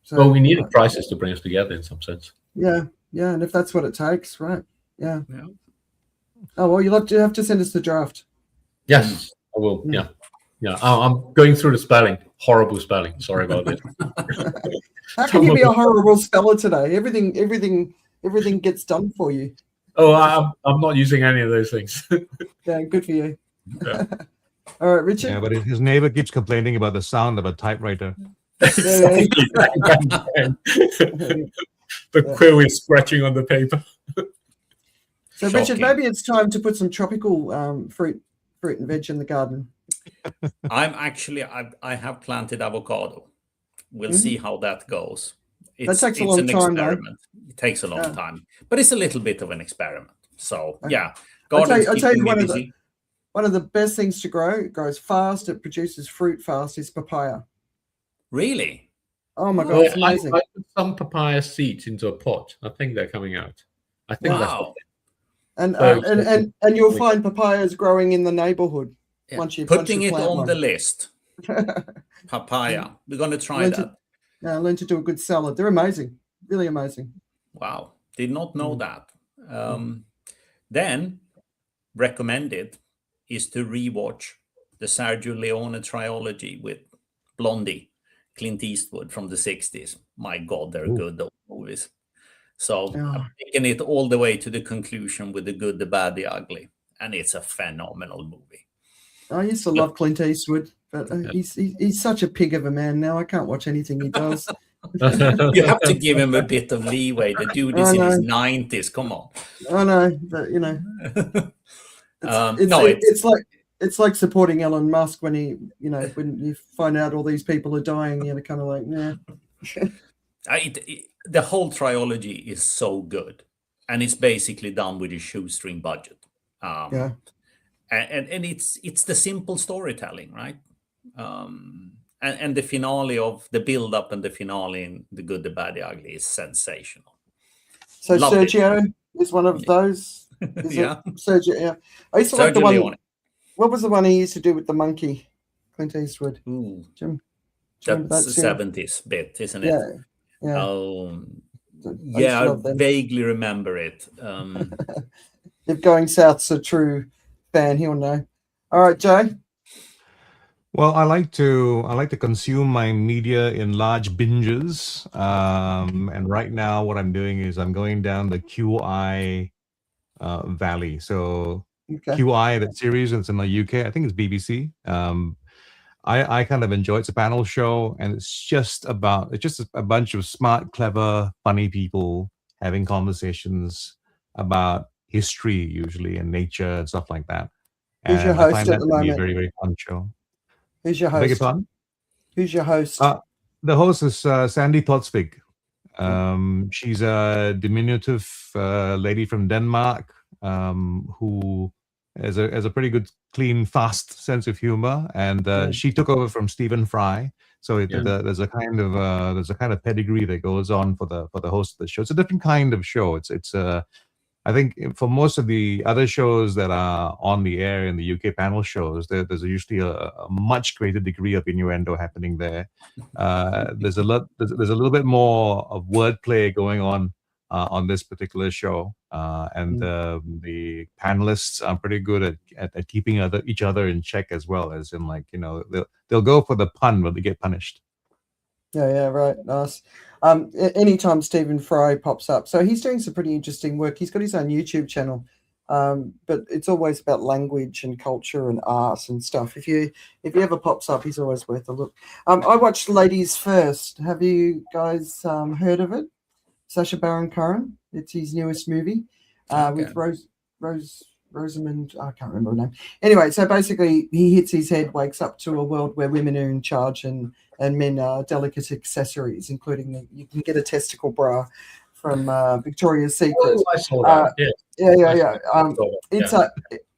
So, well, we need a crisis to bring us together in some sense. Yeah. And if that's what it takes, right. Yeah. Oh, well, you'll have to send us the draft. Yes, I will. Yeah. I'm going through the spelling. Horrible spelling. Sorry about it. How can you be a horrible speller today? Everything gets done for you. Oh, I'm not using any of those things. Yeah, good for you. Yeah. All right, Richard. Yeah, but his neighbor keeps complaining about the sound of a typewriter. The quill is scratching on the paper. So, shocking. Richard, maybe it's time to put some tropical fruit and veg in the garden. I have planted avocado. We'll see how that goes. That takes a long time, experiment. It takes a long time, but it's a little bit of an experiment. So yeah, I'll tell you one of the best things to grow. It grows fast. It produces fruit fast. Is papaya. Really? Oh my God, it's amazing. I put some papaya seeds into a pot. I think they're coming out. I think that's. And you'll find papayas growing in the neighborhood. Yeah. Putting it on the list. Papaya. We're going to try that. Learn to do a good salad. They're amazing, really amazing. Wow, did not know that. Then recommended is to rewatch the Sergio Leone trilogy with Blondie, Clint Eastwood from the 60s. My God, they're good, those movies. So I'm taking it all the way to the conclusion with The Good, the Bad, the Ugly. And it's a phenomenal movie. I used to love Clint Eastwood, but he's such a pig of a man now. I can't watch anything he does. You have to give him a bit of leeway. The dude is in his 90s. Come on. I know, but you know, it's like supporting Elon Musk when he, you know, when you find out all these people are dying, you're kind of like, yeah. The whole trilogy is so good, and it's basically done with a shoestring budget. And it's the simple storytelling, right? And the finale of the build up and the finale in The Good, the Bad, the Ugly is sensational. So Love Sergio is one of those. Sergio. Yeah, I used to like the one. Leone. What was the one he used to do with the monkey? Clint Eastwood. Jim. That's the 70s bit, isn't it? Yeah. I vaguely remember it. If Going South's a true fan, he'll know. All right, Jay. Well, I like to consume my media in large binges, and right now what I'm doing is I'm going down the QI valley. So QI, that series, it's in the UK. I think it's BBC. I kind of enjoy it. It's a panel show, and it's just a bunch of smart, clever, funny people having conversations about history, usually, and nature and stuff like that. Who's your host at the moment? Be a very, very fun show. Who's your host? Who's your host? The host is Sandy Thwaites. She's a diminutive lady from Denmark who has a pretty good, clean, fast sense of humor, and she took over from Stephen Fry. So there's a kind of pedigree that goes on for the host of the show. It's a different kind of show. It's I think for most of the other shows that are on the air in the UK panel shows, there's usually a much greater degree of innuendo happening there. There's a little bit more of wordplay going on this particular show, and the panelists are pretty good at keeping each other in check as well, as in, like, you know, they'll go for the pun but they get punished. Yeah, right. Nice. Anytime Stephen Fry pops up, so he's doing some pretty interesting work. He's got his own YouTube channel, but it's always about language and culture and art and stuff. If he ever pops up, he's always worth a look. I watched Ladies First. Have you guys heard of it? Sacha Baron Cohen. It's his newest movie with Rosamund. I can't remember her name. Anyway, so basically he hits his head, wakes up to a world where women are in charge and men are delicate accessories, including you can get a testicle bra from Victoria's Secret. Oh, I saw that. Yeah.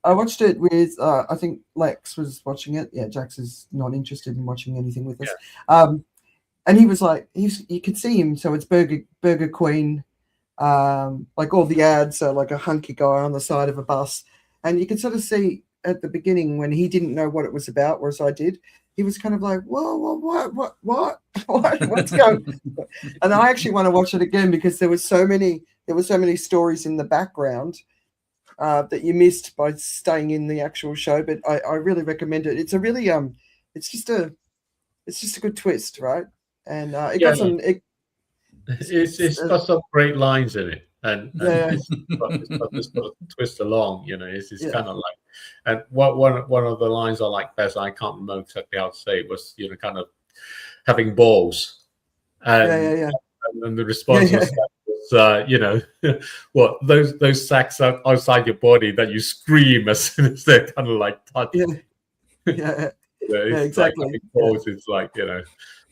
I watched it with I think Lex was watching it. Yeah, Jax is not interested in watching anything with us. Yeah. And he was like, you could see him. So it's Burger Queen. Like all the ads are like a hunky guy on the side of a bus, and you can sort of see at the beginning when he didn't know what it was about, whereas I did. He was kind of like, whoa, what's going on? And I actually want to watch it again because there were so many stories in the background that you missed by staying in the actual show. But I really recommend it. It's a really it's just a good twist, right? And it's got some great lines in it, and it's got this sort of twist along, you know. It's kind of like, and one of the lines I like best, I can't remember exactly how to say it, was, you know, kind of having balls, and the response was, you know, what those sacs outside your body that you scream as soon as they're kind of like touched. Exactly. Like balls, it's like, you know,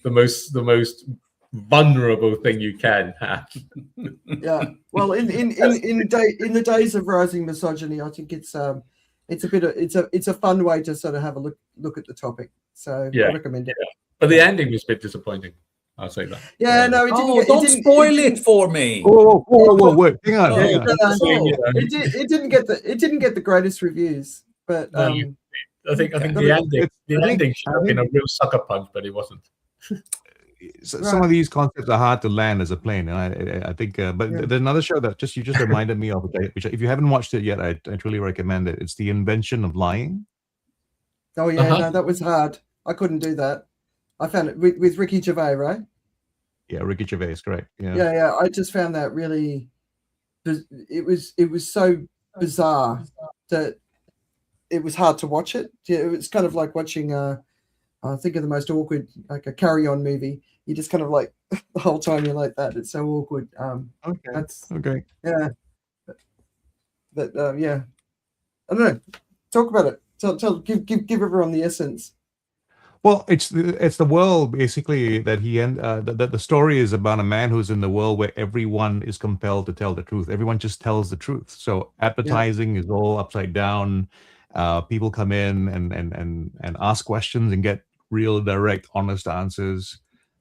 the most vulnerable thing you can have. Well, in the days of rising misogyny, I think it's a fun way to sort of have a look at the topic. So I recommend it. But the ending was a bit disappointing. I'll say that. Yeah, no, it didn't. Don't spoil it for me. Whoa, wait, hang on. It didn't get the greatest reviews, but I think the ending should have been a real sucker punch, but it wasn't. some of these concepts are hard to land as a plane, and I think. But there's another show that you just reminded me of, which if you haven't watched it yet, I truly recommend it. It's The Invention of Lying. Oh yeah, no, that was hard. I couldn't do that. I found it with Ricky Gervais, right? Yeah, Ricky Gervais, correct. Yeah. Yeah. I just found that really. It was so bizarre that it was hard to watch it. Yeah, it was kind of like watching. I think of the most awkward, like a Carry On movie. You just kind of like the whole time you're like that. It's so awkward. Okay. That's okay. Yeah. But yeah, I don't know. Talk about it. Give everyone the essence. Well, it's the world basically that the story is about a man who's in the world where everyone is compelled to tell the truth. Everyone just tells the truth. So advertising is all upside down. People come in and ask questions and get real, direct, honest answers.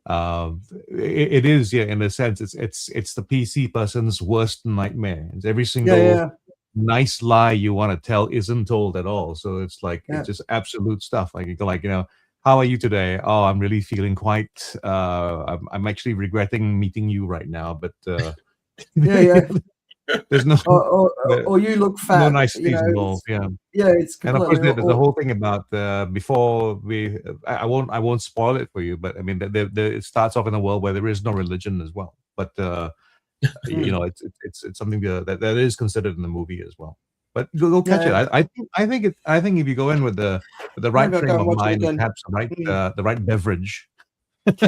It is, in a sense, it's the PC person's worst nightmare. It's every single nice lie you want to tell isn't told at all. So it's like it's just absolute stuff. Like how are you today? Oh, I'm really feeling quite. I'm actually regretting meeting you right now. But there's no. Or you look fat. No nice things involved. Yeah. It's. And of course, there's the whole thing about before we. I won't spoil it for you, but I mean, it starts off in a world where there is no religion as well. But it's something that is considered in the movie as well. But go catch it. I think if you go in with the right frame of mind, perhaps the right beverage. It'll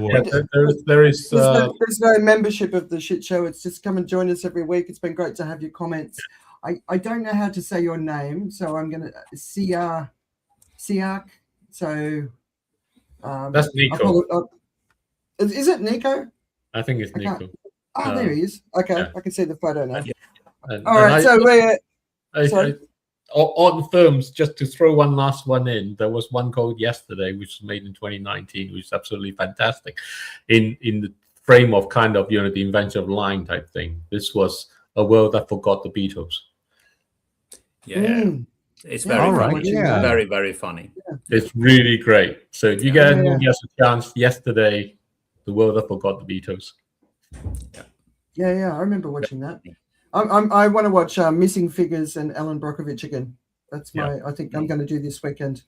work. There's no membership of the shit show. It's just come and join us every week. It's been great to have your comments. I don't know how to say your name, so I'm gonna Siak. So that's Nico. Is it Nico? I think it's Nico. Oh, there he is. Okay, I can see the photo now. All right, so we're. On films, just to throw one last one in, there was one called Yesterday, which was made in 2019, which is absolutely fantastic. In the frame of kind of the invention of lying type thing. This was a world that forgot the Beatles. It's very funny. Yeah. Very, very funny. It's really great. So if you get a chance, Yesterday, the world that forgot the Beatles. Yeah, I remember watching that. I want to watch Missing Figures and Alan Brockovich again. That's I think I'm going to do this weekend,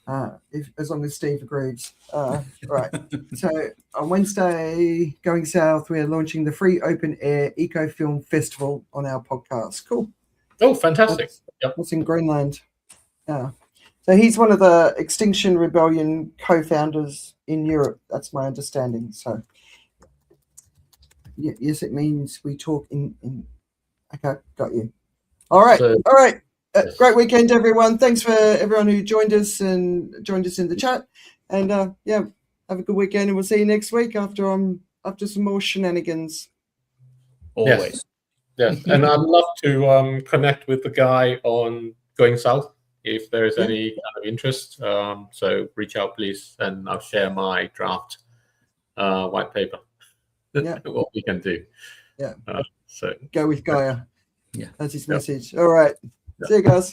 as long as Steve agrees. Right. So on Wednesday, going south, we're launching the free open air Eco Film Festival on our podcast. Cool. Oh, fantastic. That's in Greenland. So he's one of the Extinction Rebellion co-founders in Europe. That's my understanding. So yes, it means we talk in. Okay, got you. All right. Great weekend, everyone. Thanks for everyone who joined us in the chat. And have a good weekend, and we'll see you next week after some more shenanigans. Always. Yes. And I'd love to connect with the guy on Going South if there is any kind of interest. So reach out, please, and I'll share my draft white paper. What we can do. Yeah. So go with Gaia. Yeah. That's his message. All right. See you guys.